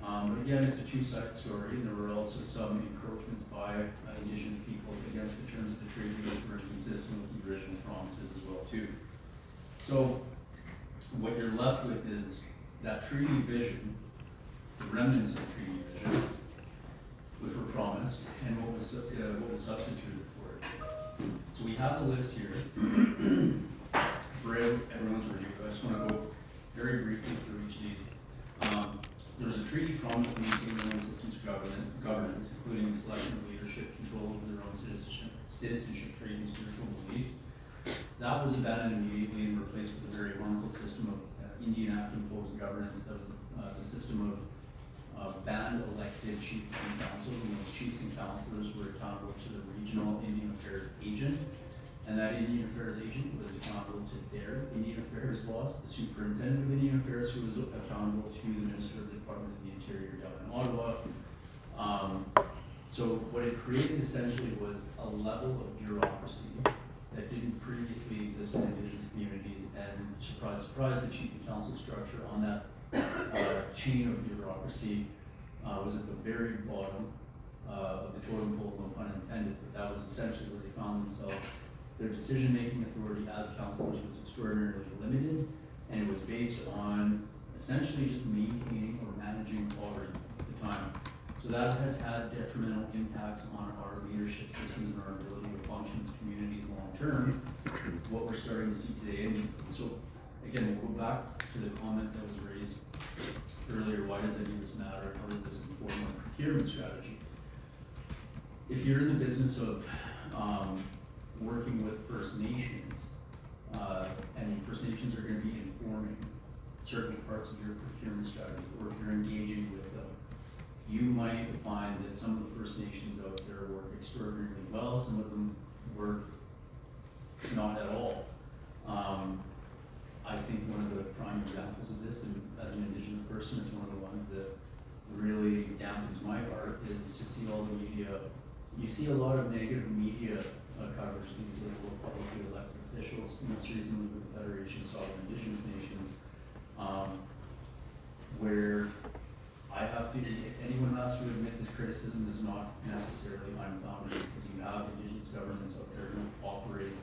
But again, it's a two-sided story, and there were also some encroachments by indigenous peoples against the terms of the treaty, which were inconsistent with the original promises as well too. So what you're left with is that treaty vision, the remnants of the treaty vision, which were promised, and what was substituted for it. So we have a list here for everyone's review. I just want to go very briefly through each of these. There was a treaty promise to maintain their own systems of governance, including the selection of leadership, control over their own citizenship, trade, and spiritual beliefs. That was abandoned immediately and replaced with a very harmful system of Indian Act imposed governance. That was the system of band elected chiefs and councils, and those chiefs and councillors were accountable to the regional Indian Affairs agent, and that Indian Affairs agent was accountable to their Indian Affairs boss, the superintendent of Indian Affairs, who was accountable to the Minister of the Department of the Interior down in Ottawa. So what it created essentially was a level of bureaucracy that didn't previously exist in Indigenous communities, and surprise, surprise, the chief and council structure on that chain of bureaucracy was at the very bottom of the totem pole, no pun intended, but that was essentially where they found themselves. Their decision-making authority as councillors was extraordinarily limited, and it was based on essentially just maintaining or managing poverty at the time. So that has had detrimental impacts on our leadership systems and our ability to function as communities long-term, what we're starting to see today. And so, again, we'll go back to the comment that was raised earlier, why does any of this matter? How does this inform our procurement strategy? If you're in the business of working with First Nations, and First Nations are going to be informing certain parts of your procurement strategy, or if you're engaging with them, you might find that some of the First Nations out there work extraordinarily well, some of them work not at all. I think one of the prime examples of this, and as an Indigenous person, is one of the ones that really dampens my heart, is to see all the media, you see a lot of negative media coverage these days with publicly elected officials, most recently with the Federation of Sovereign Indigenous Nations, where I have to, if anyone has to admit that criticism is not necessarily unfounded, because you have Indigenous governments out there who operate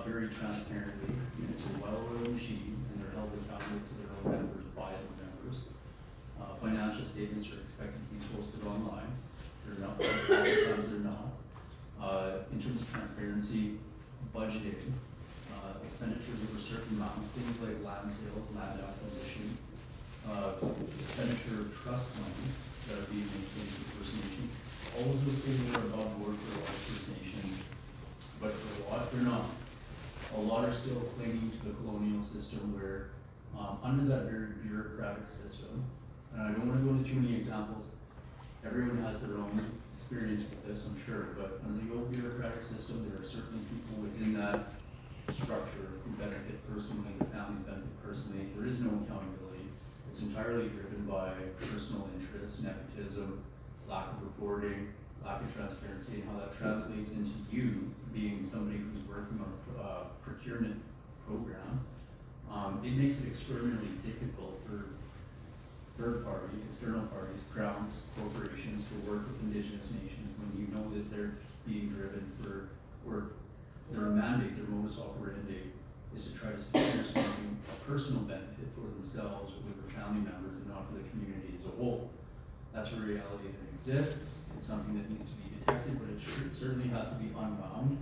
very transparently, and it's a well-oiled machine, and they're held accountable to their own members by their members. Financial statements are expected to be posted online. They're not, sometimes they're not. In terms of transparency, budgeting, expenditures over certain amounts, things like land sales, land acquisitions, expenditure of trust monies that are being maintained for the First Nation. All of those things are above board for a lot of First Nations, but for a lot, they're not. A lot are still clinging to the colonial system where, under that very bureaucratic system, and I don't want to go into too many examples, everyone has their own experience with this, I'm sure, but under the old bureaucratic system, there are certainly people within that structure who benefit personally, the families benefit personally. There is no accountability. It's entirely driven by personal interests, nepotism, lack of reporting, lack of transparency, and how that translates into you being somebody who's working on a procurement program. It makes it extraordinarily difficult for third parties, external parties, crowns, corporations to work with Indigenous nations when you know that they're being driven for, or their mandate, their modus operandi is to try to secure something, a personal benefit for themselves or with their family members and not for the community as a whole. That's a reality that exists. It's something that needs to be detected, but it certainly has to be unbound.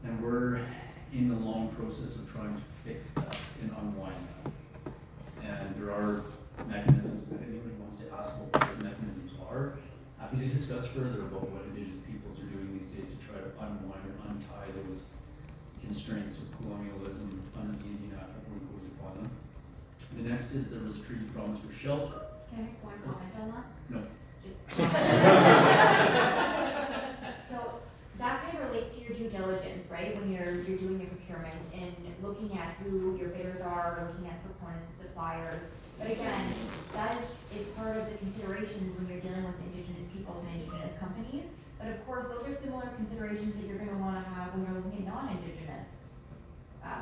And we're in the long process of trying to fix that and unwind that. And there are mechanisms that anybody wants to ask what those mechanisms are. Happy to discuss further about what Indigenous peoples are doing these days to try to unwind or untie those constraints of colonialism under the Indian Act that were imposed upon them. The next is there was a treaty promise for shelter. Can I make one comment on that? No. So that kind of relates to your due diligence, right? When you're doing your procurement and looking at who your bidders are, looking at proponents and suppliers. But again, that is part of the considerations when you're dealing with Indigenous peoples and Indigenous companies. But of course, those are similar considerations that you're going to want to have when you're looking at non-Indigenous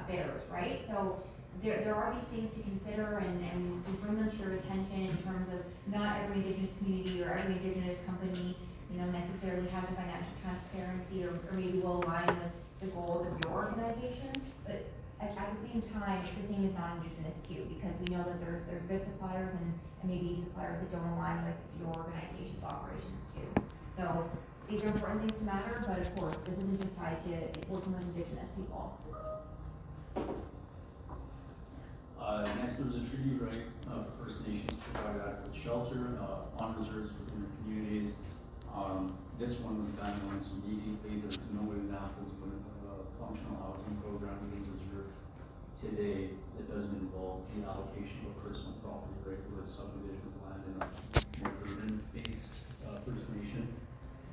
bidders, right? So there are these things to consider, and we bring them to your attention in terms of not every Indigenous community or every Indigenous company, you know, necessarily has the financial transparency or maybe will align with the goals of your organization. But at the same time, it's the same as non-Indigenous too, because we know that there's good suppliers and maybe suppliers that don't align with your organization's operations too. So these are important things to matter, but of course, this isn't just tied to working with Indigenous people. Next, there was a treaty right for First Nations to provide adequate shelter on reserves within their communities. This one was done almost immediately. There's no examples of a functional housing program being reserved today that doesn't involve the allocation of personal property right or a subdivision of land in a more urban-based First Nation.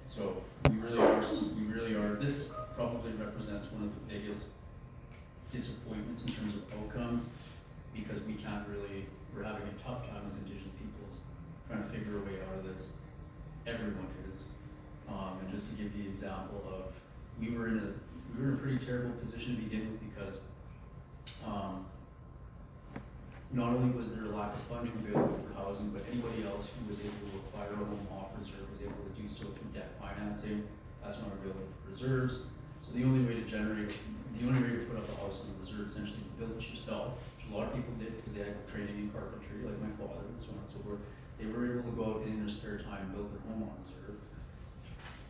So we really are. This probably represents one of the biggest disappointments in terms of outcomes, because we're having a tough time as Indigenous peoples trying to figure a way out of this. Everyone is. And just to give the example of, we were in a pretty terrible position to begin with, because not only was there a lack of funding available for housing, but anybody else who was able to acquire a home off reserve was able to do so through debt financing. That's not available for reserves. So the only way to put up a house on the reserve essentially is to build it yourself, which a lot of people did because they had training in carpentry, like my father and so on and so forth. They were able to go out and in their spare time build their home on reserve.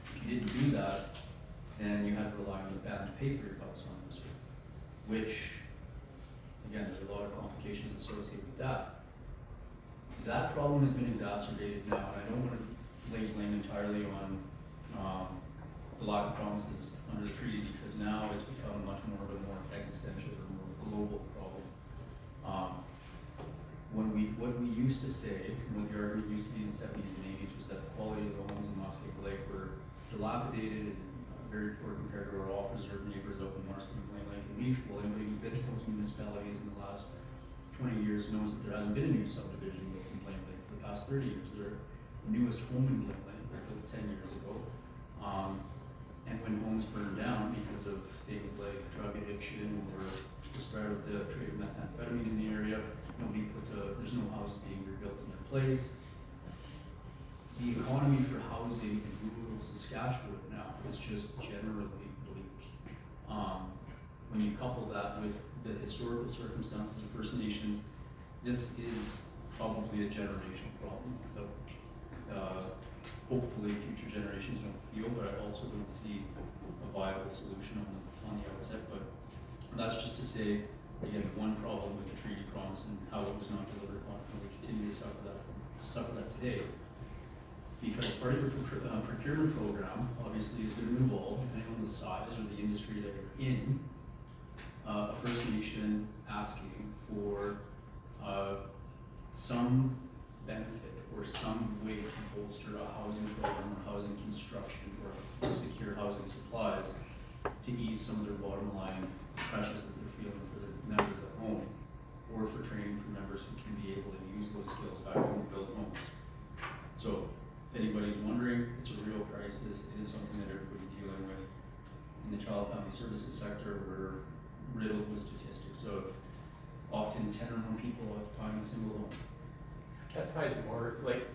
If you didn't do that, then you had to rely on the band to pay for your house on reserve, which, again, there's a lot of complications associated with that. That problem has been exacerbated now, and I don't want to lay blame entirely on the lack of promises under the treaty, because now it's become much more of a more existential or more global problem. What we used to say, and what the argument used to be in the 70s and 80s, was that the quality of the homes in Muskeg Lake were dilapidated and very poor compared to our off-reserve neighbors up in Marston, Plain Lake, and Leesville. Anybody who's been to those municipalities in the last 20 years knows that there hasn't been a new subdivision built in Plain Lake for the past 30 years. The newest home in Plain Lake, And when homes burn down because of things like drug addiction or the spread of the trade of methamphetamine in the area, there's no houses being rebuilt in their place. The economy for housing in rural Saskatchewan now is just generally bleak. When you couple that with the historical circumstances of First Nations, this is probably a generational problem that hopefully future generations don't feel, but I also don't see a viable solution on the outset. But that's just to say, again, one problem with the treaty promise and how it was not delivered upon, and we continue to suffer that today. Because part of your procurement program obviously is going to involve, depending on the size or the industry that you're in, a First Nation asking for some benefit or some way to bolster a housing program or housing construction or to secure housing supplies to ease some of their bottom line pressures that they're feeling for their members at home, or for training for members who can be able to use those skills back home to build homes. So if anybody's wondering, it's a real crisis. It is something that everybody's dealing with. In the child family services sector, we're riddled with statistics of often 10 or more people occupying a single home. That ties more, like,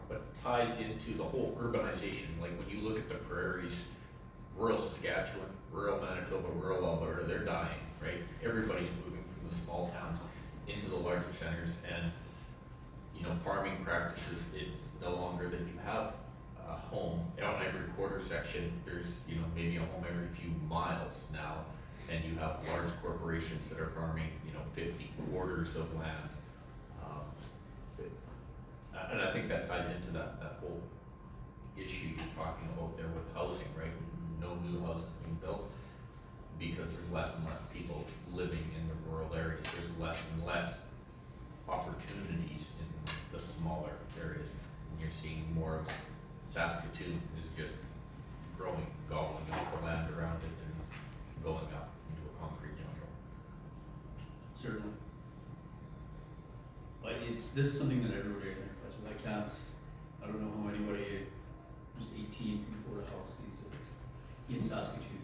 but ties into the whole urbanization. Like when you look at the prairies, rural Saskatchewan, rural Manitoba, rural Alberta, they're dying, right? Everybody's moving from the small towns into the larger centers, and farming practices, it's no longer that you have a home on every quarter section. There's maybe a home every few miles now, and you have large corporations that are farming 50 quarters of land. And I think that ties into that whole issue you're talking about there with housing, right? No new houses being built because there's less and less people living in the rural areas. There's less and less opportunities in the smaller areas. And you're seeing more of Saskatoon is just growing, gobbling up the land around it and going up into a concrete jungle. Certainly. But this is something that everybody identifies with. I don't know how anybody who's 18 can afford a house these days in Saskatoon.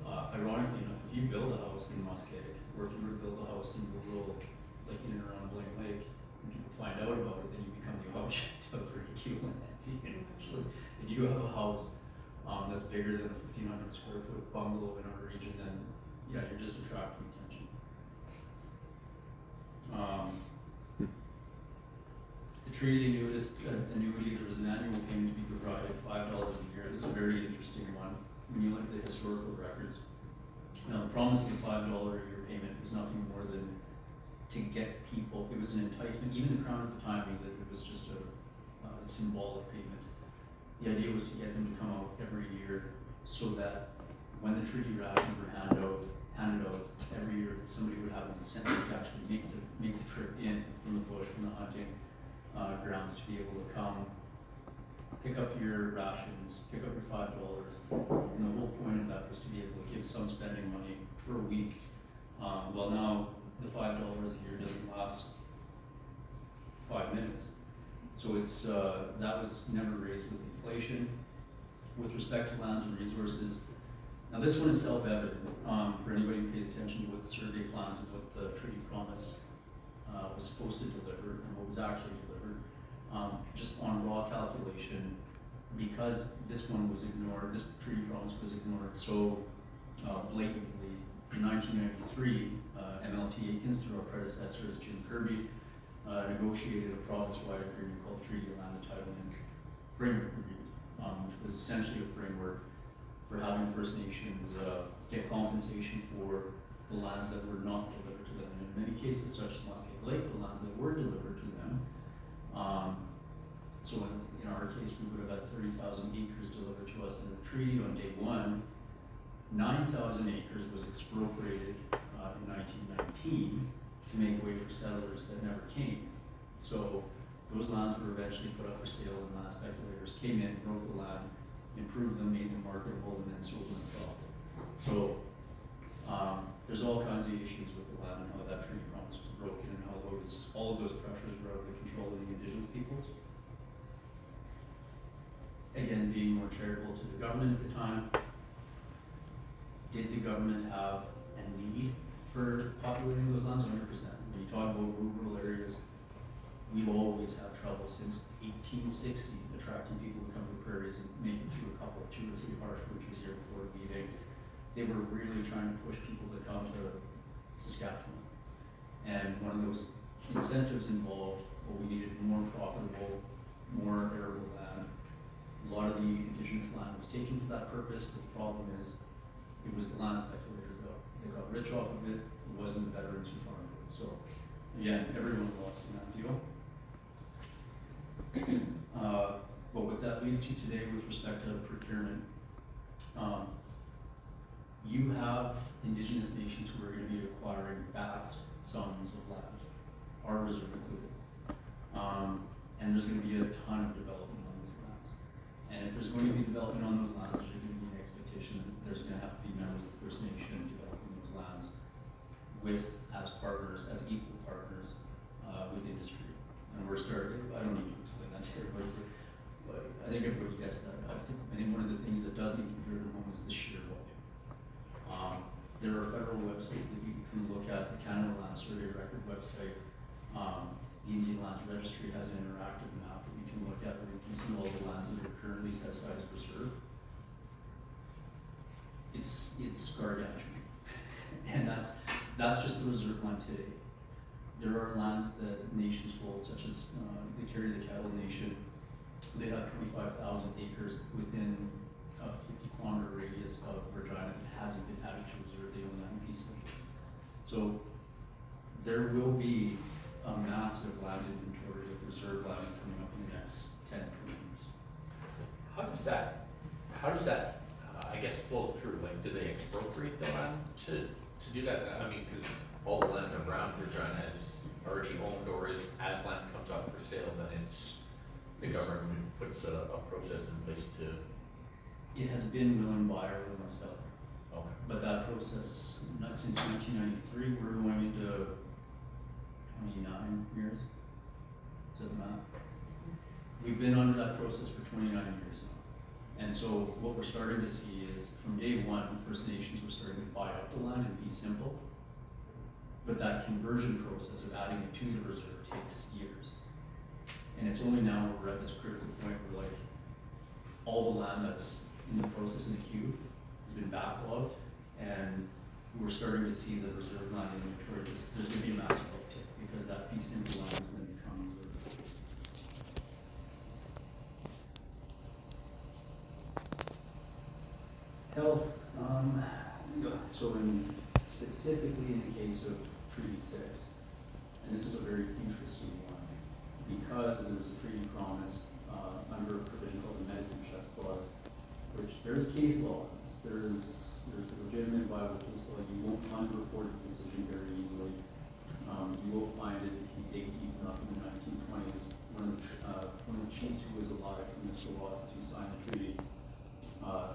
Ironically enough, if you build a house in Muskeg, or if you were to build a house in rural, like in and around Blaine Lake, and people find out about it, then you become the object of ridicule and envy. And actually, if you have a house that's bigger than a 1,500 square foot bungalow in our region, then yeah, you're just attracting attention. The treaty annuity, there was an annual payment to be provided, $5 a year. This is a very interesting one. When you look at the historical records, now the promise of the $5 a year payment was nothing more than to get people, it was an enticement. Even the Crown at the time knew that it was just a symbolic payment. The idea was to get them to come out every year so that when the treaty rations were handed out every year, somebody would have an incentive to actually make the trip in from the bush, from the hunting grounds, to be able to come, pick up your rations, pick up your $5, and the whole point of that was to be able to give some spending money for a week. Well, now the $5 a year doesn't last 5 minutes, so it's that was never raised with inflation. With respect to lands and resources, now this one is self-evident for anybody who pays attention to what the survey plans and what the treaty promise was supposed to deliver and what was actually delivered. Just on raw calculation, because this one was ignored, this treaty promise was ignored so blatantly. In 1993, MLT Aikens, through our predecessors Jim Kirby, negotiated a province-wide agreement called Treaty of Land Entitlement Framework Agreement, which was essentially a framework for having First Nations get compensation for the lands that were not delivered to them. And in many cases, such as Muskeg Lake, the lands that were delivered to them. So in our case, we would have had 30,000 acres delivered to us in the treaty on day one. 9,000 acres was expropriated in 1919 to make way for settlers that never came. So those lands were eventually put up for sale, and land speculators came in, broke the land, improved them, made them marketable, and then sold them at profit. So there's all kinds of issues with the land and how that treaty promise was broken, and how all of those pressures were out of the control of the Indigenous peoples. again, being more charitable to the government at the time, did the government have a need for populating those lands? 100%. When you talk about rural areas, we've always had trouble since 1860 attracting people to come to the prairies and make it through a couple of 2 or 3 harsh winters here before leaving. They were really trying to push people to come to Saskatchewan. And one of those incentives involved, well, we needed more profitable, more arable land. A lot of the Indigenous land was taken for that purpose, but the problem is it was the land speculators that got rich off of it. It wasn't the veterans who farmed it. So again, everyone lost in that deal. But what that leads to today with respect to procurement, you have Indigenous nations who are going to be acquiring vast sums of land, our reserve included. And there's going to be a ton of development on those lands. And if there's going to be development on those lands, there's going to be an expectation that there's going to have to be members of the First Nation developing those lands as partners, as equal partners with industry. And we're starting, I don't need to explain that to everybody, but I think everybody gets that. I think one of the things that does need to be driven home is the sheer volume. There are federal websites that you can look at. The Canada Land Survey Record website, the Indian Lands Registry has an interactive map that you can look at where you can see all the lands that are currently set aside as reserve. It's gargantuan, and that's just the reserve land today. There are lands that nations hold, such as the Carry the Cattle Nation. They have 25,000 acres within a 50-kilometer radius of Regina that hasn't been added to reserve. They own that in fee simple. So there will be a massive land inventory of reserve land coming up in the next 10, 20 years. How does that, I guess, flow through? Like, do they expropriate the land to do that? I mean, because all the land around Regina is already owned, or is, as land comes up for sale, then the government puts a process in place to. It has been willing buyer, willing seller. Okay. But that process, not since 1993, we're going into 29 years. Is that the math? We've been under that process for 29 years now. And so what we're starting to see is from day one, First Nations were starting to buy up the land in fee simple. But that conversion process of adding it to the reserve takes years. And it's only now we're at this critical point where like all the land that's in the process in the queue has been backlogged, and we're starting to see the reserve land inventory. There's going to be a massive uptick because that fee simple land is going to become reserve. Health, so specifically in the case of Treaty 6, and this is a very interesting one, because there was a treaty promise under a provision called the Medicine Chest Clause, which there is case law on this. There's a legitimate viable case law. You won't find a reported decision very easily. You will find it if you dig deep enough in the 1920s. One of the chiefs who was alive from the Colossus who signed the treaty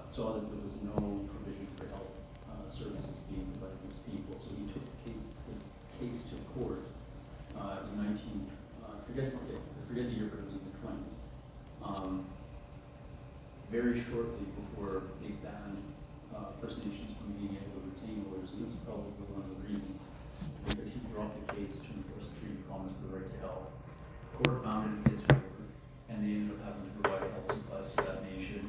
saw that there was no provision for health services being provided to those people, so he took the case to court in I forget the year, but it was in the 20s. Very shortly before they banned First Nations from being able to retain lawyers, and this is probably one of the reasons, because he brought the case to enforce the treaty promise for the right to health. The court found it in his favor, and they ended up having to provide health supplies to that nation.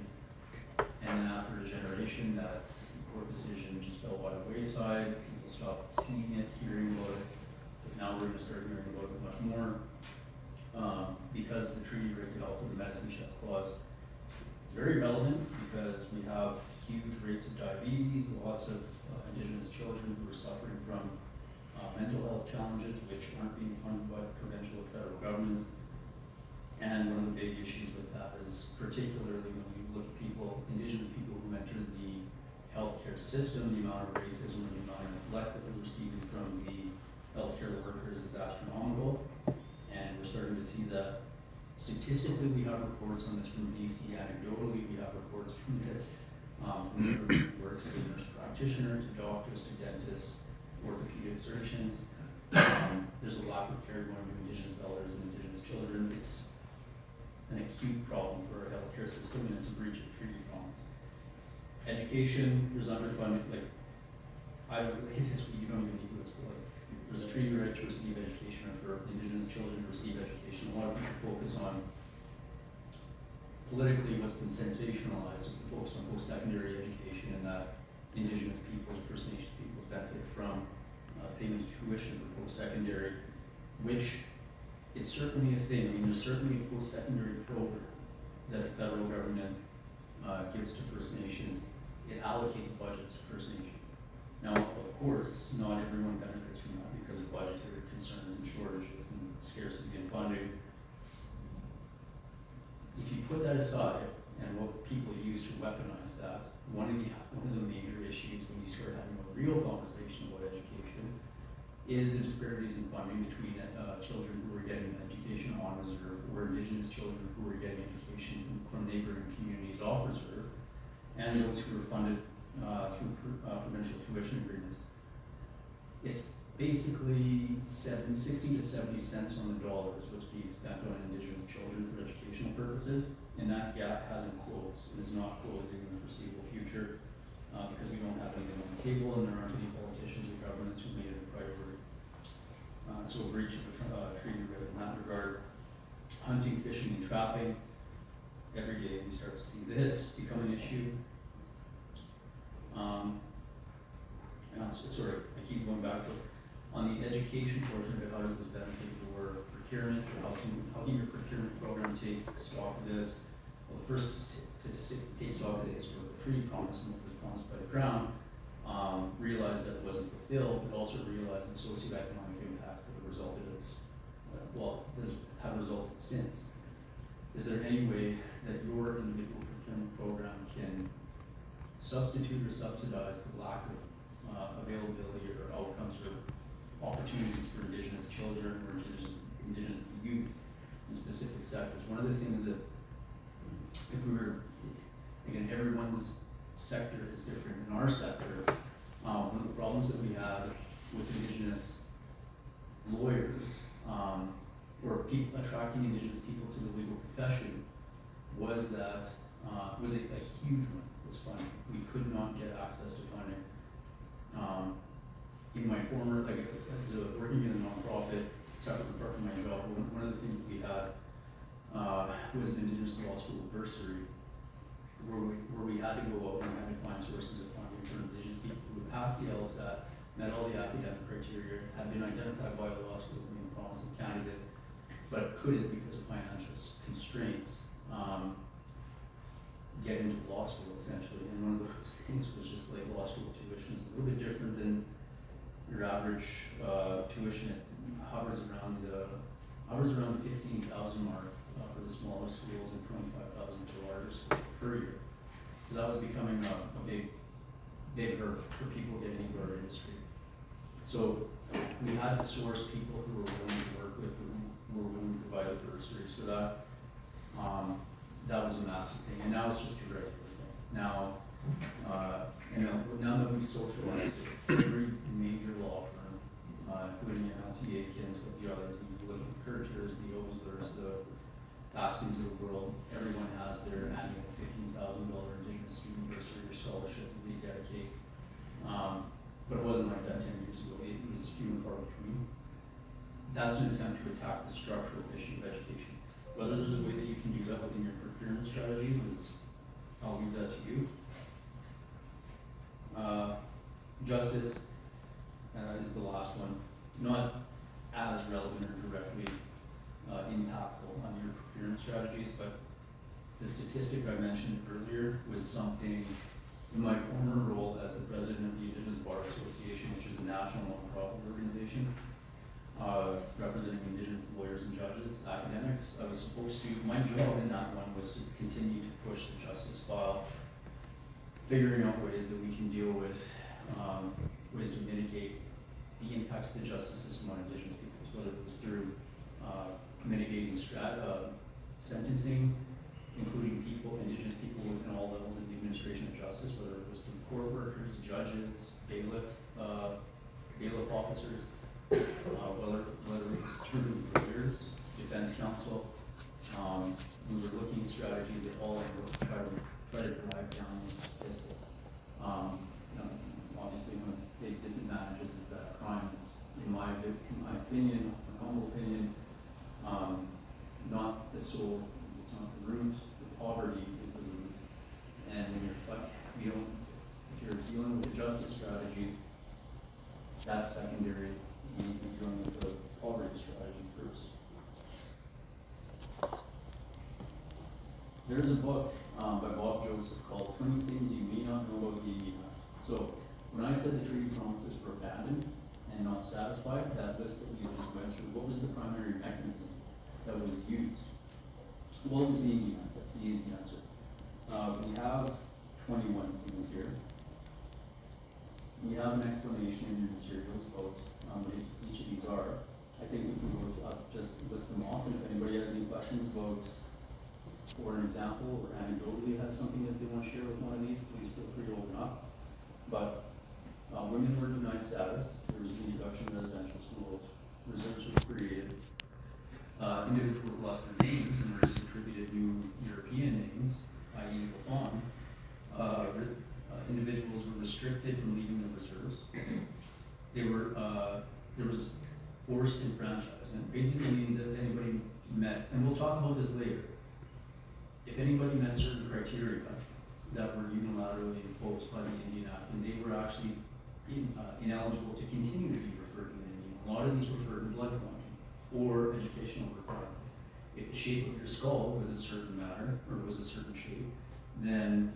And then after a generation, that court decision just fell by the wayside. People stopped seeing it, hearing about it. But now we're going to start hearing about it much more because the treaty right to health and the Medicine Chest Clause is very relevant because we have huge rates of diabetes, lots of Indigenous children who are suffering from mental health challenges which aren't being funded by the provincial or federal governments. And one of the big issues with that is particularly when you look at Indigenous people who entered the healthcare system, the amount of racism and the amount of neglect that they're receiving from the healthcare workers is astronomical. And we're starting to see that statistically. We have reports on this from BC. Anecdotally, we have reports from this from everybody who works as a nurse practitioner, to doctors, to dentists, orthopedic surgeons. There's a lack of care going to Indigenous elders and Indigenous children. It's an acute problem for our healthcare healthcare system, and it's a breach of treaty promise. Education, there's underfunding, like, I would relate this, you don't even need this, but like, there's a treaty right to receive education, or for Indigenous children to receive education. A lot of people focus on, politically, what's been sensationalized is the focus on post-secondary education, and that Indigenous peoples or First Nations peoples benefit from payment of tuition for post-secondary, which is certainly a thing. I mean, there's certainly a post-secondary program that the federal government gives to First Nations. It allocates budgets to First Nations. Now, of course, not everyone benefits from that because of budgetary concerns and shortages and scarcity in funding. If you put that aside, and what people use to weaponize that, one of the major issues when you start having a real conversation about education is the disparities in funding between children who are getting education on reserve, or Indigenous children who are getting educations from neighboring communities off reserve, and those who are funded through provincial tuition agreements. It's basically 60 to 70 cents on the dollar is what's being spent on Indigenous children for educational purposes, and that gap hasn't closed and is not closing in the foreseeable future because we don't have anything on the table, and there aren't any politicians or governments who made it a priority. So a breach of a treaty right in that regard. Hunting, fishing, and trapping. Every day we start to see this become an issue. And it's sort of, I keep going back to, on the education portion of it, how does this benefit your procurement, or how can your procurement program take stock of this? Well, the first to take stock of the historical treaty promise and what was promised by the Crown, realize that it wasn't fulfilled, but also realize the socioeconomic impacts that have resulted have resulted since. Is there any way that your individual procurement program can substitute or subsidize the lack of availability or outcomes or opportunities for Indigenous children or Indigenous youth in specific sectors? One of the things that, if we were, again, everyone's sector is different. In our sector, one of the problems that we have with Indigenous lawyers, or people attracting Indigenous people to the legal profession, was that was a huge one. Was funding. We could not get access to funding. In my former, like, as working in a nonprofit, separate apart from my job, one of the things that we had was an Indigenous law school bursary, where we had to go out and had to find sources of funding for Indigenous people who had passed the LSAT, met all the academic criteria, had been identified by a law school as being a promising candidate, but couldn't, because of financial constraints, get into law school, essentially. And one of those things was just like law school tuition is a little bit different than your average tuition. It hovers around the 15,000 mark for the smaller schools, and 25,000 for the larger schools per year. So that was becoming a big hurdle for people getting into our industry. So we had to source people who were willing to work with, who were willing to provide the bursaries for that. That was a massive thing, and now it's just a regular thing. Now, now that we've socialized it, every major law firm, including MLTA, Kins, but the others, you look at the Kirchers, the Oslers, the Baskins of the world, everyone has their annual $15,000 Indigenous student bursary or scholarship that they dedicate. But it wasn't like that 10 years ago. It was few and far between. That's an attempt to attack the structural issue of education. Whether there's a way that you can do that within your procurement strategies, I'll leave that to you. Justice is the last one. Not as relevant or directly impactful on your procurement strategies, but the statistic I mentioned earlier was something in my former role as the president of the Indigenous Bar Association, which is a national nonprofit organization representing Indigenous lawyers and judges, academics. I was supposed to, my job in that one was to continue to push the justice file, figuring out ways that we can deal with, ways to mitigate the impacts of the justice system on Indigenous peoples, whether it was through mitigating sentencing, including Indigenous people within all levels of the administration of justice, whether it was through court workers, judges, bailiff officers, whether it was through lawyers, defense counsel, we were looking at strategies that all angles to try to drive down those statistics. Obviously, one of the big disadvantages is that crime is, in my opinion, my humble opinion, not the sole, it's not the root, the poverty is the root. And when if you're dealing with a justice strategy, that's secondary. You're dealing with the poverty strategy first. There's a book by Bob Joseph called 20 Things You May Not Know About the Indian Act. So when I said the treaty promises were abandoned and not satisfied, that list that we just went through, what was the primary mechanism that was used? What was the Indian Act? That's the easy answer. We have 21 things here. We have an explanation in your materials about what each of these are. I think we can go just list them off, and if anybody has any questions about, for an example, or anecdotally has something that they want to share with one of these, please feel free to open up. But women were denied status. There was the introduction of residential schools. Reserves were created. Individuals lost their names and were attributed new European names, i.e. Lafon. Individuals were restricted from leaving the reserves. There was forced enfranchisement. Basically means that anybody met, and we'll talk about this later, if anybody met certain criteria that were unilaterally imposed by the Indian Act, and they were actually ineligible to continue to be referred to in Indian. A lot of these referred to blood quantum or educational requirements. If the shape of your skull was a certain matter, or was a certain shape, then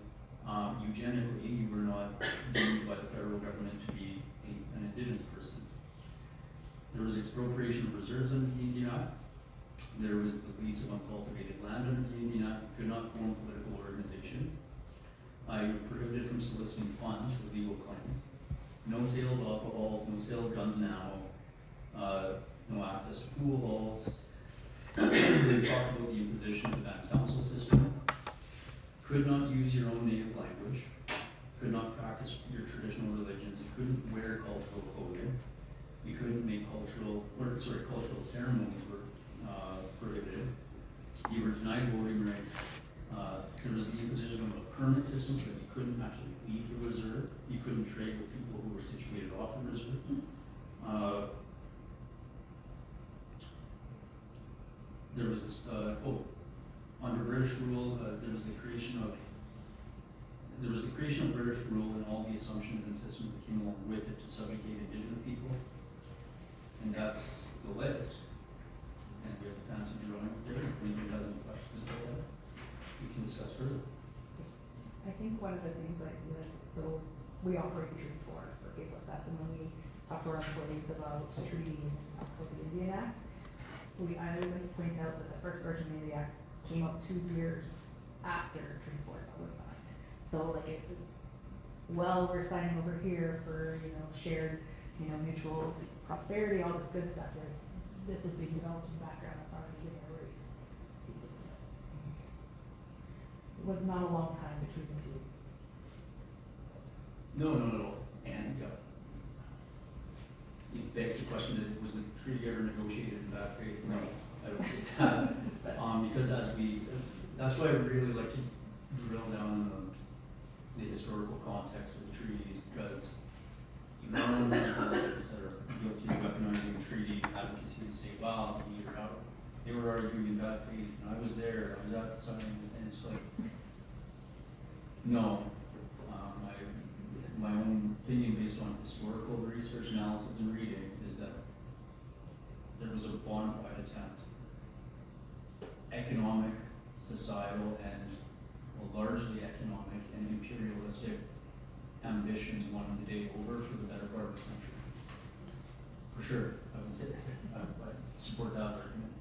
eugenically you were not deemed by the federal government to be an indigenous person. There was expropriation of reserves under the Indian Act. There was the lease of uncultivated land under the Indian Act. You could not form a political organization. You were prohibited from soliciting funds for legal claims. No sale of alcohol, no sale of guns and ammo, no access to pool halls. They talked about the imposition of the band council system. Could not use your own native language. Could not practice your traditional religions. You couldn't wear cultural clothing. You couldn't make cultural ceremonies were prohibited. You were denied voting rights. There was the imposition of a permit system so that you couldn't actually leave the reserve. You couldn't trade with people who were situated off the reserve. There was, under British rule, there was the creation of British rule and all the assumptions and systems that came along with it to subjugate indigenous people. And that's the list. And we have a fancy drawing up there. If anybody has any questions about that, we can discuss further. I think one of the things so we operate Treaty 4 for Cable Access, and when we talk to our employees about the treaty and talk about the Indian Act, I always like to point out that the first version of the Act came up 2 years after Treaty 4 was signed. So it was, we're signing over here for, shared, mutual prosperity, all this good stuff. This is being developed in the background. That's already giving a race pieces of this. It was not a long time between the two. No. And it begs the question that was the treaty ever negotiated in bad faith? No, I don't see that. Because that's why I really like to drill down on the historical context of the treaties, because even though people that are guilty of weaponizing the treaty advocacy to say, wow, they were arguing in bad faith, and I was there, I was at the signing, and it's like, no. My own opinion based on historical research, analysis, and reading is that there was a bona fide attempt, economic, societal, and largely economic and imperialistic ambitions wanting the day over for the better part of the century. For sure, I would say I support that argument.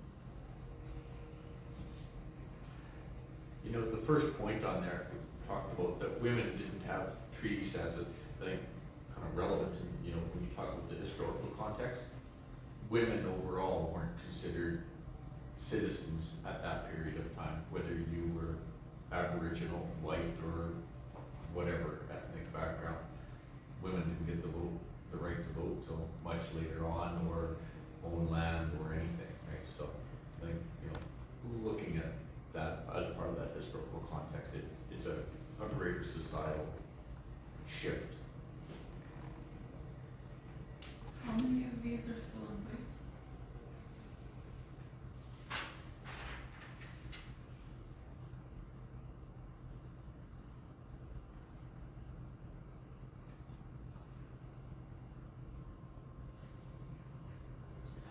The first point on there talked about that women didn't have treaty status. I think kind of relevant in, when you talk about the historical context, women overall weren't considered citizens at that period of time, whether you were Aboriginal, white, or whatever ethnic background. Women didn't get the right to vote till much later on, or own land or anything, right? So I think, looking at that as part of that historical context, it's a greater societal shift. How many of these are still in place?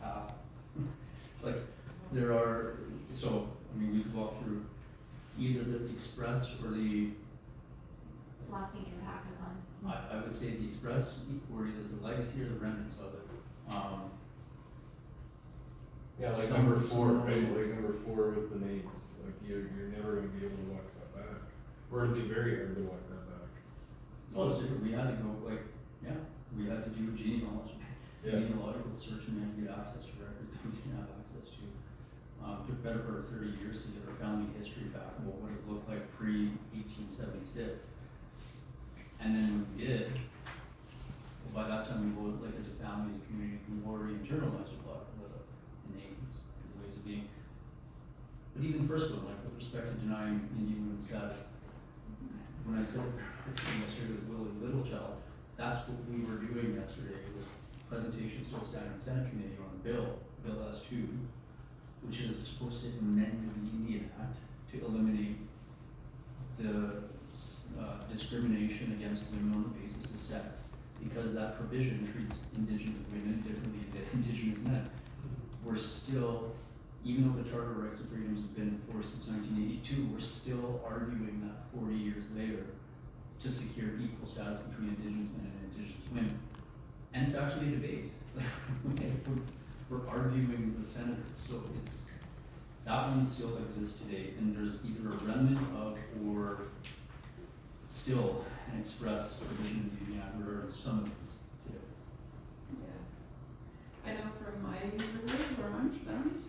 Half. Like, there are, so, I mean, we could walk through either the express or the, Lasting impact upon. I would say the express, or either the legacy or the remnants of it. Yeah, like Some- number 4, some- right, like number 4 with the names, like you're never gonna be able to walk that back. Or it'll be very hard to walk that back. Well, it's different, we had to go, like, yeah, we had to do a genealogical search, and we had to get access to records that we didn't have access to. Took better part of 30 years to get our family history back, what would it look like pre-1876. And then when we did, well, by that time we would, like, as a family, as a community, we already internalized a lot of the names and the ways of being. But even the first one, like, with respect to denying Indian women's status, when I said yesterday with Willie Littlechild, that's what we were doing yesterday, was presentation still standing in Senate committee on the bill S2, which is supposed to amend the Indian Act to eliminate the discrimination against women on the basis of sex, because that provision treats Indigenous women differently than Indigenous men. We're still, even though the Charter of Rights and Freedoms has been enforced since 1982, we're still arguing that 40 years later to secure equal status between Indigenous men and Indigenous women. And it's actually a debate. We're arguing with senators, so it's, that one still exists today, and there's either a remnant of or still an express provision in the Union Act, or some of these today. Yeah. I know from my reserve, where I'm bent,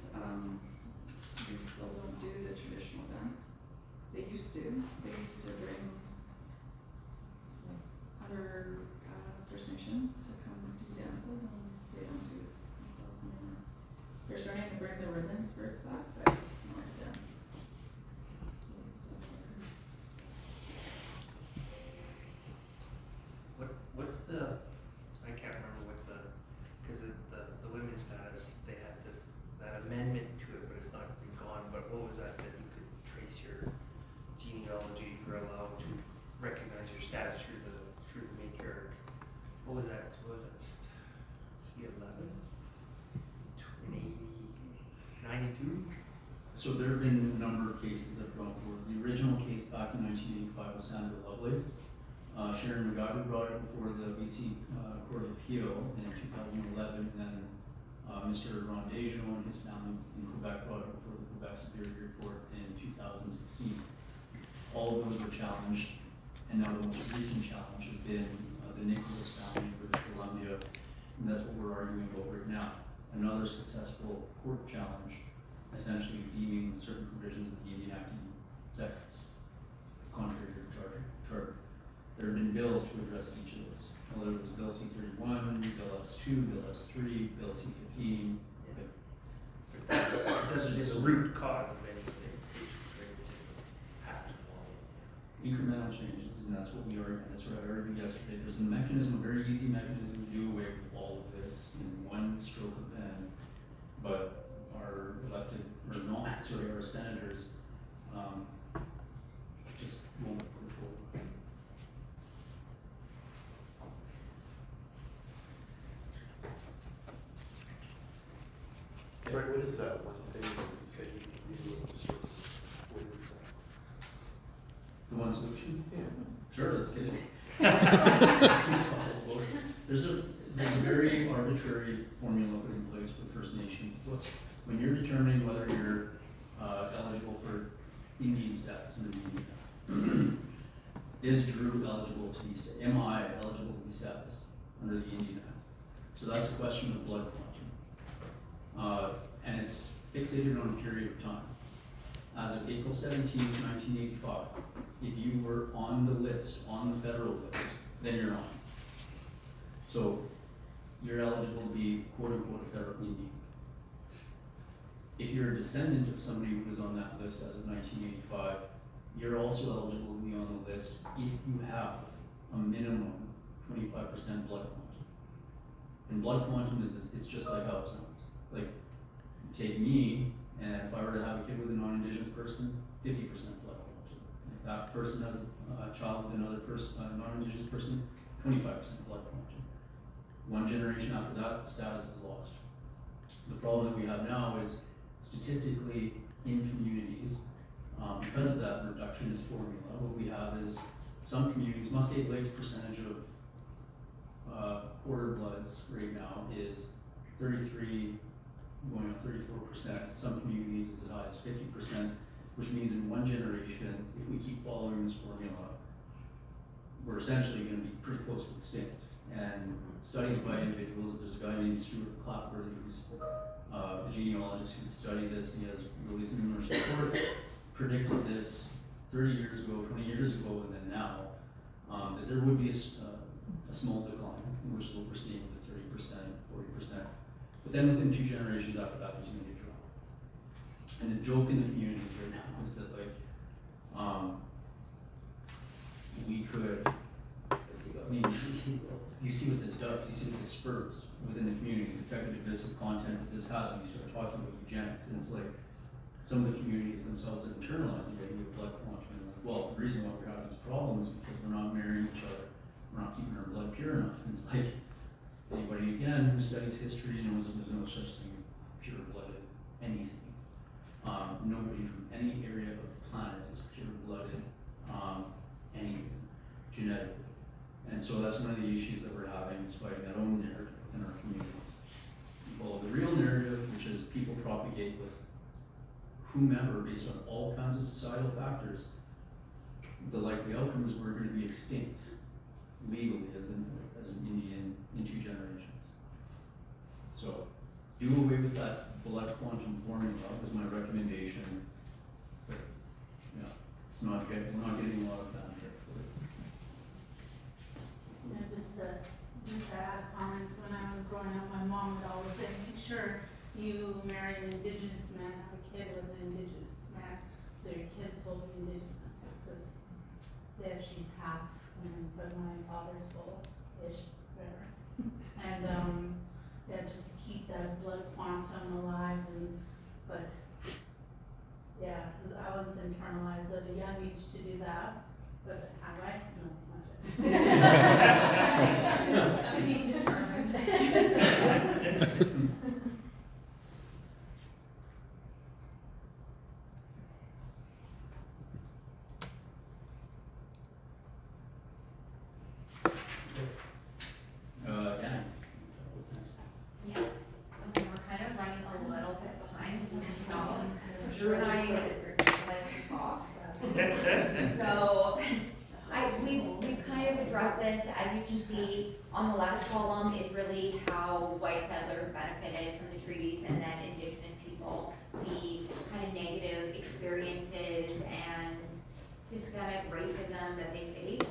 they still don't do the traditional dance. They used to. They used to bring other First Nations to come do dances, and they don't do it themselves anymore. They're starting to bring the ribbon skirts back, but not the dance. So it's still harder. What's the, I can't remember what the, cause the women's status, they had that amendment to it, but it's not been gone, but what was that you could trace your genealogy, you were allowed to recognize your status through the matriarch. What was that, C11? 92? So there have been a number of cases that have gone forward. The original case back in 1985 was Sandra Lovelace. Sharon McGuire brought it before the BC Court of Appeal in 2011, and then Mr. Ron Dejean and his family in Quebec brought it before the Quebec Superior Court in 2016. All of those were challenged, and now the most recent challenge has been the Nicholas family in British Columbia, and that's what we're arguing about right now. Another successful court challenge, essentially deeming certain provisions of the Indian Act sexist, contrary to the charter. There have been bills to address each of those. Whether it was Bill C-31, Bill S-2, Bill S-3, Bill C-15. It's the root cause of anything. It's have to follow. Incremental changes, and that's what we are, and that's what I argued yesterday. There's a mechanism, a very easy mechanism to do away with all of this in one stroke of pen, but our elected, or not, sorry, our senators, just won't move forward. Right, what is that one thing that you said you can do with the service? What is that? The one solution? Yeah. Sure, let's get it. There's a very arbitrary formula put in place for First Nations. When you're determining whether you're eligible for Indian status under the Indian Act, is Drew eligible to be, am I eligible to be status under the Indian Act? So that's a question of blood quantum. And it's fixated on a period of time. As of April 17th, 1985, if you were on the list, on the federal list, then you're on. So you're eligible to be quote unquote a federal Indian. if you're a descendant of somebody who was on that list as of 1985, you're also eligible to be on the list if you have a minimum 25% blood quantum. And blood quantum it's just like how it sounds. Like, take me, and if I were to have a kid with a non-Indigenous person, 50% blood quantum. If that person has a child with another person, a non-Indigenous person, 25% blood quantum. One generation after that, status is lost. The problem that we have now is statistically in communities, because of that reductionist formula, what we have is some communities, Muscat Lake's percentage of quarter bloods right now is 33, going up 34%. Some communities is as high as 50%, which means in one generation, if we keep following this formula, we're essentially going to be pretty close to extinct. And studies by individuals, there's a guy named Stuart Clapworthy who's a genealogist who studied this. He has released numerous reports, predicted this 30 years ago, 20 years ago, and then now, that there would be a small decline, which is what we're seeing with the 30%, 40%. But then within 2 generations after that, there's going to be a drop. And the joke in the communities right now is that, like, we could, I mean, you see what this does, you see what this spurs within the community, the type of divisive content that this has when you start talking about eugenics. And it's like, some of the communities themselves have internalized the idea of blood quantum. And like, well, the reason why we're having this problem is because we're not marrying each other, we're not keeping our blood pure enough. And it's like, anybody again who studies history knows that there's no such thing as pure-blooded anything. Nobody from any area of the planet is pure-blooded anything genetically. And so that's one of the issues that we're having, is fighting that own narrative within our communities. Well, the real narrative, which is people propagate with whomever based on all kinds of societal factors, the likely outcome is we're going to be extinct legally as an Indian in 2 generations. So do away with that blood quantum formula is my recommendation. But yeah, we're not getting a lot of benefit for it. Yeah, just to add a comment, when I was growing up, my mom would always say, make sure you marry an Indigenous man, have a kid with an Indigenous man, so your kids will be Indigenous. Because say if she's half, but my father's full-ish, whatever. And yeah, just to keep that blood quantum alive. But yeah, because I was internalized at a young age to do that. But have I? No, not yet. To be determined. Dan. Yes, we're kind of running a little bit behind. Drew and I like to talk. So we've kind of addressed this. As you can see, on the left column is really how white settlers benefited from the treaties, and then Indigenous people, the kind of negative experiences and systemic racism that they face.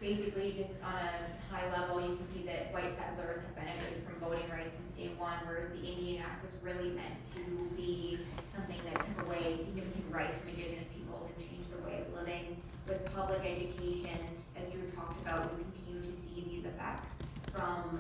Basically, just on a high level, you can see that white settlers have benefited from voting rights since day one, whereas the Indian Act was really meant to be something that took away significant rights from Indigenous peoples and changed their way of living. With public education, as Drew talked about, we continue to see these effects from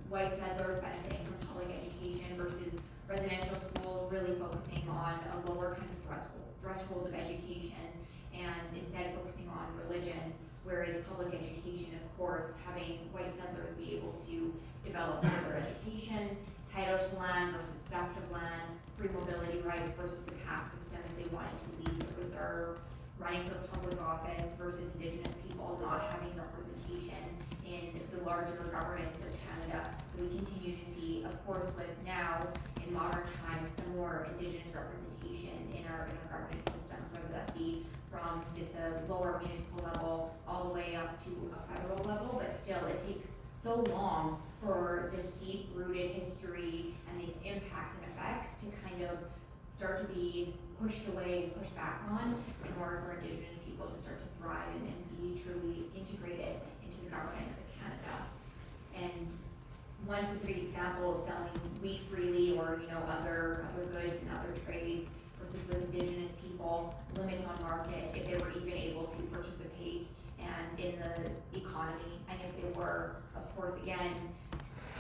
white settlers benefiting from public education versus residential schools really focusing on a lower kind of threshold of education, and instead focusing on religion. Whereas public education, of course, having white settlers be able to develop further education, title to land versus theft of land, free mobility rights versus the caste system if they wanted to leave the reserve, running for public office versus Indigenous people not having representation in the larger governance of Canada. We continue to see, of course, with now, in modern times, some more Indigenous representation in our governance systems, whether that be from just a lower municipal level all the way up to a federal level, but still it takes so long for this deep-rooted history and the impacts and effects to kind of start to be pushed away and pushed back on in order for Indigenous people to start to thrive and be truly integrated into the governance of Canada. And one specific example of selling wheat freely or, other goods and other trades versus with indigenous people, limits on market, if they were even able to participate and in the economy, and if they were, of course, again,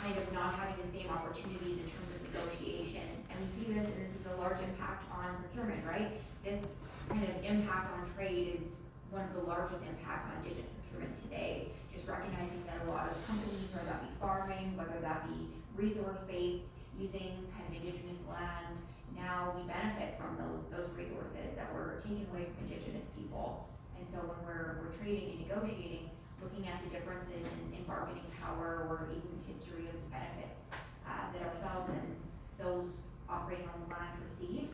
kind of not having the same opportunities in terms of negotiation. And we see this, and this is a large impact on procurement, right? This kind of impact on trade is one of the largest impacts on Indigenous procurement today. Just recognizing that a lot of companies, whether that be farming, whether that be resource-based, using kind of Indigenous land, now we benefit from those resources that were taken away from Indigenous people. And so when we're trading and negotiating, looking at the differences in bargaining power or even history of benefits that ourselves and those operating on the land receive.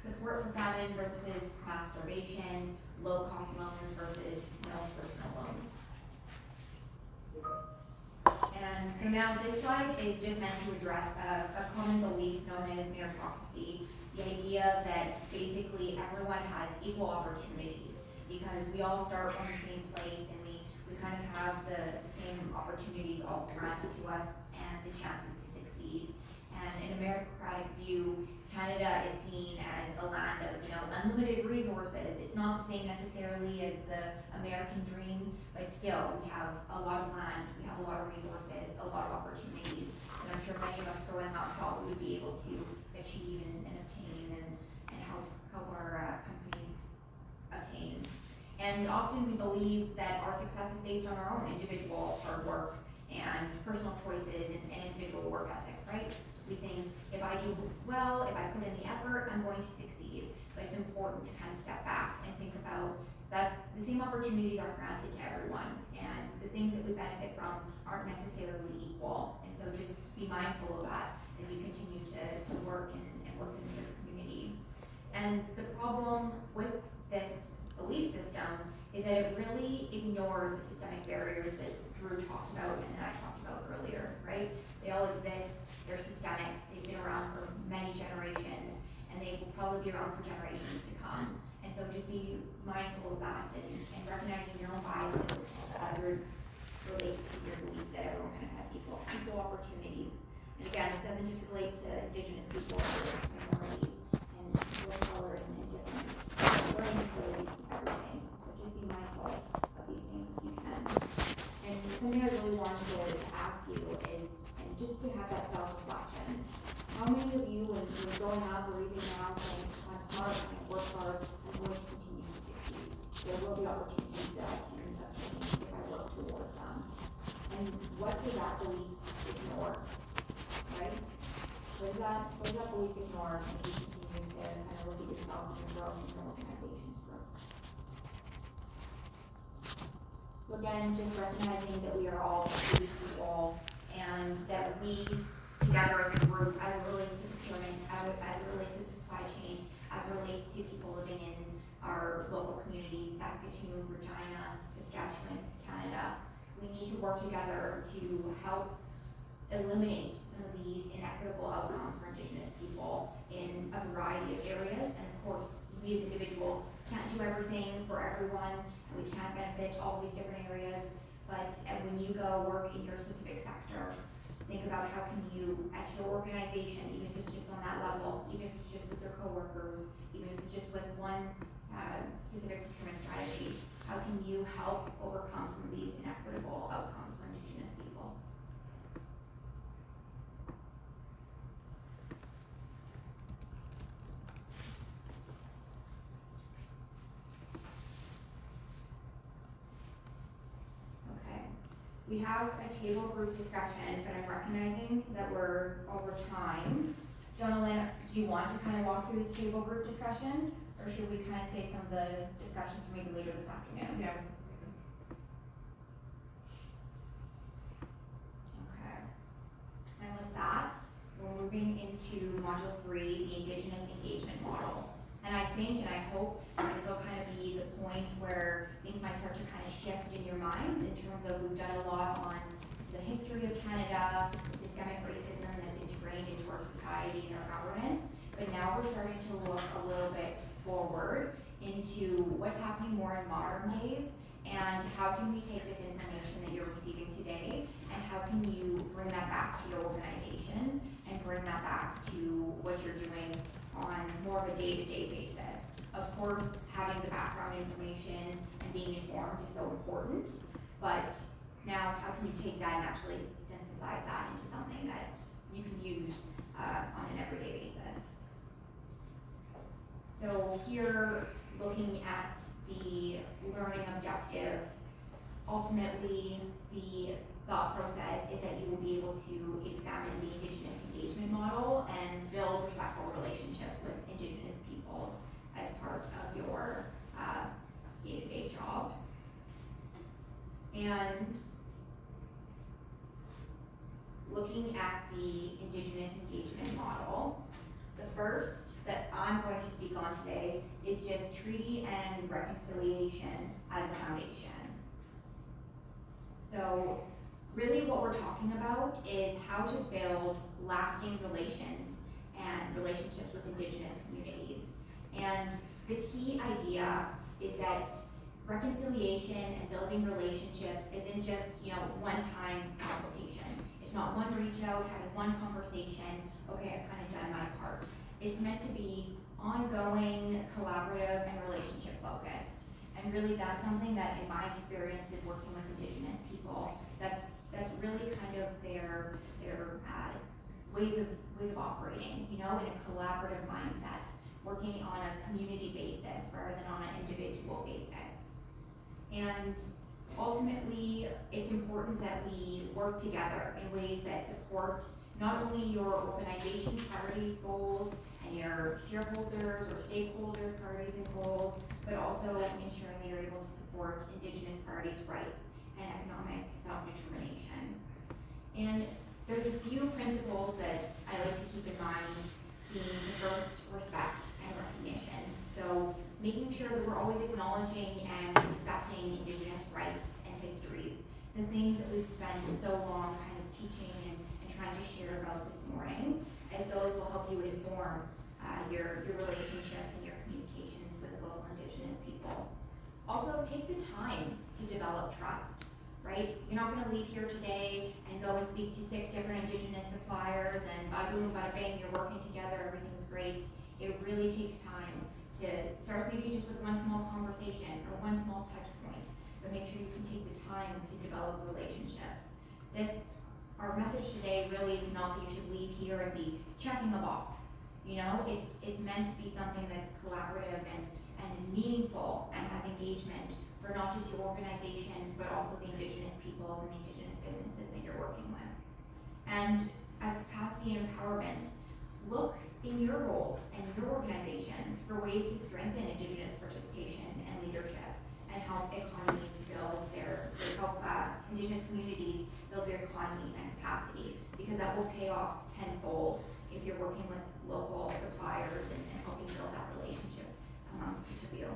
Support for famine versus mass starvation, low-cost loans versus personal loans. And so now this slide is just meant to address a common belief known as meritocracy, the idea that basically everyone has equal opportunities because we all start from the same place and we kind of have the same opportunities all granted to us and the chances to succeed. And in a meritocratic view, Canada is seen as a land of unlimited resources. It's not the same necessarily as the American dream, but still we have a lot of land, we have a lot of resources, a lot of opportunities. And I'm sure many of us growing up thought we would be able to achieve and obtain and help our companies obtain. And often we believe that our success is based on our own individual hard work and personal choices and individual work ethic, right? We think if I do well, if I put in the effort, I'm going to succeed. But it's important to kind of step back and think about that the same opportunities are granted to everyone and the things that we benefit from aren't necessarily equal. And so just be mindful of that as you continue to work and work in your community. And the problem with this belief system is that it really ignores the systemic barriers that Drew talked about and that I talked about earlier, right? They all exist, they're systemic, they've been around for many generations, and they will probably be around for generations to come. And so just be mindful of that and recognizing your own biases as it relates to your belief that everyone kind of has equal opportunities. And again, this doesn't just relate to Indigenous people, but minorities and people of color and different learning disabilities and everything. But just be mindful of these things if you can. And something I really wanted to ask you is, and just to have that self-reflection, how many of you, when you're growing up or even now, think, I'm smart, I'm going to work hard, I'm going to continue to succeed. There will be opportunities that I can obtain if I work towards them. And what does that belief ignore? Right? What does that belief ignore as you continue to kind of look at yourself and your growth and your organization's growth? So again, just recognizing that we are all people and that we together as a group, as it relates to procurement, as it relates to supply chain, as it relates to people living in our local communities, Saskatoon, Regina, Saskatchewan, Canada, we need to work together to help eliminate some of these inequitable outcomes for Indigenous people in a variety of areas. And of course, we as individuals can't do everything for everyone, and we can't benefit all these different areas. But when you go work in your specific sector, think about how can you, at your organization, even if it's just on that level, even if it's just with your coworkers, even if it's just with one specific procurement strategy, how can you help overcome some of these inequitable outcomes for Indigenous people? We have a table group discussion, but I'm recognizing that we're over time. Donalyn, do you want to kind of walk through this table group discussion, or should we kind of save some of the discussions for maybe later this afternoon? Yeah. Okay. And with that, we're moving into module 3, the Indigenous engagement model. And I think, and I hope, this will kind of be the point where things might start to kind of shift in your minds in terms of we've done a lot on the history of Canada, the systemic racism that's ingrained into our society and our governance, but now we're starting to look a little bit forward into what's happening more in modern days and how can we take this information that you're receiving today and how can you bring that back to your organizations and bring that back to what you're doing on more of a day-to-day basis. Of course, having the background information and being informed is so important, but now how can you take that and actually synthesize that into something that you can use on an everyday basis? So here, looking at the learning objective, ultimately the thought process is that you will be able to examine the Indigenous engagement model and build respectful relationships with Indigenous peoples as part of your day-to-day jobs. And looking at the Indigenous engagement model, the first that I'm going to speak on today is just treaty and reconciliation as a foundation. So really what we're talking about is how to build lasting relations and relationships with Indigenous communities. And the key idea is that reconciliation and building relationships isn't just, one-time consultation. It's not one reach out, having one conversation, okay, I've kind of done my part. It's meant to be ongoing, collaborative, and relationship focused. And really that's something that in my experience in working with Indigenous people, that's really kind of their ways of operating, in a collaborative mindset, working on a community basis rather than on an individual basis. And ultimately, it's important that we work together in ways that support not only your organization's priorities, goals, and your shareholders or stakeholders' priorities and goals, but also ensuring that you're able to support Indigenous parties' rights and economic self-determination. And there's a few principles that I like to keep in mind, being the first, respect and recognition. So making sure that we're always acknowledging and respecting Indigenous rights and histories, the things that we've spent so long kind of teaching and trying to share about this morning, as those will help you inform your relationships and your communications with local Indigenous people. Also, take the time to develop trust, right? You're not going to leave here today and go and speak to 6 different Indigenous suppliers and bada boom, bada bang, you're working together, everything's great. It really takes time to start maybe just with one small conversation or one small touch point, but make sure you can take the time to develop relationships. Our message today really is not that you should leave here and be checking a box. It's meant to be something that's collaborative and meaningful and has engagement for not just your organization, but also the Indigenous peoples and the Indigenous businesses that you're working with. And as capacity and empowerment, look in your roles and your organizations for ways to strengthen Indigenous participation and leadership and help economies help Indigenous communities build their economies and capacity, because that will pay off tenfold if you're working with local suppliers and helping build that relationship amongst each of you.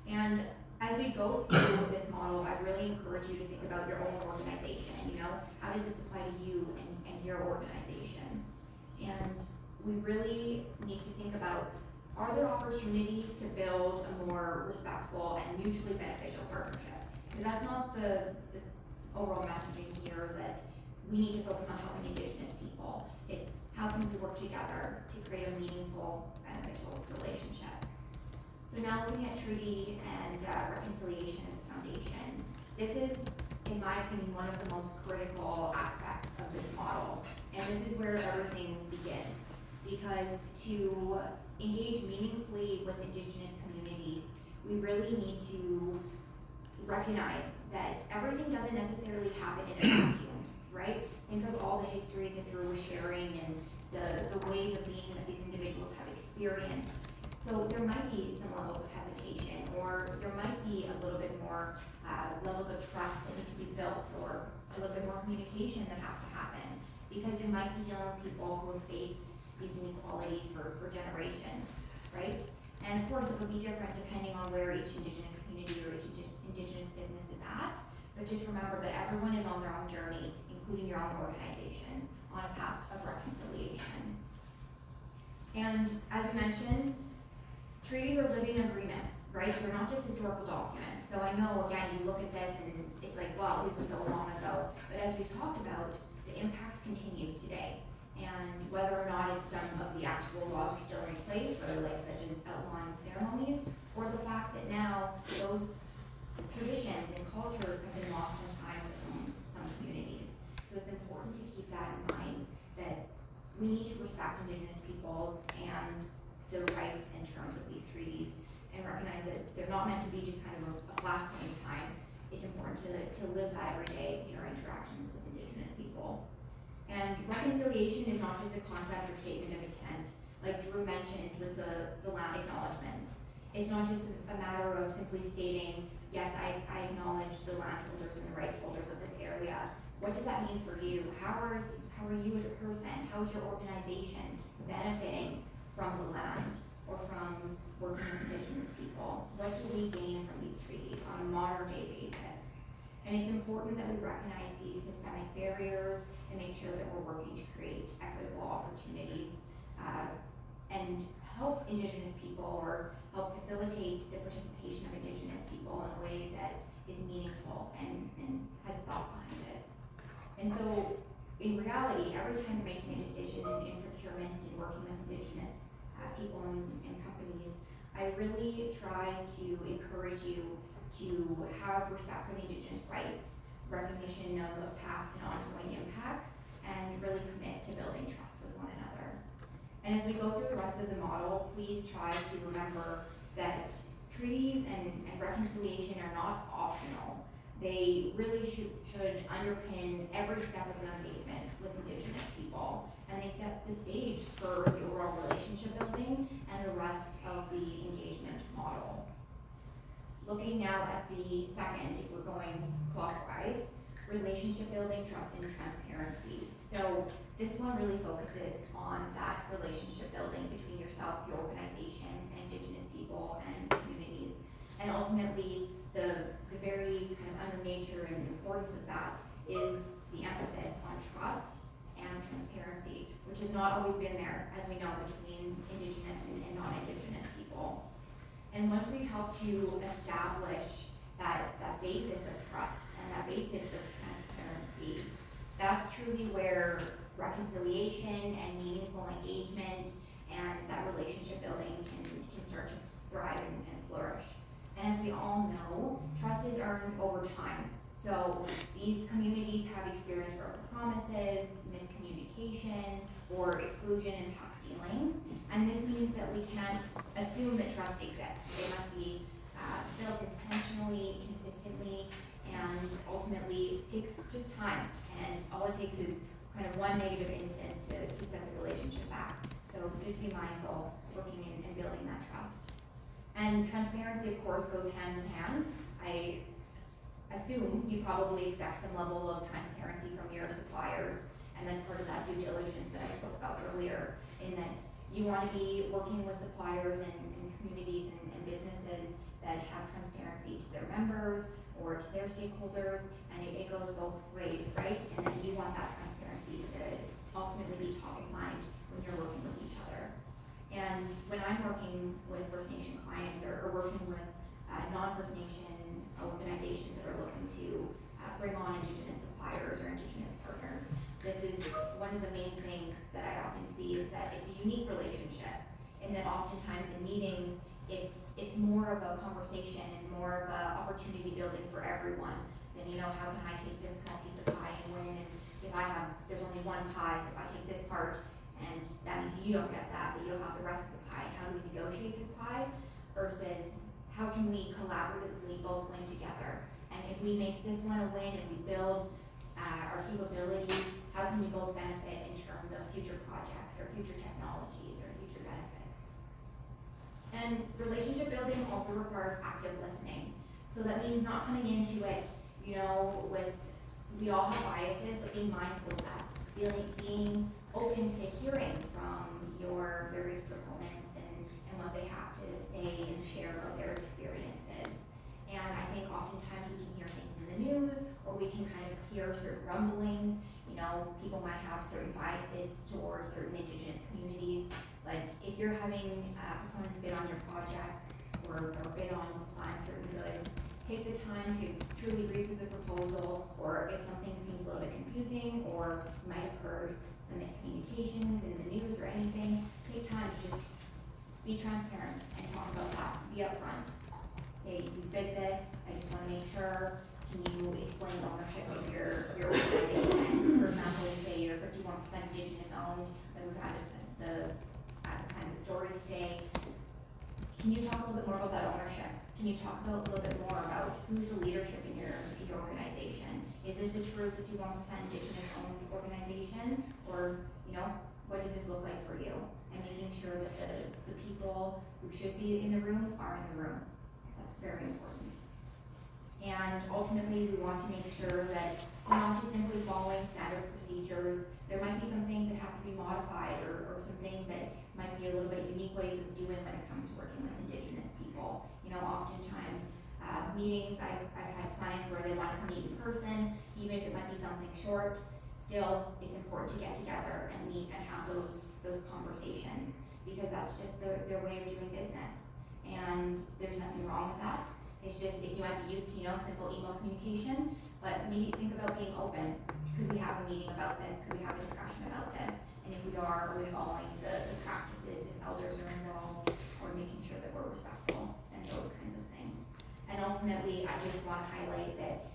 And as we go through this model, I really encourage you to think about your own organization. How does this apply to you and your organization? And we really need to think about, are there opportunities to build a more respectful and mutually beneficial partnership? Because that's not the overall messaging here, that we need to focus on helping Indigenous people. It's how can we work together to create a meaningful, beneficial relationship. So now looking at treaty and reconciliation as a foundation, this is, in my opinion, one of the most critical aspects of this model. And this is where everything begins. Because to engage meaningfully with Indigenous communities, we really need to recognize that everything doesn't necessarily happen in a vacuum, right? Think of all the histories that Drew was sharing and the ways of being that these individuals have experienced. So there might be some levels of hesitation, or there might be a little bit more levels of trust that need to be built, or a little bit more communication that has to happen, because you might be dealing with people who have faced these inequalities for generations, right? And of course it will be different depending on where each Indigenous community or each Indigenous business is at, but just remember that everyone is on their own journey, including your own organizations, on a path of reconciliation. And as you mentioned, treaties are living agreements, right? They're not just historical documents. So I know, again, you look at this and it's like, wow, it was so long ago. But as we've talked about, the impacts continue today. And whether or not it's some of the actual laws are still in place, whether like such as outlawing ceremonies, or the fact that now those traditions and cultures have been lost in time with some communities. So it's important to keep that in mind, that we need to respect Indigenous peoples and their rights in terms of these treaties, and recognize that they're not meant to be just kind of a flashpoint in time. It's important to live that every day in our interactions with Indigenous people. And reconciliation is not just a concept or statement of intent, like Drew mentioned with the land acknowledgements. It's not just a matter of simply stating, yes, I acknowledge the landholders and the rights holders of this area. What does that mean for you? How are you as a person? How is your organization benefiting from the land or from working with Indigenous people? What do we gain from these treaties on a modern day basis? And it's important that we recognize these systemic barriers and make sure that we're working to create equitable opportunities and help Indigenous people, or help facilitate the participation of Indigenous people in a way that is meaningful and has thought behind it. And so in reality, every time you're making a decision in procurement and working with Indigenous people and companies, I really try to encourage you to have respect for the Indigenous rights, recognition of past and ongoing impacts, and really commit to building trust with one another. And as we go through the rest of the model, please try to remember that treaties and reconciliation are not optional. They really should underpin every step of your engagement with Indigenous people, and they set the stage for the overall relationship building and the rest of the engagement model. Looking now at the second, if we're going clockwise, relationship building, trust, and transparency. So this one really focuses on that relationship building between yourself, your organization, and Indigenous people and communities. And ultimately, the very kind of under nature and importance of that is the emphasis on trust and transparency, which has not always been there, as we know, between Indigenous and non-Indigenous people. And once we've helped to establish that basis of trust and that basis of transparency, that's truly where reconciliation and meaningful engagement and that relationship building can start to thrive and flourish. And as we all know, trust is earned over time. So these communities have experienced broken promises, miscommunication, or exclusion in past dealings. And this means that we can't assume that trust exists. It must be built intentionally, consistently, and ultimately takes just time. And all it takes is kind of one negative instance to set the relationship back. So just be mindful, working and building that trust. And transparency, of course, goes hand in hand. I assume you probably expect some level of transparency from your suppliers, and that's part of that due diligence that I spoke about earlier, in that you want to be working with suppliers and communities and businesses that have transparency to their members or to their stakeholders, and it goes both ways, right? And then you want that transparency to ultimately be top of mind when you're working with each other. And when I'm working with First Nation clients or working with non-First Nation organizations that are looking to bring on Indigenous suppliers or Indigenous partners, this is one of the main things that I often see, is that it's a unique relationship, and that oftentimes in meetings it's more of a conversation and more of a opportunity building for everyone than, you know, how can I take this small piece of pie and win, and if there's only one pie, so if I take this part and that means you don't get that, but you'll have the rest of the pie, how do we negotiate this pie, versus how can we collaboratively both win together? And if we make this one a win and we build our capabilities, how can we both benefit in terms of future projects or future technologies or future benefits? And relationship building also requires active listening. So that means not coming into it, you know, we all have biases, but being mindful of that, being open to hearing from your various proponents and what they have to say and share about their experiences. And I think oftentimes we can hear things in the news, or we can kind of hear certain rumblings. You know, people might have certain biases towards certain Indigenous communities, but if you're having proponents bid on your projects or bid on supplying certain goods, take the time to truly read through the proposal, or if something seems a little bit confusing, or you might have heard some miscommunications in the news or anything, take time to just be transparent and talk about that, be upfront. Say, you bid this, I just wanna make sure, can you explain ownership of your organization? For example, you say you're 51% Indigenous owned, like we've had the kind of story today. Can you talk a little bit more about that ownership? Can you talk about a little bit more about who's the leadership in your organization? Is this a true 51% Indigenous owned organization? Or, you know, what does this look like for you? And making sure that the people who should be in the room are in the room. That's very important. And ultimately, we want to make sure that we're not just simply following standard procedures. There might be some things that have to be modified or some things that might be a little bit unique ways of doing when it comes to working with Indigenous people. You know, oftentimes meetings, I've had clients where they want to come meet in person, even if it might be something short. Still, it's important to get together and meet and have those conversations because that's just their way of doing business. And there's nothing wrong with that. It's just if you might be used to, you know, simple email communication, but maybe think about being open. Could we have a meeting about this? Could we have a discussion about this? And if we are we following the practices, if elders are involved, or making sure that we're respectful and those kinds of things. And ultimately, I just want to highlight that,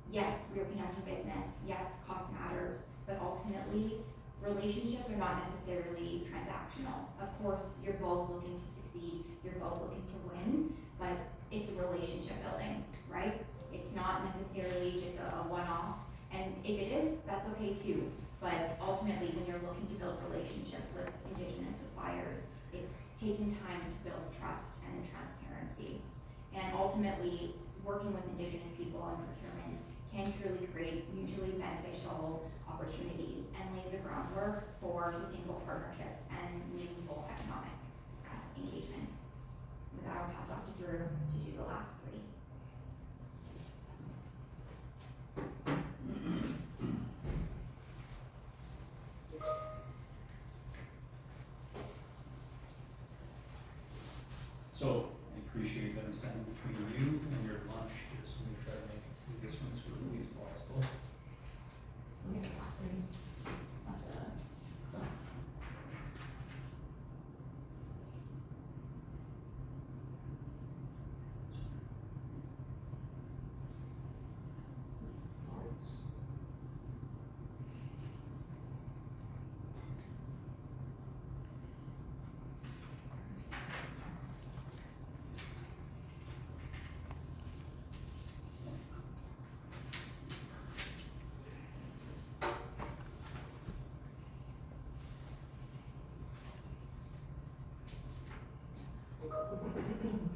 yes, we're conducting business, yes, cost matters, but ultimately, relationships are not necessarily transactional. Of course, you're both looking to succeed, you're both looking to win, but it's a relationship building, right? It's not necessarily just a one-off, and if it is, that's okay too. But ultimately, when you're looking to build relationships with Indigenous suppliers, it's taking time to build trust and transparency. And ultimately, working with Indigenous people in procurement can truly create mutually beneficial opportunities and lay the groundwork for sustainable partnerships and meaningful economic engagement. With that, I'll pass it off to Drew to do the last three. So I appreciate that I'm standing between you and your lunch here, so we try to make this one as quickly as possible.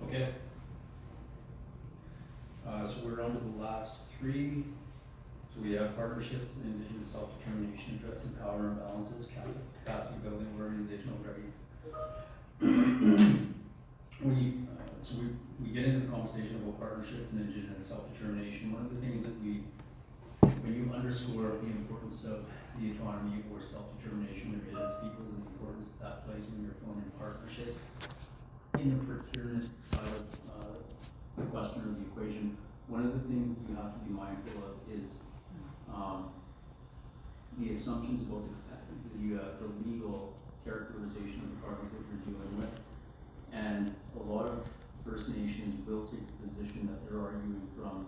Okay. So we're on to the last three. So we have partnerships and Indigenous self-determination, addressing power imbalances, capacity building, organizational readiness. We get into the conversation about partnerships and Indigenous self-determination. One of the things that when you underscore the importance of the autonomy or self-determination of Indigenous peoples and the importance that plays when you're forming partnerships in the procurement side of the question or the equation, one of the things that you have to be mindful of is the assumptions about the legal characterization of the parties that you're dealing with. And a lot of First Nations will take the position that they're arguing from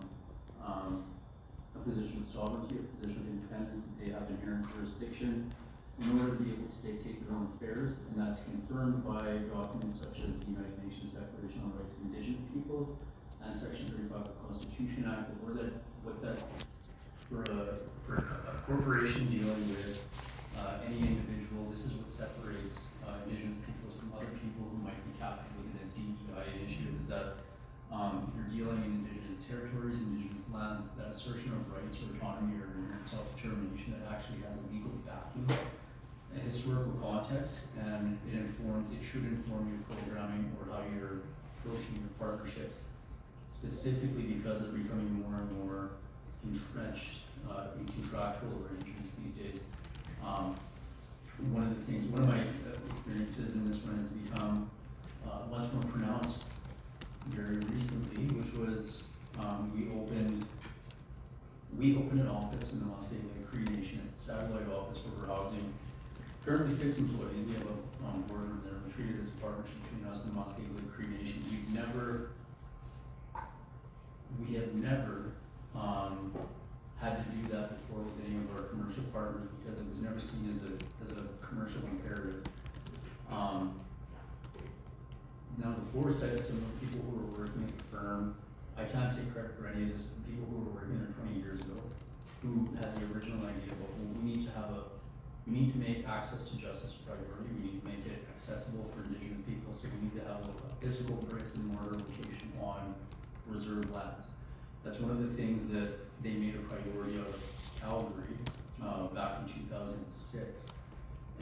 a position of sovereignty, a position of independence, that they have inherent jurisdiction in order to be able to dictate their own affairs, and that's confirmed by documents such as the United Nations Declaration on the Rights of Indigenous Peoples and Section 35 of the Constitution Act, or for a corporation dealing with any individual, this is what separates Indigenous peoples from other people who might be captured within a DEI initiative, is that you're dealing in Indigenous territories, Indigenous lands, it's that assertion of rights or autonomy or inherent self-determination that actually has a legal backing, a historical context, and it should inform your programming or how you're approaching your partnerships, specifically because they're becoming more and more entrenched in contractual arrangements these days. One of my experiences in this one has become much more pronounced very recently, which was we opened an office in the Muskeg Lake Cree Nation. It's a satellite office where we're housing currently 6 employees. We have a board that are treated as a partnership between us and the Muskie Lake Cree Nation. We have never had to do that before with any of our commercial partners because it was never seen as a commercial imperative. Now the foresight of some of the people who were working at the firm, I can't take credit for any of this. The people who were working there 20 years ago, who had the original idea about, well, we need to make access to justice a priority. We need to make it accessible for Indigenous people. So we need to have a physical bricks and mortar location on reserve lands. That's one of the things that they made a priority out of Calgary back in 2006.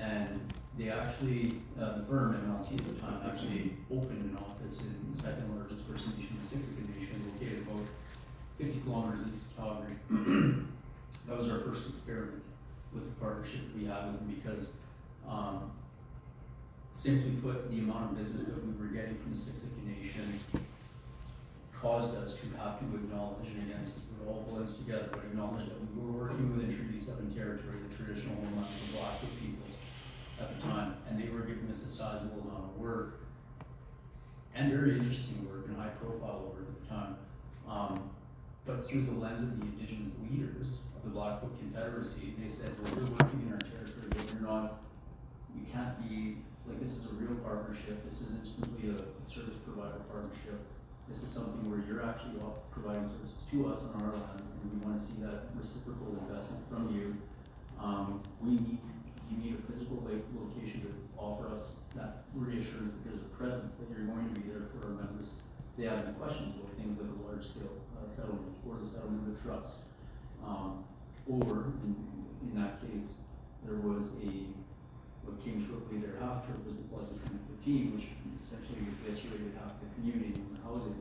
And they actually, the firm, MLT at the time, actually opened an office in the second largest First Nation, the Siksika Nation, located about 50 kilometers east of Calgary. That was our first experiment with the partnership that we had with them because, simply put, the amount of business that we were getting from the Siksika Nation caused us to have to acknowledge, and again, this is where it all blends together, but acknowledge that we were working within Treaty 7 territory, the traditional homeland of the Blackfoot people at the time, and they were giving us a sizable amount of work, and very interesting work and high profile work at the time. But through the lens of the Indigenous leaders of the Blackfoot Confederacy, they said, well, you're working in our territory, but you can't be, like, this is a real partnership, this isn't simply a service provider partnership. This is something where you're actually providing services to us on our lands, and we want to see that reciprocal investment from you. You need a physical location to offer us that reassurance that there's a presence, that you're going to be there for our members. If they have any questions about things like a large scale settlement or the settlement of a trust. Or in that case, there was what came shortly thereafter was the floods of 2015, which essentially eviscerated half the community in the housing.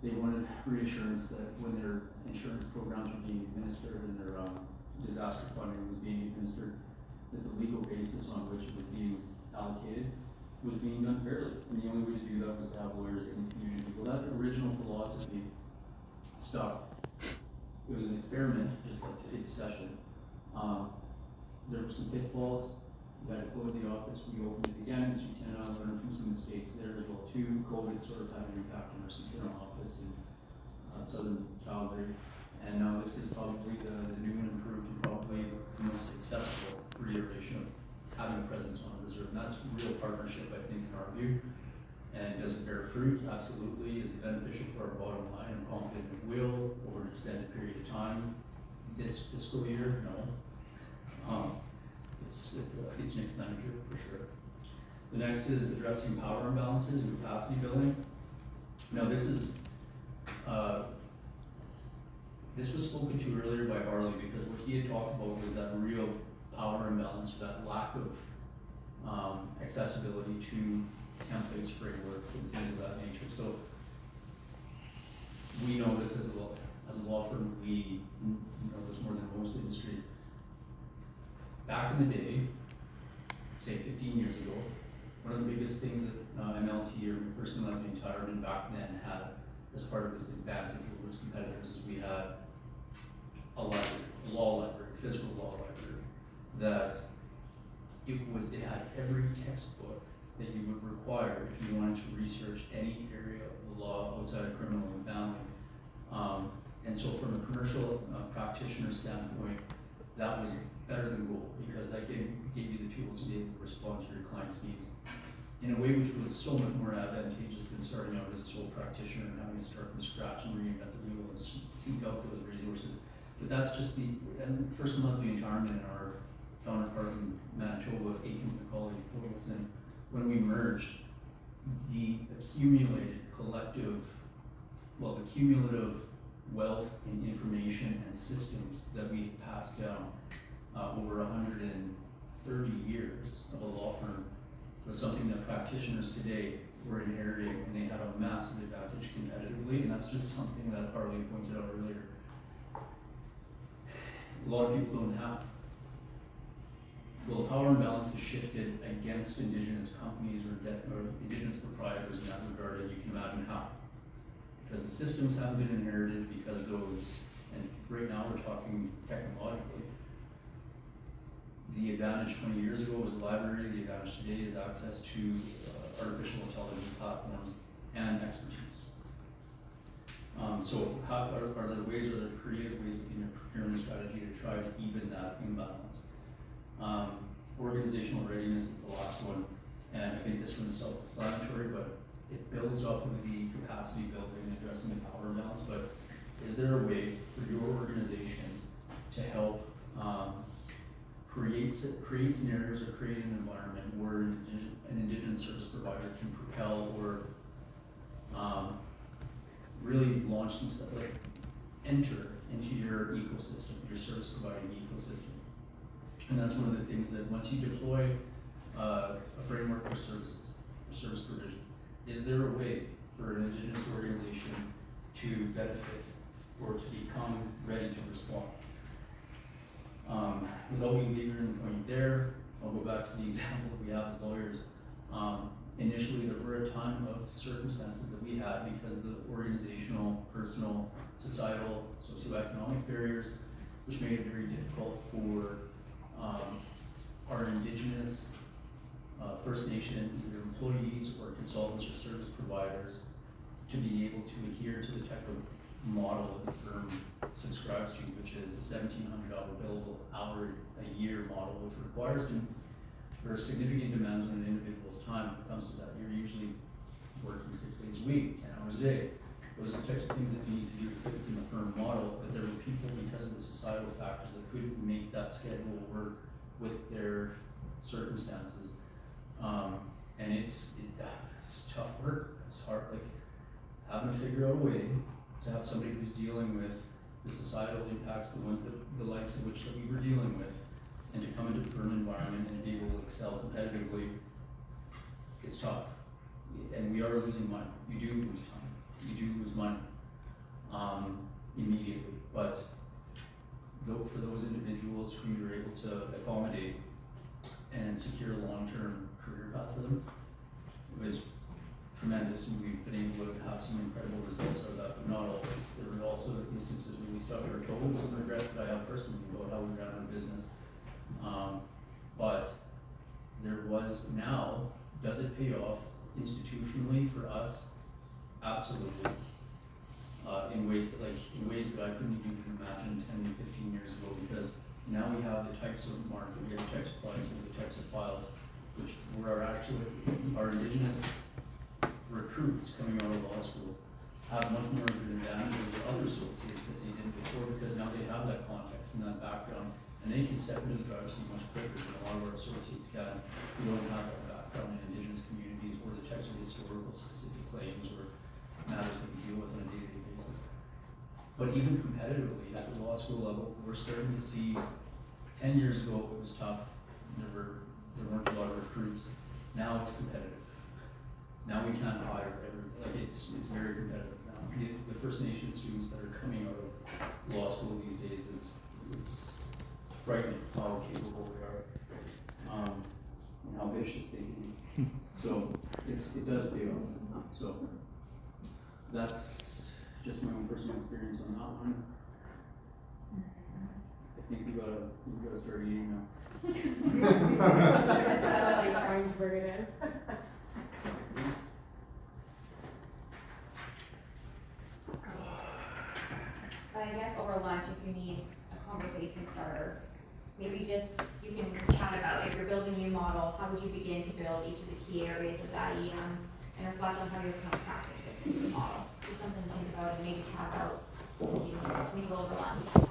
They wanted reassurance that when their insurance programs were being administered and their disaster funding was being administered, that the legal basis on which it was being allocated was being done fairly. And the only way to do that was to have lawyers in the community. Well, that original philosophy stuck. It was an experiment, just like today's session. There were some pitfalls. We had to close the office, we opened it again in Sutena, learned from some mistakes there as well too. COVID sort of had an impact on our Sutena office in southern Calgary. And now this is probably the new and improved and probably the most successful reiteration of having a presence on a reserve. And that's real partnership, I think, in our view. And does it bear fruit? Absolutely. Is it beneficial for our bottom line? I'm confident it will over an extended period of time. This fiscal year, no. It's an expenditure for sure. The next is addressing power imbalances and capacity building. Now this was spoken to earlier by Harley because what he had talked about was that real power imbalance, that lack of accessibility to templates, frameworks, and things of that nature. So we know this as a law firm, we know this more than most industries. Back in the day, say 15 years ago, one of the biggest things that MLT or McPherson Leslie Tyron back then had as part of this advantage over its competitors is we had a library, a law library, physical law library, that it had every textbook that you would require if you wanted to research any area of the law outside of criminal and family. And so from a commercial practitioner standpoint, that was better than gold because that gave you the tools to be able to respond to your client's needs in a way which was so much more advantageous than starting out as a sole practitioner and having to start from scratch and reinvent the wheel and seek out those resources. But that's just and First and Leslie Retirement and our counterpart in Manitoba, Aikens, McCauley, Portals, and when we merged, the cumulative wealth in information and systems that we passed down over 130 years of a law firm was something that practitioners today were inheriting, and they had a massive advantage competitively, and that's just something that Harley pointed out earlier. A lot of people don't have. Well, the power imbalance has shifted against Indigenous companies or Indigenous proprietors in that regard, and you can imagine how. Because the systems haven't been inherited, because and right now we're talking technologically, The advantage 20 years ago was the library, the advantage today is access to artificial intelligence platforms and expertise. So how, are there ways, are there creative ways within your procurement strategy to try to even that imbalance? Organizational readiness is the last one, and I think this one's self-explanatory, but it builds off of the capacity building and addressing the power imbalance. But is there a way for your organization to help create scenarios or create an environment where an Indigenous service provider can propel or really launch themselves, like enter into your ecosystem, your service providing ecosystem? And that's one of the things that once you deploy a framework for services, for service provisions, is there a way for an Indigenous organization to benefit or to become ready to respond? Without me lingering the point there, I'll go back to the example that we have as lawyers. Initially, there were a ton of circumstances that we had because of the organizational, personal, societal, socioeconomic barriers, which made it very difficult for our Indigenous, First Nation, either employees or consultants or service providers to be able to adhere to the type of model that the firm subscribes to, which is a $1,700 billable hour a year model, which requires there are significant demands on an individual's time when it comes to that. You're usually working 6 days a week, 10 hours a day. Those are the types of things that you need to do to fit within the firm model, but there were people, because of the societal factors, that couldn't make that schedule work with their circumstances. And it's tough work. It's hard, like having to figure out a way to have somebody who's dealing with the societal impacts, the ones that the likes of which that we were dealing with, and to come into the firm environment and be able to excel competitively. It's tough, and we are losing money. You do lose time. You do lose money immediately, but for those individuals who you're able to accommodate and secure a long-term career path for them, it was tremendous, and we've been able to have some incredible results out of that, but not always. There were also instances where we stubbed our toes, some regrets that I have personally about how we ran our business. But there was now, does it pay off institutionally for us? Absolutely. In ways that I couldn't even imagine 10 to 15 years ago, because now we have the types of market, we have the types of clients, we have the types of files, which were our Indigenous recruits coming out of law school have much more of an advantage over other associates that they didn't before, because now they have that context and that background, and they can step into the driver's seat much quicker than a lot of our associates can who don't have that background in Indigenous communities or the types of historical specific claims or matters that we deal with on a day-to-day basis. But even competitively at the law school level, we're starting to see, 10 years ago it was tough, there weren't a lot of recruits. Now it's competitive. Now we can't hire it's very competitive now. The First Nation students that are coming out of law school these days it's frightening how capable they are, and how vicious they can be. So it does pay off. So that's just my own personal experience on that one. I think we gotta start eating now. Trying to bring it in. But I guess over lunch, if you need a conversation starter, maybe just, you can chat about if you're building a new model, how would you begin to build each of the key areas of that EM, and reflect on how your current practice fits into the model. Just something to think about and maybe chat about as you go over lunch.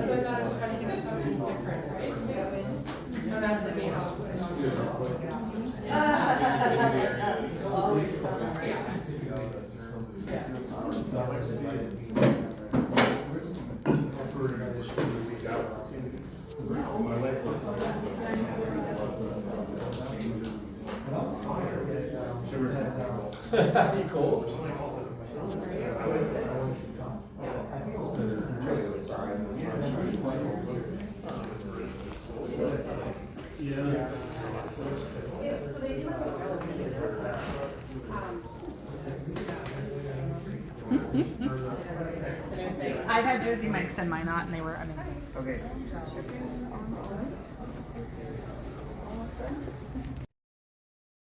So I thought I was trying to think of something different. different, right? Don't ask me how. Always So they do have a elevator. I've had Jersey Mike's and Minot, and they were amazing. Okay.